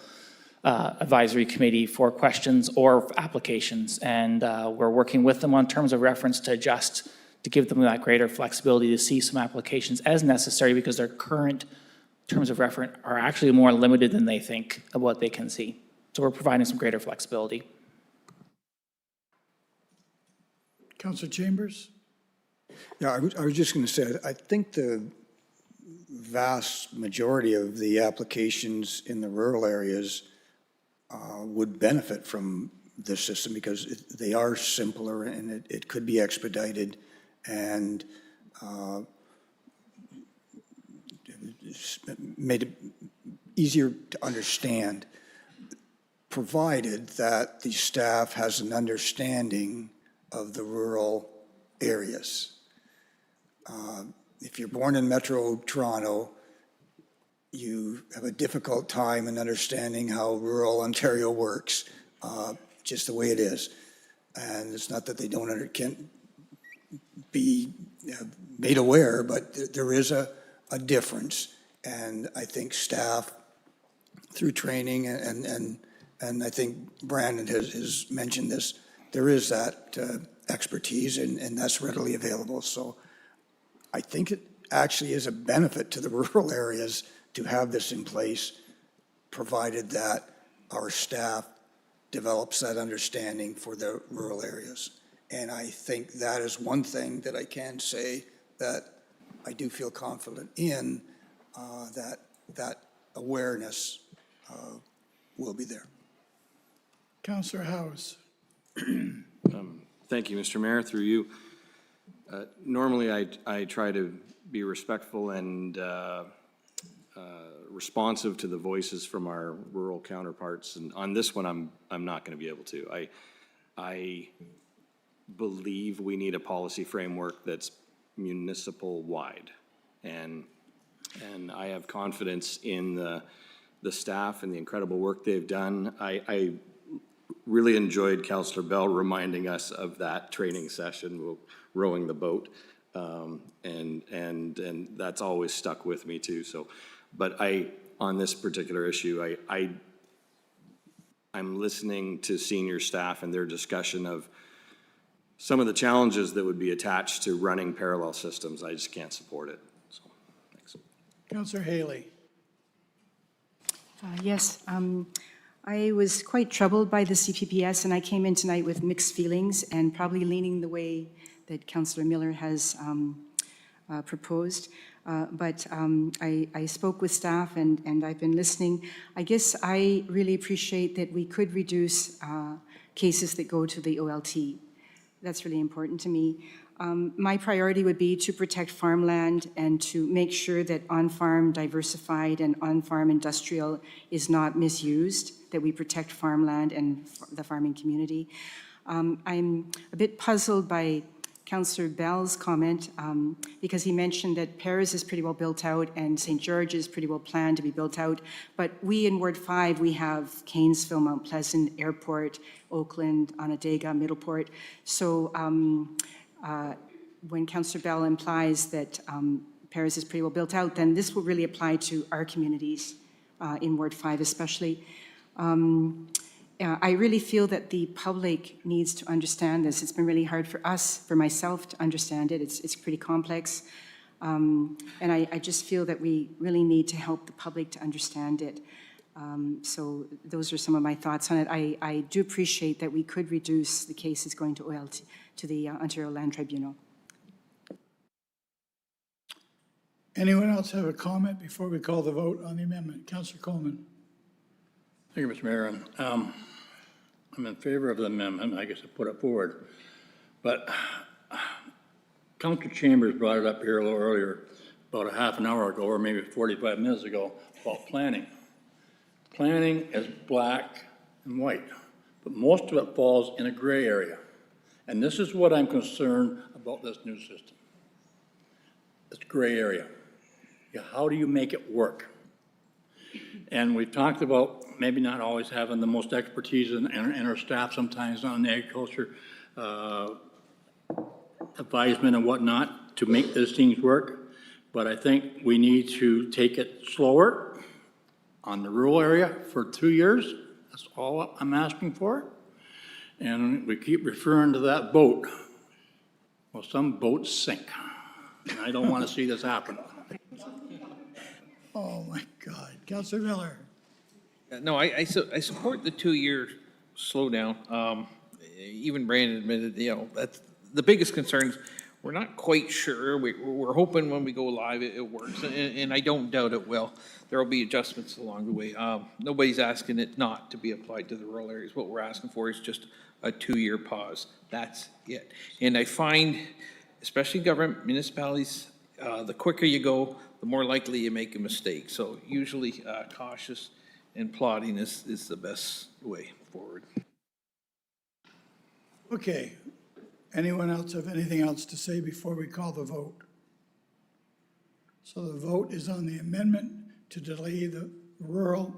Advisory Committee for questions or applications. And we're working with them on terms of reference to adjust, to give them that greater flexibility to see some applications as necessary, because their current terms of reference are actually more limited than they think of what they can see. So we're providing some greater flexibility. Councillor Chambers? Yeah, I was just going to say, I think the vast majority of the applications in the rural areas would benefit from this system because they are simpler and it could be expedited and made it easier to understand, provided that the staff has an understanding of the rural areas. If you're born in Metro Toronto, you have a difficult time in understanding how rural Ontario works, just the way it is. And it's not that they can't be made aware, but there is a difference. And I think staff, through training, and I think Brandon has mentioned this, there is that expertise and that's readily available. So I think it actually is a benefit to the rural areas to have this in place, provided that our staff develops that understanding for the rural areas. And I think that is one thing that I can say that I do feel confident in, that awareness will be there. Councillor House? Thank you, Mr. Mayor, through you. Normally, I try to be respectful and responsive to the voices from our rural counterparts, and on this one, I'm not going to be able to. I believe we need a policy framework that's municipal-wide, and I have confidence in the staff and the incredible work they've done. I really enjoyed Councillor Bell reminding us of that training session, rowing the boat, and that's always stuck with me too. So, but on this particular issue, I'm listening to senior staff and their discussion of some of the challenges that would be attached to running parallel systems. I just can't support it. So, thanks. Councillor Haley? Yes, I was quite troubled by the CPPS, and I came in tonight with mixed feelings and probably leaning the way that Councillor Miller has proposed. But I spoke with staff and I've been listening. I guess I really appreciate that we could reduce cases that go to the OLT. That's really important to me. My priority would be to protect farmland and to make sure that on-farm diversified and on-farm industrial is not misused, that we protect farmland and the farming community. I'm a bit puzzled by Councillor Bell's comment because he mentioned that Paris is pretty well built out and St. George is pretty well planned to be built out. But we in Ward 5, we have Cainsville, Mount Pleasant, Airport, Oakland, Onondaga, Middleport. So when Councillor Bell implies that Paris is pretty well built out, then this will really apply to our communities in Ward 5 especially. I really feel that the public needs to understand this. It's been really hard for us, for myself, to understand it. It's pretty complex. And I just feel that we really need to help the public to understand it. So those are some of my thoughts on it. I do appreciate that we could reduce the cases going to OLT, to the Ontario Land Tribunal. Anyone else have a comment before we call the vote on the amendment? Councillor Coleman? Thank you, Mr. Mayor. I'm in favor of the amendment. I guess I put it forward. But Councillor Chambers brought it up here a little earlier, about a half an hour ago, or maybe 45 minutes ago, about planning. Planning is black and white, but most of it falls in a gray area. And this is what I'm concerned about this new system. It's gray area. Yeah, how do you make it work? And we've talked about maybe not always having the most expertise in our staff sometimes on the agriculture advisement and whatnot to make those things work. But I think we need to take it slower on the rural area for 2 years. That's all I'm asking for. And we keep referring to that boat. Well, some boats sink. And I don't want to see this happen. Oh, my God. Councillor Miller? No, I support the 2-year slowdown. Even Brandon admitted, the biggest concerns, we're not quite sure. We're hoping when we go live it works, and I don't doubt it will. There will be adjustments along the way. Nobody's asking it not to be applied to the rural areas. What we're asking for is just a 2-year pause. That's it. And I find, especially government municipalities, the quicker you go, the more likely you make a mistake. So usually cautious and plodding is the best way forward. Okay. Anyone else have anything else to say before we call the vote? So the vote is on the amendment to delay the rural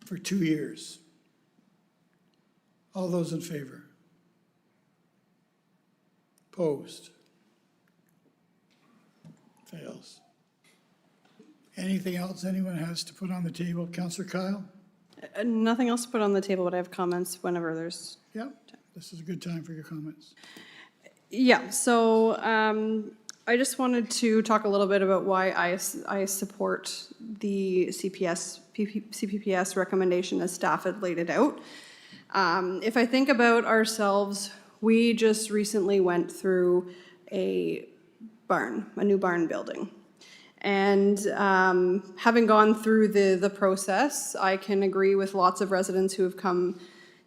for 2 years. All those in favor? Opposed? Fails. Anything else anyone has to put on the table? Councillor Kyle? Nothing else to put on the table, but I have comments whenever there's. Yep, this is a good time for your comments. Yeah, so I just wanted to talk a little bit about why I support the CPPS recommendation as staff had laid it out. If I think about ourselves, we just recently went through a new barn building. And having gone through the process, I can agree with lots of residents who have come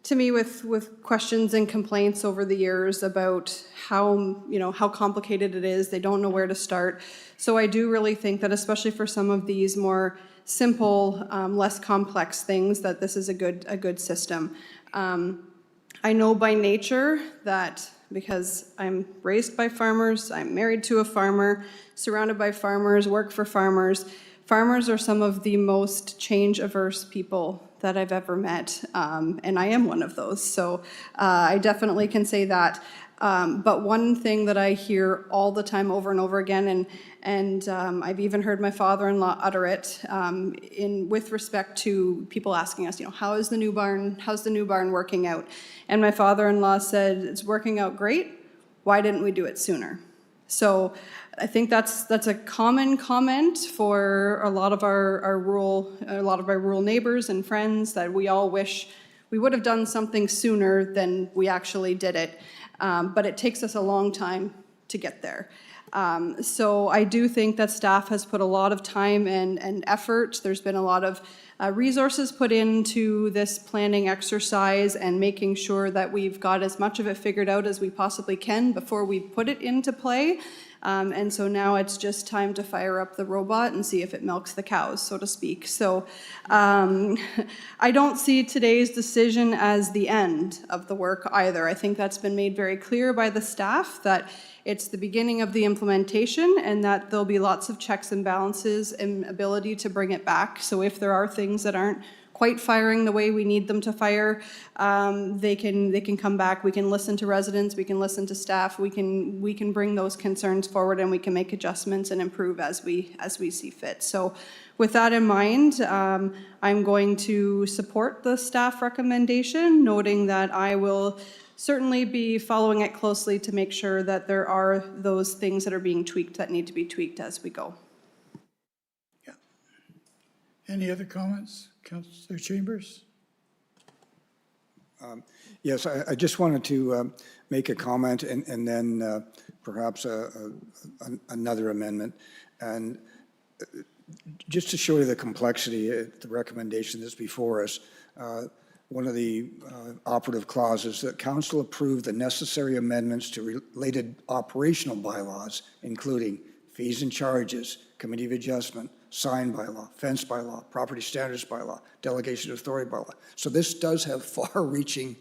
to me with questions and complaints over the years about how complicated it is. They don't know where to start. So I do really think that, especially for some of these more simple, less complex things, that this is a good system. I know by nature that, because I'm raised by farmers, I'm married to a farmer, surrounded by farmers, work for farmers. Farmers are some of the most change-averse people that I've ever met, and I am one of those. So I definitely can say that. But one thing that I hear all the time over and over again, and I've even heard my father-in-law utter it, with respect to people asking us, how's the new barn working out? And my father-in-law said, it's working out great. Why didn't we do it sooner? So I think that's a common comment for a lot of our rural neighbors and friends, that we all wish we would have done something sooner than we actually did it. But it takes us a long time to get there. So I do think that staff has put a lot of time and effort. There's been a lot of resources put into this planning exercise and making sure that we've got as much of it figured out as we possibly can before we put it into play. And so now it's just time to fire up the robot and see if it milks the cows, so to speak. So I don't see today's decision as the end of the work either. I think that's been made very clear by the staff, that it's the beginning of the implementation and that there'll be lots of checks and balances and ability to bring it back. So if there are things that aren't quite firing the way we need them to fire, they can come back. We can listen to residents, we can listen to staff, we can bring those concerns forward, and we can make adjustments and improve as we see fit. So with that in mind, I'm going to support the staff recommendation, noting that I will certainly be following it closely to make sure that there are those things that are being tweaked that need to be tweaked as we go. Yeah. Any other comments? Councillor Chambers? Yes, I just wanted to make a comment and then perhaps another amendment. And just to show you the complexity, the recommendation that's before us, one of the operative clauses that council approved the necessary amendments to related operational bylaws, including fees and charges, committee of adjustment, sign bylaw, fence bylaw, property standards bylaw, delegation of authority bylaw. So this does have far-reaching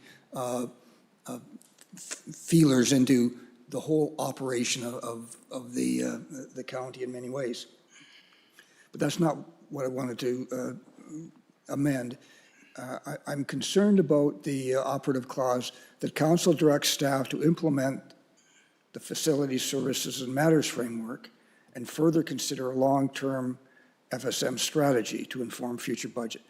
feelers into the whole operation of the county in many ways. But that's not what I wanted to amend. I'm concerned about the operative clause that council directs staff to implement the facility services and matters framework and further consider a long-term FSM strategy to inform future budget.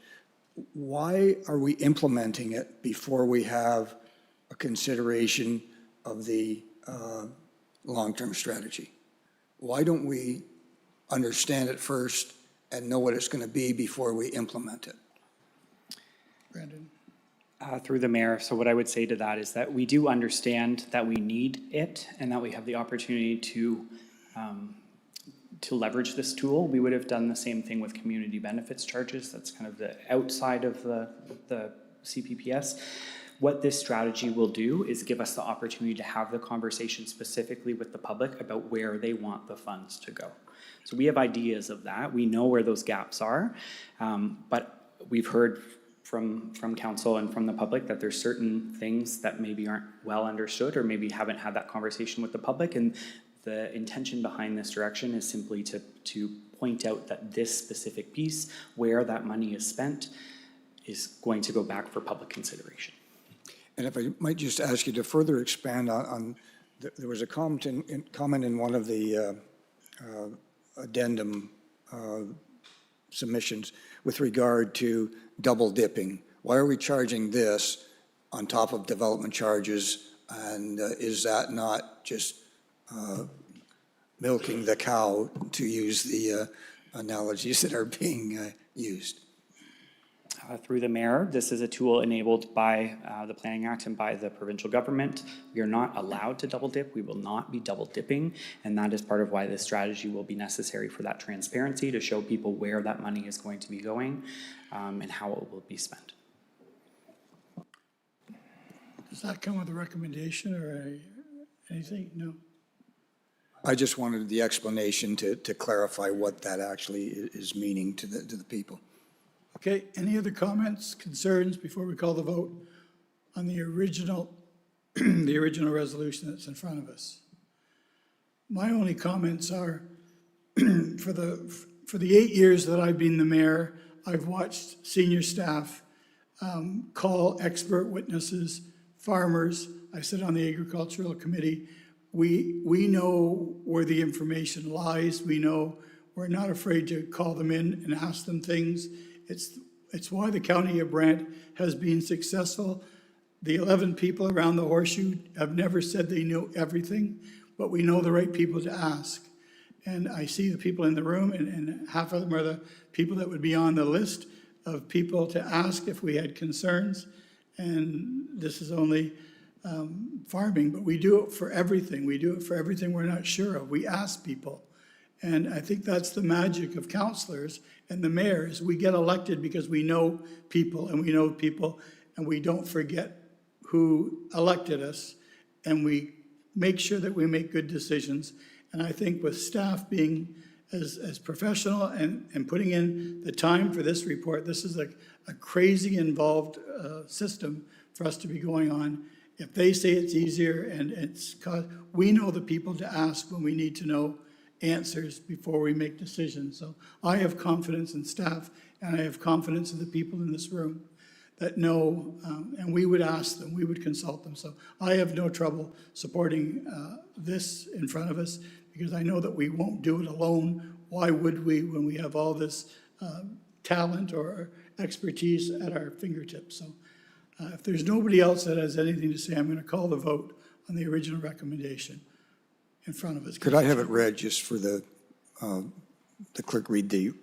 Why are we implementing it before we have a consideration of the long-term strategy? Why don't we understand it first and know what it's going to be before we implement it? Brandon? Through the mayor, so what I would say to that is that we do understand that we need it and that we have the opportunity to leverage this tool. We would have done the same thing with community benefits charges. That's kind of the outside of the CPPS. What this strategy will do is give us the opportunity to have the conversation specifically with the public about where they want the funds to go. So we have ideas of that. We know where those gaps are, but we've heard from council and from the public that there's certain things that maybe aren't well understood or maybe haven't had that conversation with the public. And the intention behind this direction is simply to point out that this specific piece, where that money is spent, is going to go back for public consideration. And if I might just ask you to further expand on there was a comment in one of the addendum submissions with regard to double dipping. Why are we charging this on top of development charges? And is that not just milking the cow, to use the analogies that are being used? Through the mayor, this is a tool enabled by the Planning Act and by the provincial government. We are not allowed to double dip. We will not be double dipping. And that is part of why this strategy will be necessary, for that transparency, to show people where that money is going to be going and how it will be spent. Does that come with a recommendation or anything? No. I just wanted the explanation to clarify what that actually is meaning to the people. Okay, any other comments, concerns before we call the vote on the original, the original resolution that's in front of us? My only comments are, for the 8 years that I've been the mayor, I've watched senior staff call expert witnesses, farmers. I sit on the agricultural committee. We know where the information lies. We know we're not afraid to call them in and ask them things. It's why the County of Brant has been successful. The 11 people around the horseshoe have never said they know everything, but we know the right people to ask. And I see the people in the room, and half of them are the people that would be on the list of people to ask if we had concerns. And this is only farming, but we do it for everything. We do it for everything we're not sure of. We ask people. And I think that's the magic of councillors and the mayors. We get elected because we know people, and we don't forget who elected us, and we make sure that we make good decisions. And I think with staff being as professional and putting in the time for this report, this is a crazy involved system for us to be going on. If they say it's easier and we know the people to ask when we need to know answers before we make decisions. So I have confidence in staff, and I have confidence in the people in this room that know, and we would ask them, we would consult them. So I have no trouble supporting this in front of us, because I know that we won't do it alone. Why would we, when we have all this talent or expertise at our fingertips? So if there's nobody else that has anything to say, I'm going to call the vote on the original recommendation in front of us. Could I have it read just for the clerk read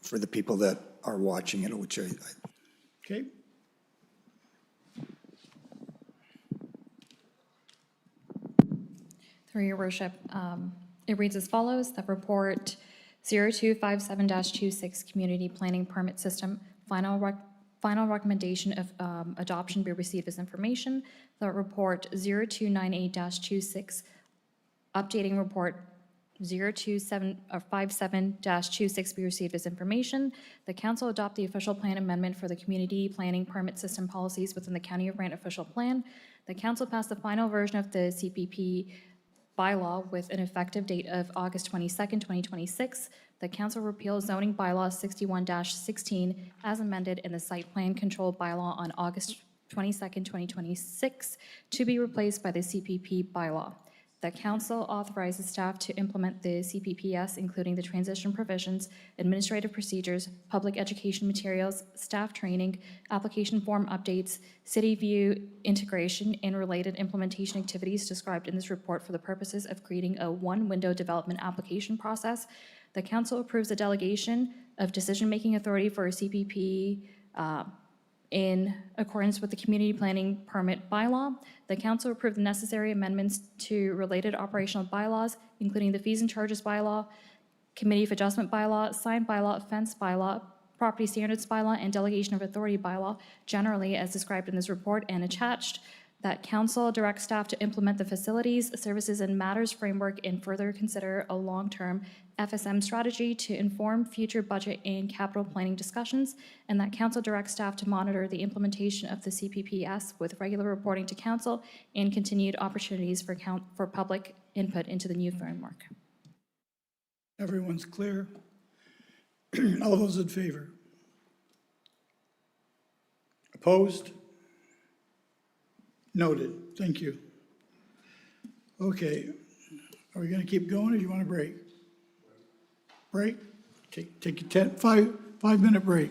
for the people that are watching it, which Okay. Through your worship, it reads as follows: the report 0257-26 Community Planning Permit System final recommendation of adoption be received as information. The report 0298-26 updating report 0257-26 be received as information. The council adopt the official plan amendment for the community planning permit system policies within the County of Brant official plan. The council passed the final version of the CPP bylaw with an effective date of August 22nd, 2026. The council repealed zoning bylaw 61-16 as amended in the site plan control bylaw on August 22nd, 2026 to be replaced by the CPP bylaw. The council authorizes staff to implement the CPPS, including the transition provisions, administrative procedures, public education materials, staff training, application form updates, city view integration, and related implementation activities described in this report for the purposes of creating a one-window development application process. The council approves the delegation of decision-making authority for a CPP in accordance with the community planning permit bylaw. The council approved the necessary amendments to related operational bylaws, including the fees and charges bylaw, committee of adjustment bylaw, sign bylaw, fence bylaw, property standards bylaw, and delegation of authority bylaw, generally as described in this report and attached. That council directs staff to implement the facilities, services, and matters framework and further consider a long-term FSM strategy to inform future budget and capital planning discussions, and that council directs staff to monitor the implementation of the CPPS with regular reporting to council and continued opportunities for public input into the new framework. Everyone's clear? All those in favor? Opposed? Noted. Thank you. Okay. Are we going to keep going or do you want to break? Break? Take a 5-minute break.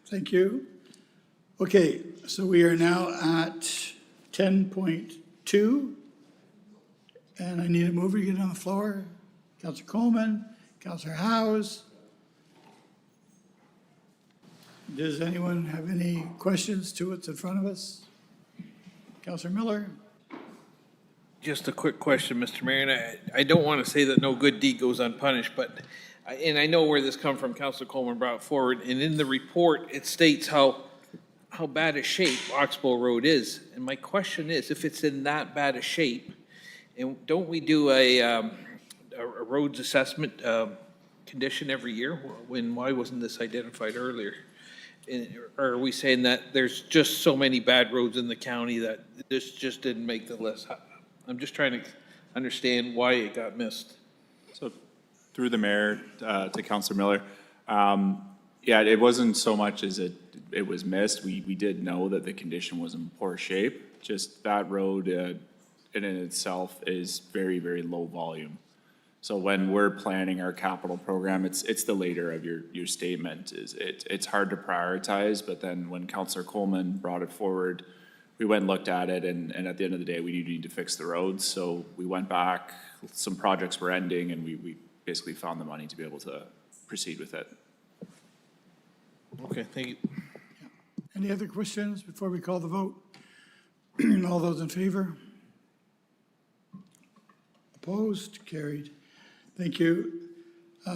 Thank you. Okay, so we are now at 10.2. And I need a mover to get on the floor. Councillor Coleman, Councillor Howes. Does anyone have any questions to what's in front of us? Councillor Miller? Just a quick question, Mr. Mayor, and I don't want to say that no good deed goes unpunished, but, and I know where this come from, Councilor Coleman brought forward, and in the report, it states how bad a shape Oxbow Road is. And my question is, if it's in that bad a shape, and don't we do a roads assessment condition every year? Why wasn't this identified earlier? Or are we saying that there's just so many bad roads in the county that this just didn't make the list? I'm just trying to understand why it got missed. So through the mayor to Councillor Miller, yeah, it wasn't so much as it was missed. We did know that the condition was in poor shape. Just that road in itself is very, very low volume. So when we're planning our capital program, it's the later of your statement. It's hard to prioritize, but then when Councillor Coleman brought it forward, we went and looked at it, and at the end of the day, we need to fix the roads. So we went back, some projects were ending, and we basically found the money to be able to proceed with it. Okay, thank you. Any other questions before we call the vote? All those in favor? Opposed? Carried. Thank you.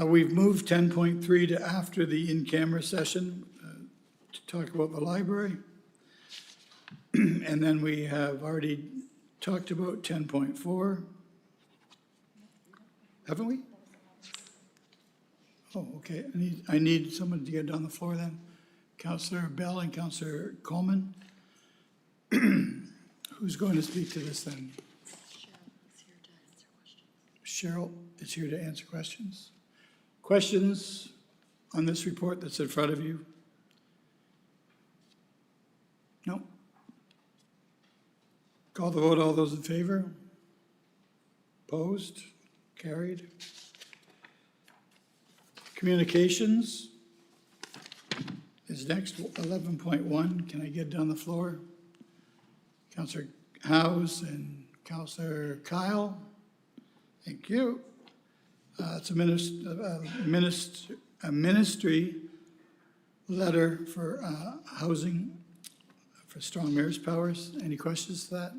We've moved 10.3 to after the in-camera session to talk about the library. And then we have already talked about 10.4. Haven't we? Oh, okay. I need someone to get on the floor then. Councillor Bell and Councillor Coleman. Who's going to speak to this then? Cheryl is here to answer questions. Questions on this report that's in front of you? No? Call the vote. All those in favor? Opposed? Carried. Communications is next, 11.1. Can I get it on the floor? Councillor Howes and Councillor Kyle. Thank you. It's a ministry letter for housing for Strong Mayor's Powers. Any questions to that?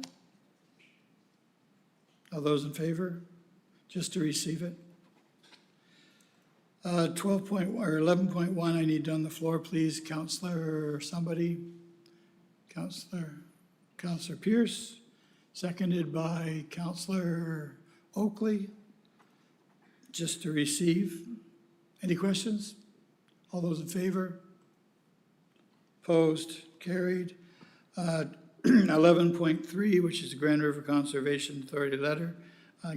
All those in favor? Just to receive it. 11.1, I need on the floor, please. Councillor somebody. Councillor Pierce, seconded by Councillor Oakley. Just to receive. Any questions? All those in favor? Opposed? Carried. 11.3, which is the Grand River Conservation Authority letter.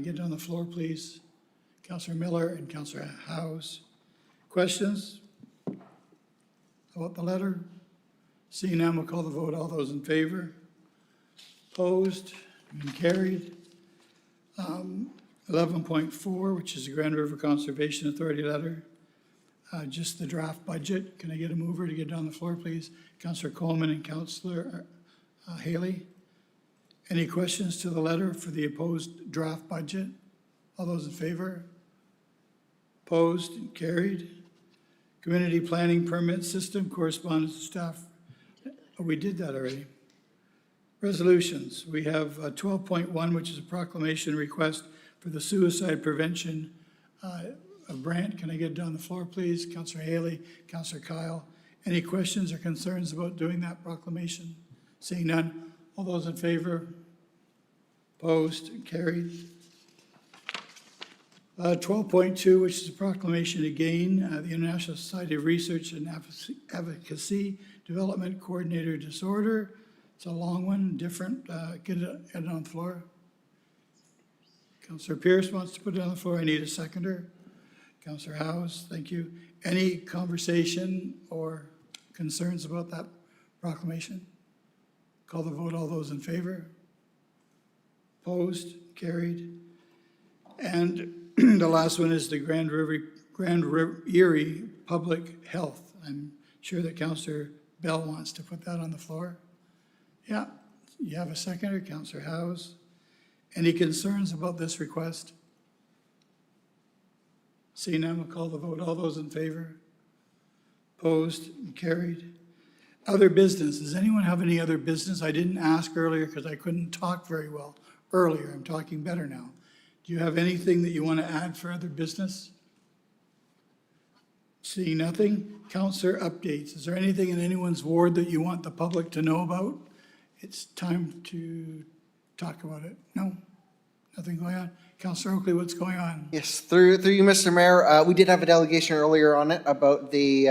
Get on the floor, please. Councillor Miller and Councillor Howes. Questions about the letter? Seeing none, we'll call the vote. All those in favor? Opposed? And carried. 11.4, which is the Grand River Conservation Authority letter. Just the draft budget. Can I get a mover to get on the floor, please? Councillor Coleman and Councillor Haley. Any questions to the letter for the opposed draft budget? All those in favor? Opposed and carried. Community Planning Permit System, correspondence to staff. Oh, we did that already. Resolutions. We have 12.1, which is a proclamation request for the suicide prevention of Brant. Can I get it on the floor, please? Councillor Haley, Councillor Kyle. Any questions or concerns about doing that proclamation? Seeing none. All those in favor? Opposed and carried. 12.2, which is a proclamation again, the International Society of Research and Advocacy Development Coordinator Disorder. It's a long one, different. Get it on the floor. Councillor Pierce wants to put it on the floor. I need a seconder. Councillor Howes, thank you. Any conversation or concerns about that proclamation? Call the vote. All those in favor? Opposed? Carried. And the last one is the Grand River Erie Public Health. I'm sure that Councillor Bell wants to put that on the floor. Yeah, you have a seconder, Councillor Howes. Any concerns about this request? Seeing none, we'll call the vote. All those in favor? Opposed? Carried. Other business. Does anyone have any other business? I didn't ask earlier because I couldn't talk very well earlier. I'm talking better now. Do you have anything that you want to add for other business? Seeing nothing. Councillor updates. Is there anything in anyone's ward that you want the public to know about? It's time to talk about it. No? Nothing going on? Councillor Oakley, what's going on? Yes, through you, Mr. Mayor, we did have a delegation earlier on it about the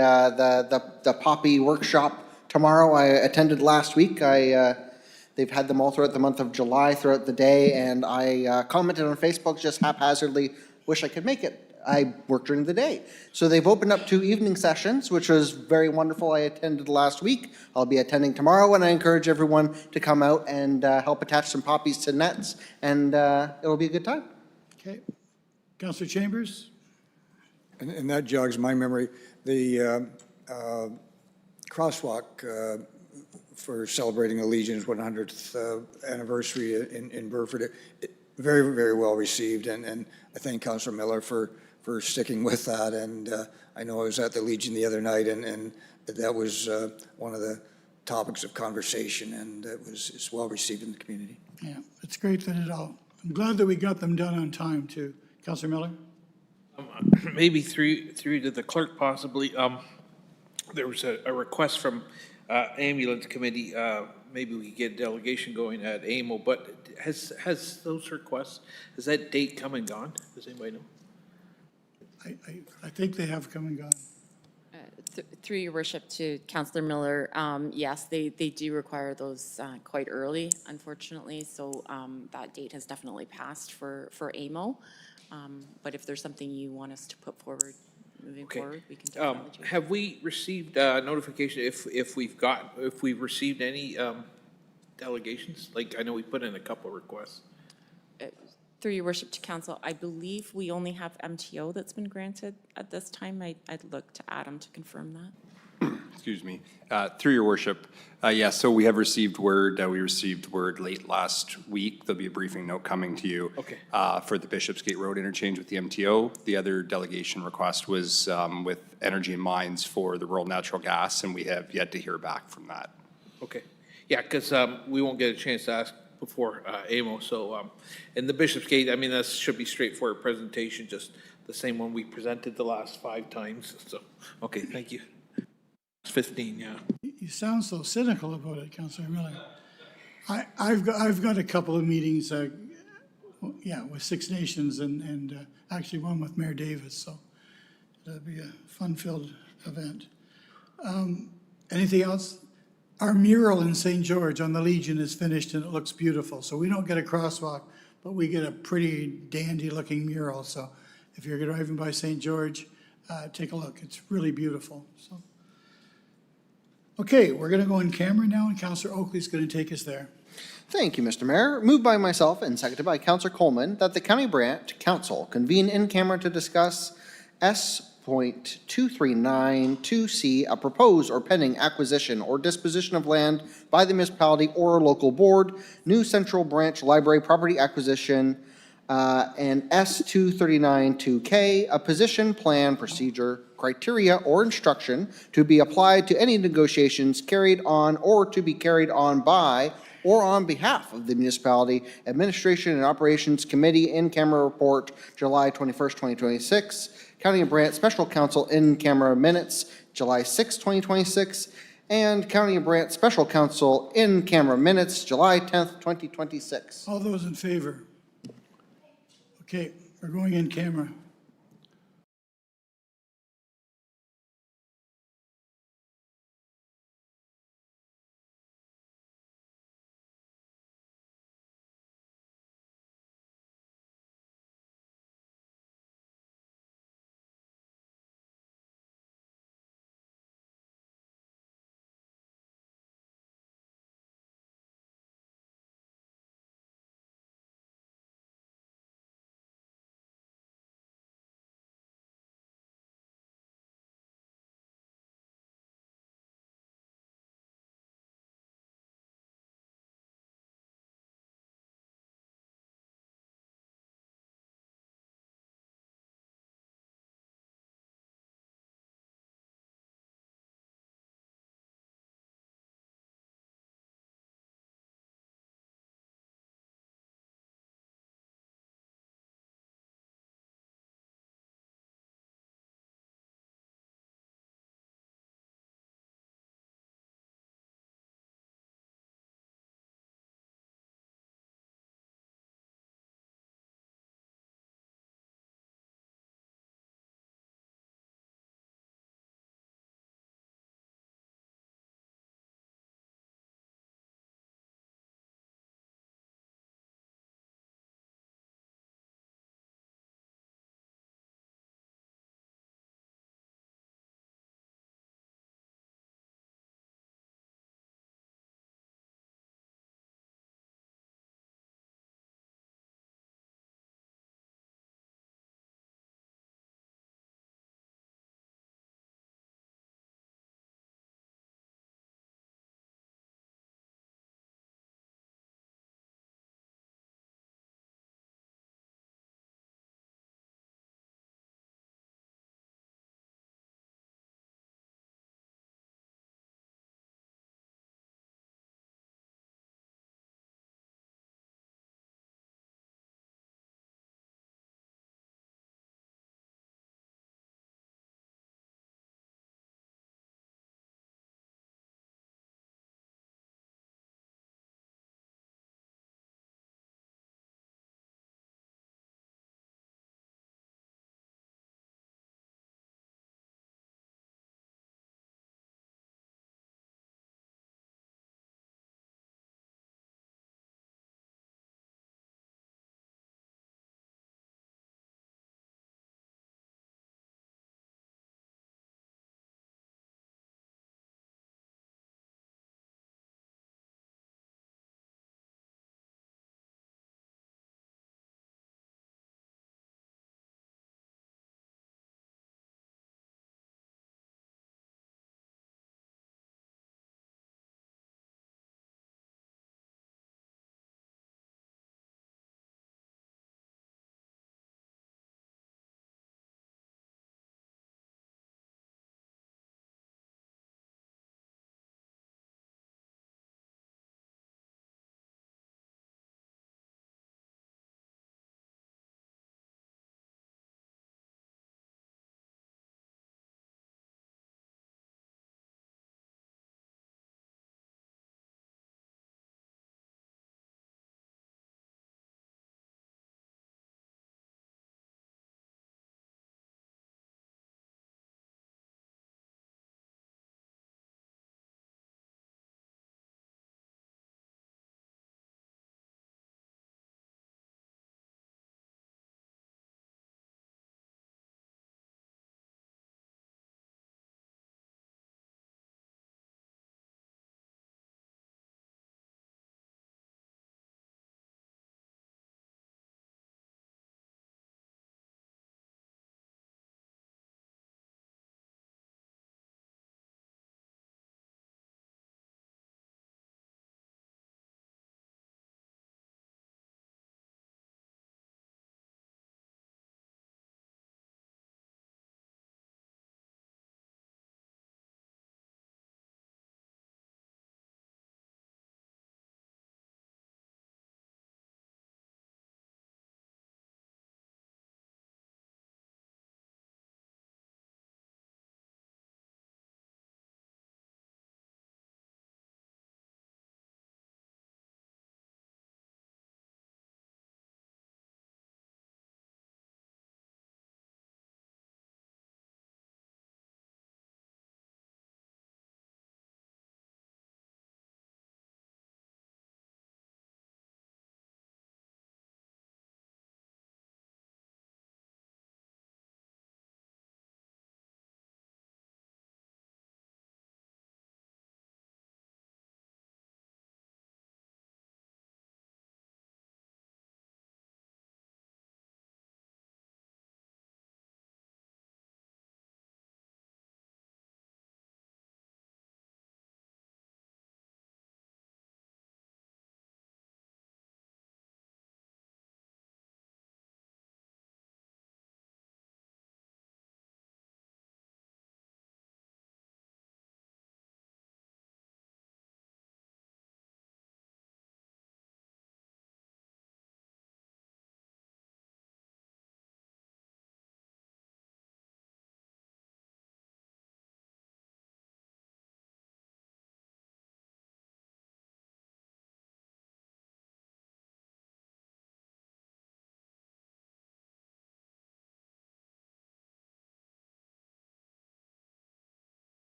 poppy workshop tomorrow. I attended last week. They've had them all throughout the month of July, throughout the day, and I commented on Facebook just haphazardly, wish I could make it. I work during the day. So they've opened up 2 evening sessions, which was very wonderful. I attended last week. I'll be attending tomorrow, and I encourage everyone to come out and help attach some poppies to nets, and it'll be a good time. Okay. Councillor Chambers? And that jogs my memory. The crosswalk for celebrating the Legion's 100th anniversary in Burford, very, very well received, and I thank Councillor Miller for sticking with that. And I know I was at the Legion the other night, and that was one of the topics of conversation, and it's well received in the community. Yeah, it's great that I'm glad that we got them done on time too. Councillor Miller? Maybe through to the clerk possibly. There was a request from ambulance committee. Maybe we could get a delegation going at AMO, but has those requests, has that date come and gone? Does anybody know? I think they have come and gone. Through your worship to Councillor Miller, yes, they do require those quite early, unfortunately. So that date has definitely passed for AMO. But if there's something you want us to put forward moving forward, we can definitely do it. Have we received notification if we've received any delegations? Like, I know we put in a couple of requests. Through your worship to council, I believe we only have MTO that's been granted at this time. I'd look to Adam to confirm that. Excuse me. Through your worship, yes, so we have received word, we received word late last week. There'll be a briefing note coming to you for the Bishopsgate Road interchange with the MTO. The other delegation request was with Energy and Mines for the rural natural gas, and we have yet to hear back from that. Okay. Yeah, because we won't get a chance to ask before AMO. So, in the Bishopsgate, I mean, that should be straightforward presentation, just the same one we presented the last 5 times. So, okay, thank you. 15, yeah. You sound so cynical about it, Councillor Miller. I've got a couple of meetings, with Six Nations and actually one with Mayor Davis, so it'll be a fun-filled event. Anything else? Our mural in St. George on the Legion is finished and it looks beautiful. So we don't get a crosswalk, but we get a pretty dandy-looking mural. So if you're driving by St. George, take a look. It's really beautiful. So. Okay, we're going to go in camera now, and Councillor Oakley's going to take us there. Thank you, Mr. Mayor. Moved by myself and seconded by Councillor Coleman that the County Brant Council convene in camera to discuss S.2392C, a proposed or pending acquisition or disposition of land by the municipality or a local board, new Central Branch Library property acquisition, and S.2392K, a position, plan, procedure, criteria, or instruction to be applied to any negotiations carried on or to be carried on by or on behalf of the Municipality Administration and Operations Committee in-camera report, July 21st, 2026. County of Brant Special Counsel in-camera minutes, July 6, 2026. And County of Brant Special Counsel in-camera minutes, July 10th, 2026. All those in favor? Okay, we're going in camera.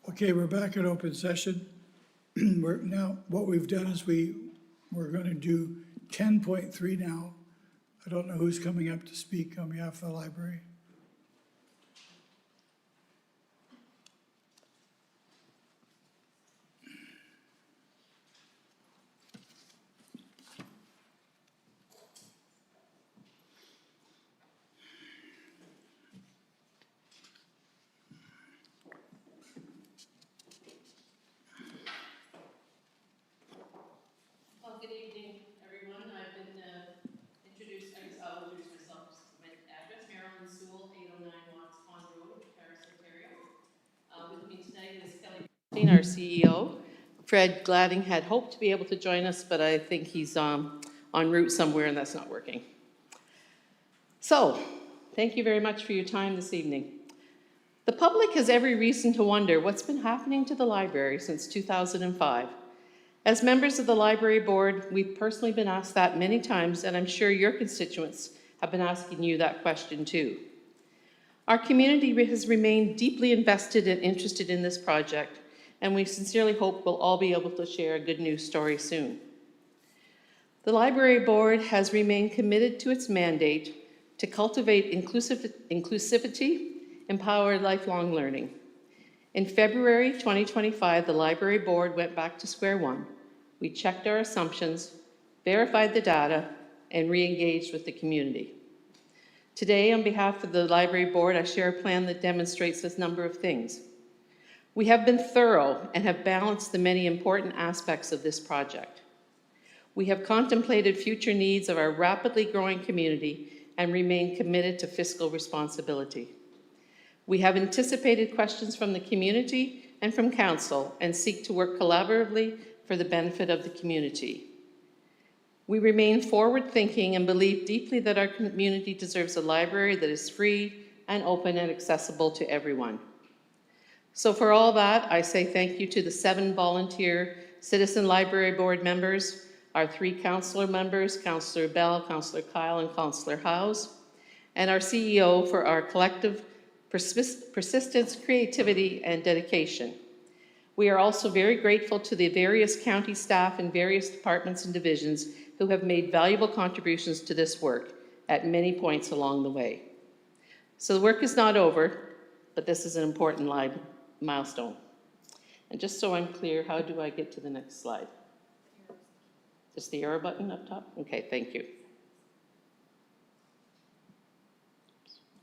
Okay, we're back in open session. Now, what we've done is we're going to do 10.3 now. I don't know who's coming up to speak on behalf of the library. Well, good evening, everyone. I've been introduced, I guess I'll introduce myself. My address, Marilyn Sewell, 809 Watts Pond Road, Paris, Ontario. With me tonight is Kelly, our CEO. Fred Gladding had hoped to be able to join us, but I think he's en route somewhere and that's not working. So, thank you very much for your time this evening. The public has every reason to wonder what's been happening to the library since 2005. As members of the library board, we've personally been asked that many times, and I'm sure your constituents have been asking you that question too. Our community has remained deeply invested and interested in this project, and we sincerely hope we'll all be able to share a good news story soon. The library board has remained committed to its mandate to cultivate inclusivity, empower lifelong learning. In February 2025, the library board went back to square one. We checked our assumptions, verified the data, and re-engaged with the community. Today, on behalf of the library board, I share a plan that demonstrates this number of things. We have been thorough and have balanced the many important aspects of this project. We have contemplated future needs of our rapidly growing community and remain committed to fiscal responsibility. We have anticipated questions from the community and from council and seek to work collaboratively for the benefit of the community. We remain forward-thinking and believe deeply that our community deserves a library that is free and open and accessible to everyone. So for all that, I say thank you to the 7 volunteer Citizen Library Board members, our 3 councillor members, Councillor Bell, Councillor Kyle, and Councillor Howes, and our CEO for our collective persistence, creativity, and dedication. We are also very grateful to the various county staff and various departments and divisions who have made valuable contributions to this work at many points along the way. So the work is not over, but this is an important milestone. And just so I'm clear, how do I get to the next slide? Just the arrow button up top? Okay, thank you.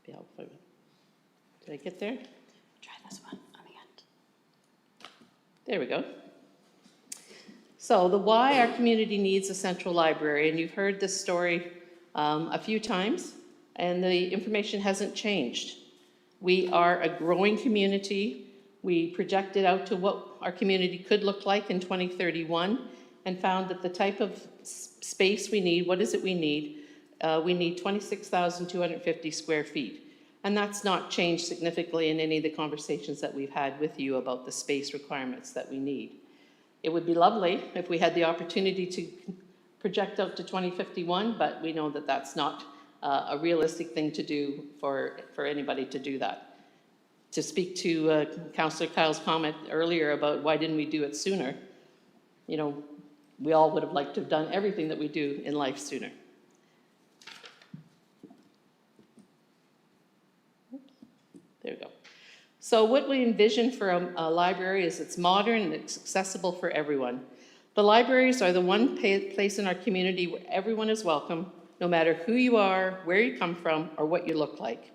Be helpful. Did I get there? Try this one on the end. There we go. So the why our community needs a central library, and you've heard this story a few times, and the information hasn't changed. We are a growing community. We projected out to what our community could look like in 2031 and found that the type of space we need, what is it we need? We need 26,250 square feet. And that's not changed significantly in any of the conversations that we've had with you about the space requirements that we need. It would be lovely if we had the opportunity to project out to 2051, but we know that that's not a realistic thing to do for anybody to do that. To speak to Councillor Kyle's comment earlier about why didn't we do it sooner, you know, we all would have liked to have done everything that we do in life sooner. There we go. So what we envision for a library is it's modern and it's accessible for everyone. The libraries are the one place in our community where everyone is welcome, no matter who you are, where you come from, or what you look like.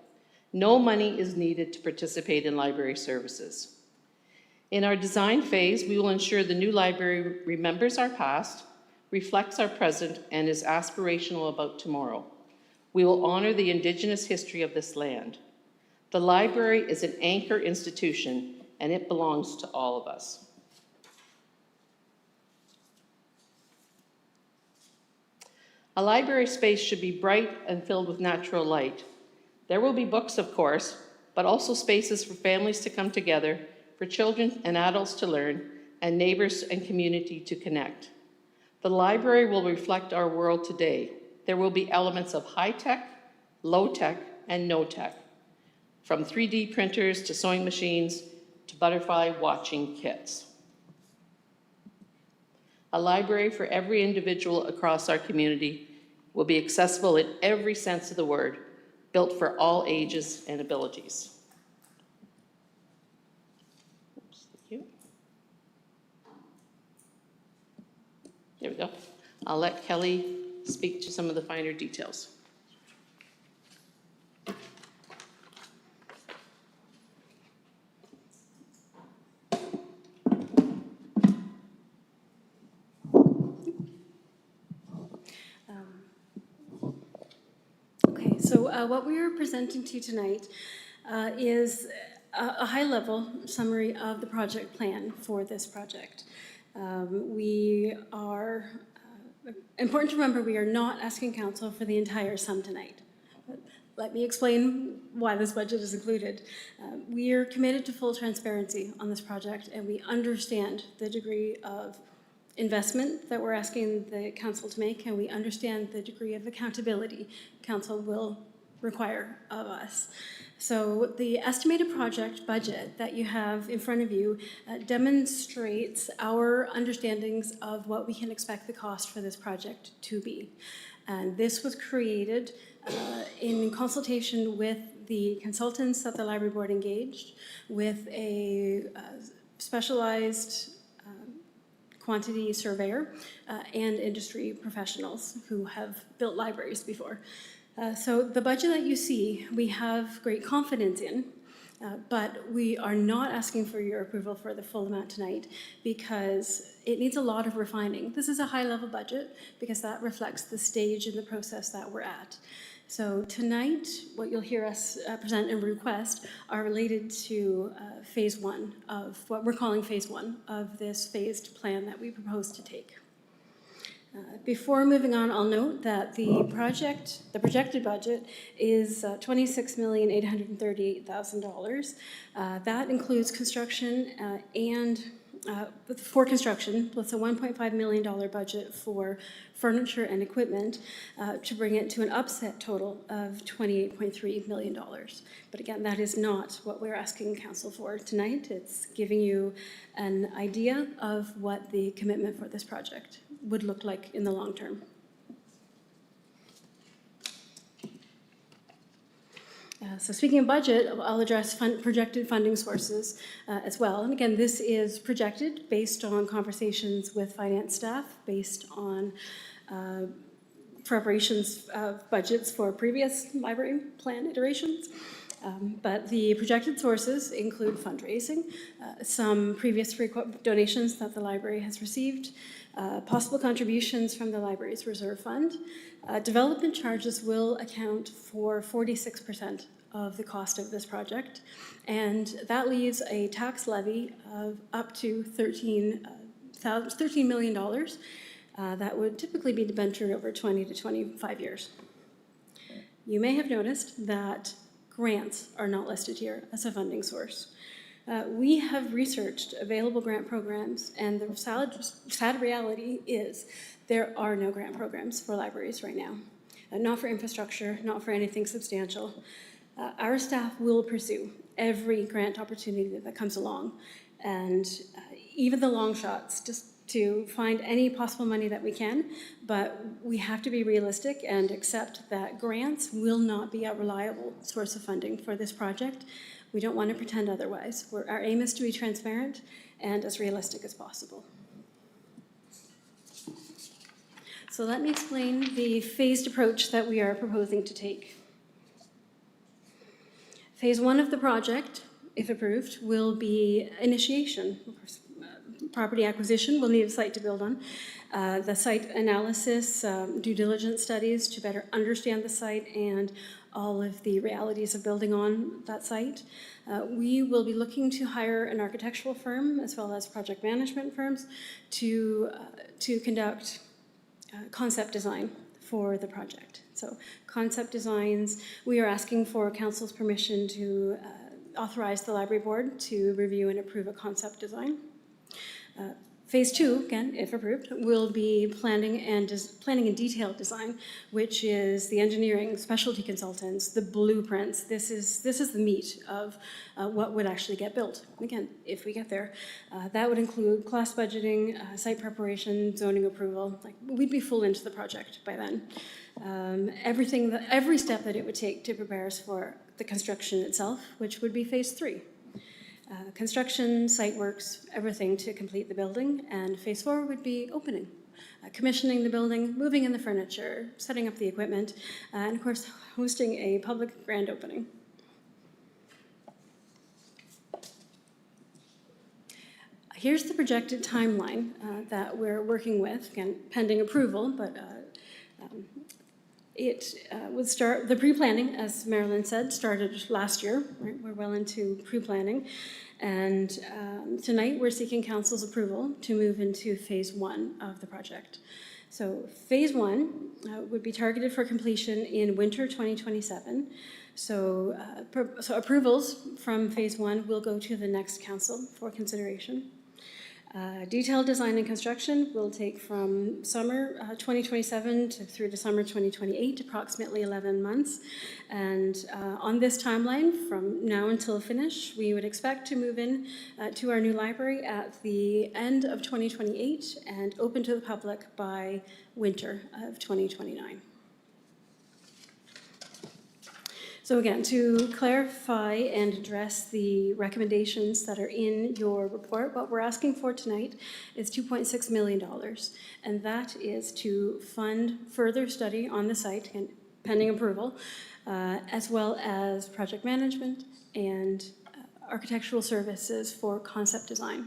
No money is needed to participate in library services. In our design phase, we will ensure the new library remembers our past, reflects our present, and is aspirational about tomorrow. We will honor the Indigenous history of this land. The library is an anchor institution, and it belongs to all of us. A library space should be bright and filled with natural light. There will be books, of course, but also spaces for families to come together, for children and adults to learn, and neighbors and community to connect. The library will reflect our world today. There will be elements of high-tech, low-tech, and no-tech. From 3D printers to sewing machines, to butterfly watching kits. A library for every individual across our community will be accessible in every sense of the word, built for all ages and abilities. Oops, thank you. There we go. I'll let Kelly speak to some of the finer details. Okay, so what we are presenting to you tonight is a high-level summary of the project plan for this project. We are, important to remember, we are not asking council for the entire sum tonight. But let me explain why this budget is included. We are committed to full transparency on this project, and we understand the degree of investment that we're asking the council to make, and we understand the degree of accountability council will require of us. So the estimated project budget that you have in front of you demonstrates our understandings of what we can expect the cost for this project to be. And this was created in consultation with the consultants that the library board engaged, with a specialized quantity surveyor and industry professionals who have built libraries before. So the budget that you see, we have great confidence in, but we are not asking for your approval for the full amount tonight because it needs a lot of refining. This is a high-level budget because that reflects the stage in the process that we're at. So tonight, what you'll hear us present and request are related to phase one of what we're calling phase one of this phased plan that we propose to take. Before moving on, I'll note that the projected budget is $26,838,000. That includes construction for construction, plus a $1.5 million budget for furniture and equipment to bring it to an upset total of $28.3 million. But again, that is not what we're asking council for tonight. It's giving you an idea of what the commitment for this project would look like in the long term. So speaking of budget, I'll address projected funding sources as well. And again, this is projected based on conversations with finance staff, based on preparations of budgets for previous library plan iterations. But the projected sources include fundraising, some previous donations that the library has received, possible contributions from the library's reserve fund. Development charges will account for 46% of the cost of this project, and that leaves a tax levy of up to $13 million that would typically be debentured over 20 to 25 years. You may have noticed that grants are not listed here as a funding source. We have researched available grant programs, and the sad reality is there are no grant programs for libraries right now. Not for infrastructure, not for anything substantial. Our staff will pursue every grant opportunity that comes along, and even the long shots, just to find any possible money that we can, but we have to be realistic and accept that grants will not be a reliable source of funding for this project. We don't want to pretend otherwise. Our aim is to be transparent and as realistic as possible. So let me explain the phased approach that we are proposing to take. Phase one of the project, if approved, will be initiation. Property acquisition, we'll need a site to build on. The site analysis, due diligence studies to better understand the site and all of the realities of building on that site. We will be looking to hire an architectural firm as well as project management firms to conduct concept design for the project. So concept designs, we are asking for council's permission to authorize the library board to review and approve a concept design. Phase 2, again, if approved, will be planning and detailed design, which is the engineering, specialty consultants, the blueprints. This is the meat of what would actually get built. Again, if we get there, that would include cost budgeting, site preparation, zoning approval. Like, we'd be full into the project by then. Every step that it would take to prepare us for the construction itself, which would be Phase 3. Construction, site works, everything to complete the building, and Phase 4 would be opening, commissioning the building, moving in the furniture, setting up the equipment, and of course, hosting a public grand opening. Here's the projected timeline that we're working with, again, pending approval, but it would start, the pre-planning, as Marilyn said, started last year. Right? We're well into pre-planning. And tonight we're seeking council's approval to move into Phase 1 of the project. So Phase 1 would be targeted for completion in winter 2027. So approvals from Phase 1 will go to the next council for consideration. Detailed design and construction will take from summer 2027 through to summer 2028, approximately 11 months. And on this timeline, from now until finish, we would expect to move in to our new library at the end of 2028 and open to the public by winter of 2029. So again, to clarify and address the recommendations that are in your report, what we're asking for tonight is $2.6 million. And that is to fund further study on the site, and pending approval, as well as project management and architectural services for concept design.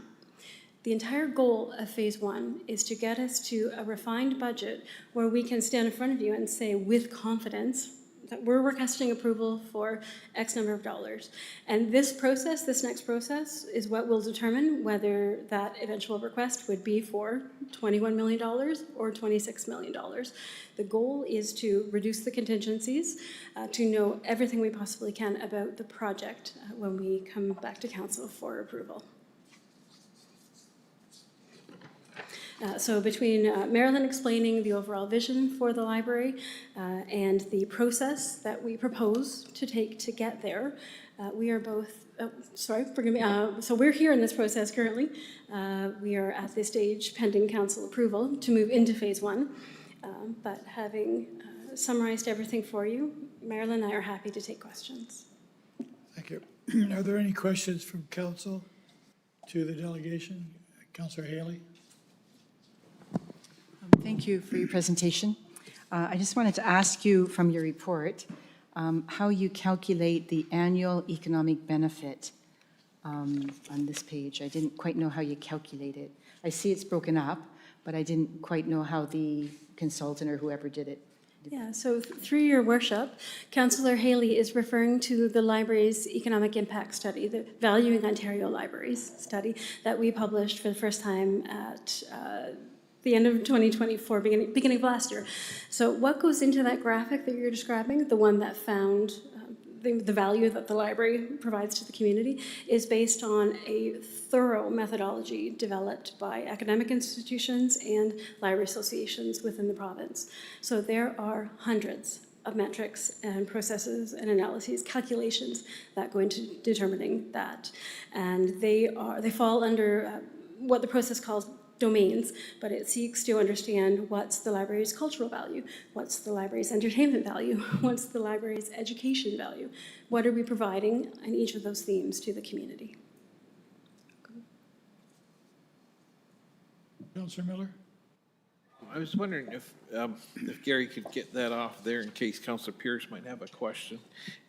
The entire goal of Phase 1 is to get us to a refined budget where we can stand in front of you and say with confidence that we're requesting approval for X number of dollars. And this process, this next process, is what will determine whether that eventual request would be for $21 million or $26 million. The goal is to reduce the contingencies, to know everything we possibly can about the project when we come back to council for approval. So between Marilyn explaining the overall vision for the library and the process that we propose to take to get there, we are both, sorry, forgive me, so we're here in this process currently. We are at this stage pending council approval to move into Phase 1. But having summarized everything for you, Marilyn and I are happy to take questions. Thank you. Are there any questions from council to the delegation? Councillor Haley? Thank you for your presentation. I just wanted to ask you from your report how you calculate the annual economic benefit on this page. I didn't quite know how you calculate it. I see it's broken up, but I didn't quite know how the consultant or whoever did it. Yeah, so through your worship, Councillor Haley is referring to the library's economic impact study, the Valuing Ontario Libraries study that we published for the first time at the end of 2024, beginning of last year. So what goes into that graphic that you're describing, the one that found the value that the library provides to the community, is based on a thorough methodology developed by academic institutions and library associations within the province. So there are hundreds of metrics and processes and analyses, calculations that go into determining that. And they fall under what the process calls domains, but it seeks to understand what's the library's cultural value, what's the library's entertainment value, what's the library's education value, what are we providing in each of those themes to the community. Councillor Miller? I was wondering if Gary could get that off there in case Councillor Pierce might have a question.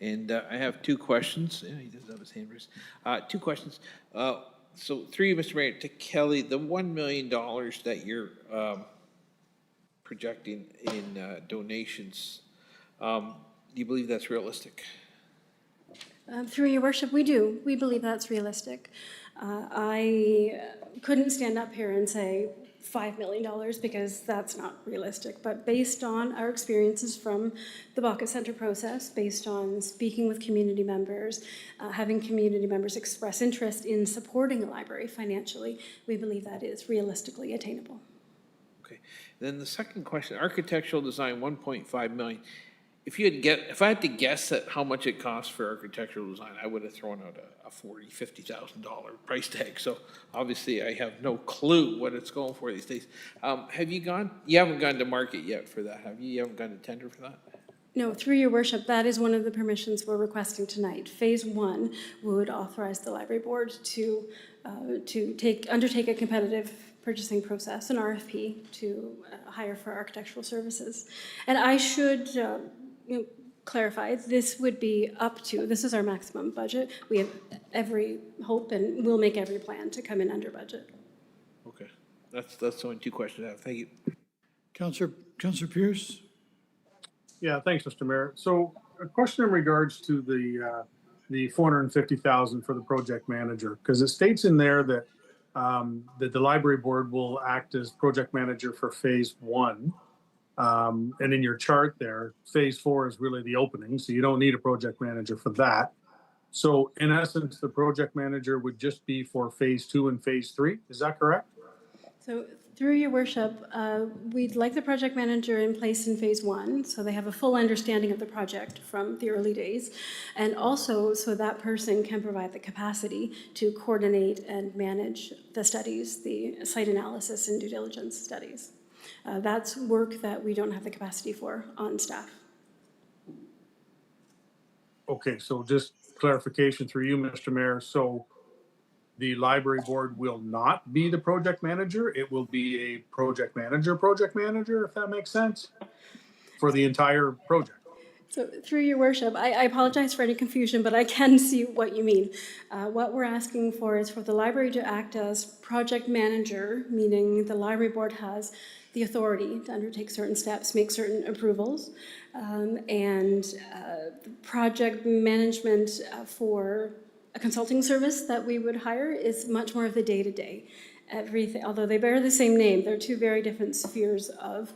And I have two questions. Yeah, he does have his hand raised. Two questions. So through you, Mr. Mayor, to Kelly, the $1 million that you're projecting in donations, do you believe that's realistic? Through your worship, we do. We believe that's realistic. I couldn't stand up here and say $5 million because that's not realistic. But based on our experiences from the Bucket Center process, based on speaking with community members, having community members express interest in supporting a library financially, we believe that is realistically attainable. Okay. Then the second question, architectural design, 1.5 million. If I had to guess at how much it costs for architectural design, I would have thrown out a $40,000-$50,000 price tag. So obviously I have no clue what it's going for these days. You haven't gone to market yet for that, have you? You haven't gone to tender for that? No, through your worship, that is one of the permissions we're requesting tonight. Phase 1 would authorize the library board to undertake a competitive purchasing process, an RFP, to hire for architectural services. And I should clarify, this would be this is our maximum budget. We have every hope and we'll make every plan to come in under budget. Okay, that's the only two questions I have. Thank you. Councillor Pierce? Yeah, thanks, Mr. Mayor. So a question in regards to the $450,000 for the project manager, because it states in there that the library board will act as project manager for phase 1. And in your chart there, phase 4 is really the opening, so you don't need a project manager for that. So in essence, the project manager would just be for phase 2 and phase 3. Is that correct? So through your worship, we'd like the project manager in place in phase 1, so they have a full understanding of the project from the early days, and also so that person can provide the capacity to coordinate and manage the studies, the site analysis and due diligence studies. That's work that we don't have the capacity for on staff. Okay, so just clarification through you, Mr. Mayor. So the library board will not be the project manager. It will be a project manager, if that makes sense, for the entire project. So through your worship, I apologize for any confusion, but I can see what you mean. What we're asking for is for the library to act as project manager, meaning the library board has the authority to undertake certain steps, make certain approvals, and project management for a consulting service that we would hire is much more of the day-to-day. Everything, although they bear the same name, they're two very different spheres of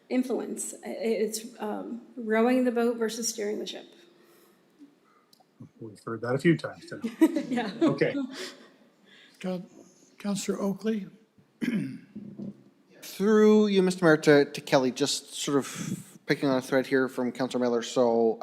influence. It's rowing the boat versus steering the ship. We've heard that a few times today. Yeah. Okay. Councillor Oakley? Through you, Mr. Mayor, to Kelly, just sort of picking on a thread here from Councillor Miller. So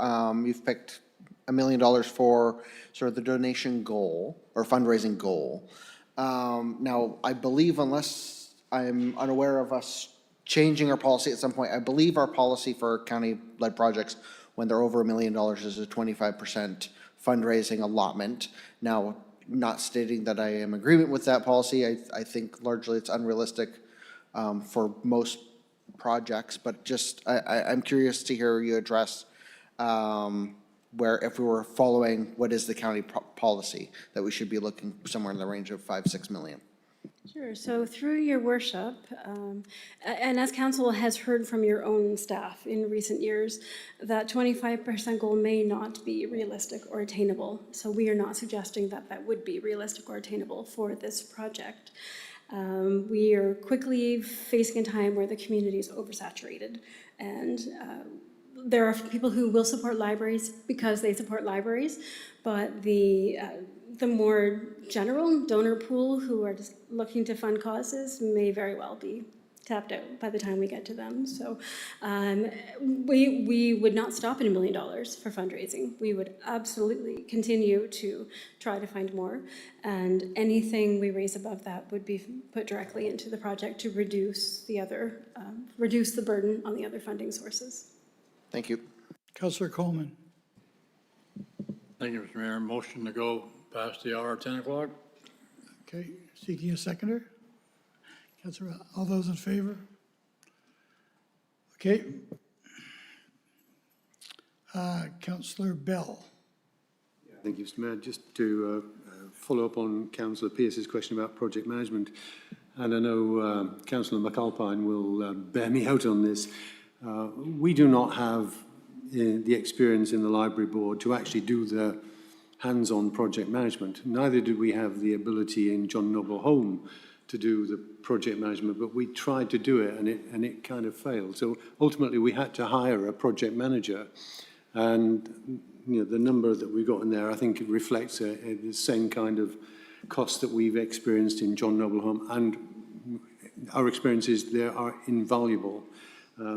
you've picked $1 million for sort of the donation goal or fundraising goal. Now, I believe, unless I'm unaware of us changing our policy at some point, I believe our policy for county-led projects, when they're over $1 million, is a 25% fundraising allotment. Now, not stating that I am in agreement with that policy, I think largely it's unrealistic for most projects, but just I'm curious to hear you address where if we were following what is the county policy, that we should be looking somewhere in the range of 5-6 million. Sure. So through your worship, and as council has heard from your own staff in recent years, that 25% goal may not be realistic or attainable. So we are not suggesting that that would be realistic or attainable for this project. We are quickly facing a time where the community is oversaturated, and there are people who will support libraries because they support libraries, but the more general donor pool who are just looking to fund causes may very well be tapped out by the time we get to them. So we would not stop at $1 million for fundraising. We would absolutely continue to try to find more, and anything we raise above that would be put directly into the project to reduce the burden on the other funding sources. Thank you. Councillor Coleman? Thank you, Mr. Mayor. Motion to go past the hour, 10 o'clock. Okay, seeking a seconder? Councillor, all those in favor? Okay. Councillor Bell? Thank you, Mr. Mayor. Just to follow up on Councillor Pearce's question about project management, and I know Councillor McAlpine will bear me out on this. We do not have the experience in the library board to actually do the hands-on project management. Neither do we have the ability in John Noble Home to do the project management, but we tried to do it and it kind of failed. So ultimately, we had to hire a project manager, and the number that we got in there, I think it reflects the same kind of costs that we've experienced in John Noble Home, and our experiences there are invaluable.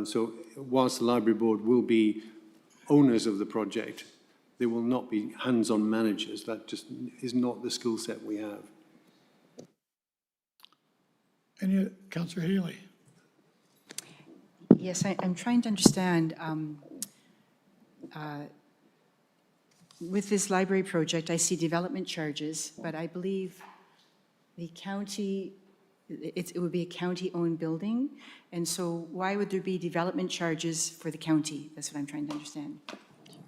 So whilst the library board will be owners of the project, they will not be hands-on managers. That just is not the skill set we have. Councillor Haley. Yes, I'm trying to understand, with this library project, I see development charges, but I believe the county, it would be a county-owned building, and so why would there be development charges for the county? That's what I'm trying to understand.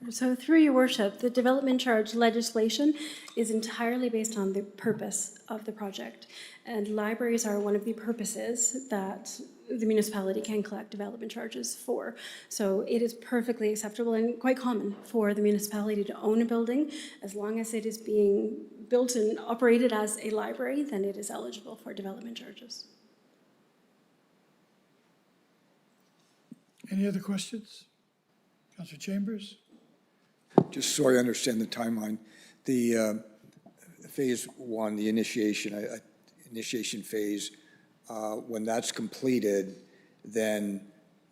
So through your worship, the development charge legislation is entirely based on the purpose of the project. And libraries are one of the purposes that the municipality can collect development charges for. So it is perfectly acceptable and quite common for the municipality to own a building. As long as it is being built and operated as a library, then it is eligible for development charges. Any other questions? Councillor Chambers? Just so I understand the timeline, the phase one, the initiation phase, when that's completed, then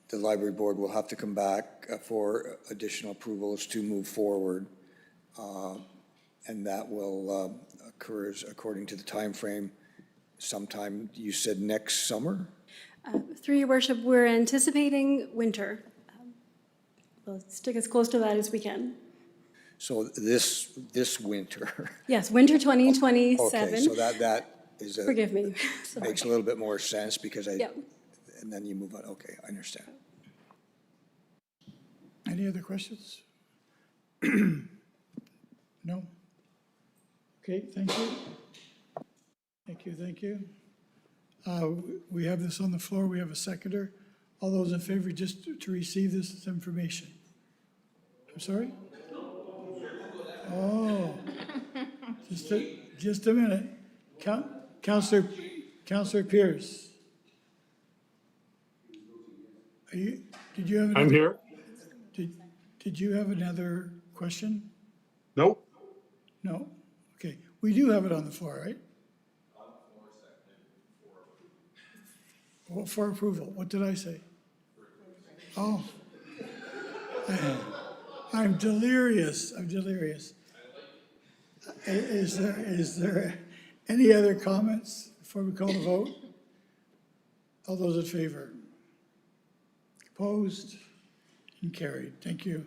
the library board will have to come back for additional approvals to move forward. And that will occur according to the time frame sometime, you said next summer? Through your worship, we're anticipating winter. We'll stick as close to that as we can. So this winter? Yes, winter 2027. Okay, so that is a... Forgive me. Sorry. Makes a little bit more sense because Yep. and then you move on. Okay, I understand. Any other questions? No? Okay, thank you. Thank you. We have this on the floor. We have a seconder. All those in favor just to receive this as information? I'm sorry? Oh, just a minute. Councillor Pierce. Did you have another? I'm here. Did you have another question? Nope. No? Okay. We do have it on the floor, right? Well, for approval. What did I say? Oh. I'm delirious. Is there any other comments before we call the vote? All those in favor? Opposed? And carried. Thank you.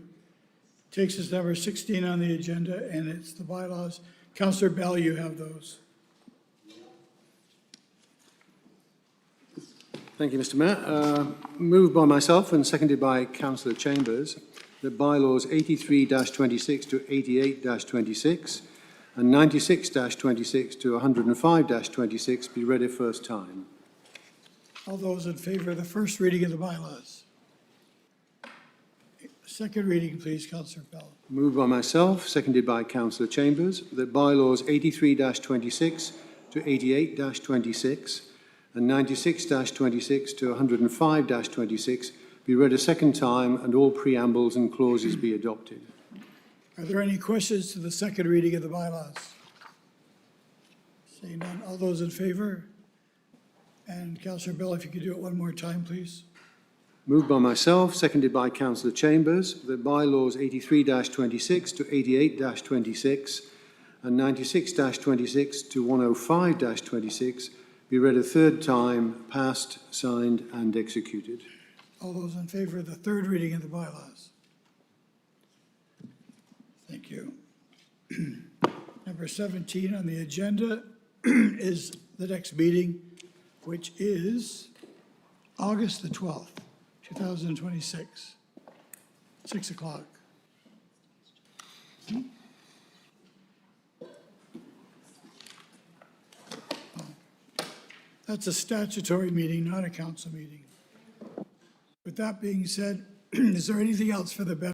Takes us to number 16 on the agenda, and it's the bylaws. Councillor Bell, you have those. Thank you, Mr. Mayor. Moved by myself and seconded by Councillor Chambers that bylaws 83-26 to 88-26 and 96-26 to 105-26 be read a first time. All those in favor of the first reading of the bylaws? Second reading, please, Councillor Bell. Moved by myself, seconded by Councillor Chambers, that bylaws 83-26 to 88-26 and 96-26 to 105-26 be read a second time and all preambles and clauses be adopted. Are there any questions to the second reading of the bylaws? Seeing none, all those in favor? And Councillor Bell, if you could do it one more time, please. Moved by myself, seconded by Councillor Chambers, that bylaws 83-26 to 88-26 and 96-26 to 105-26 be read a third time, passed, signed and executed. All those in favor of the third reading of the bylaws? Thank you. Number 17 on the agenda is the next meeting, which is August the 12th, 2026, 6 o'clock. That's a statutory meeting, not a council meeting. With that being said, is there anything else for the benefit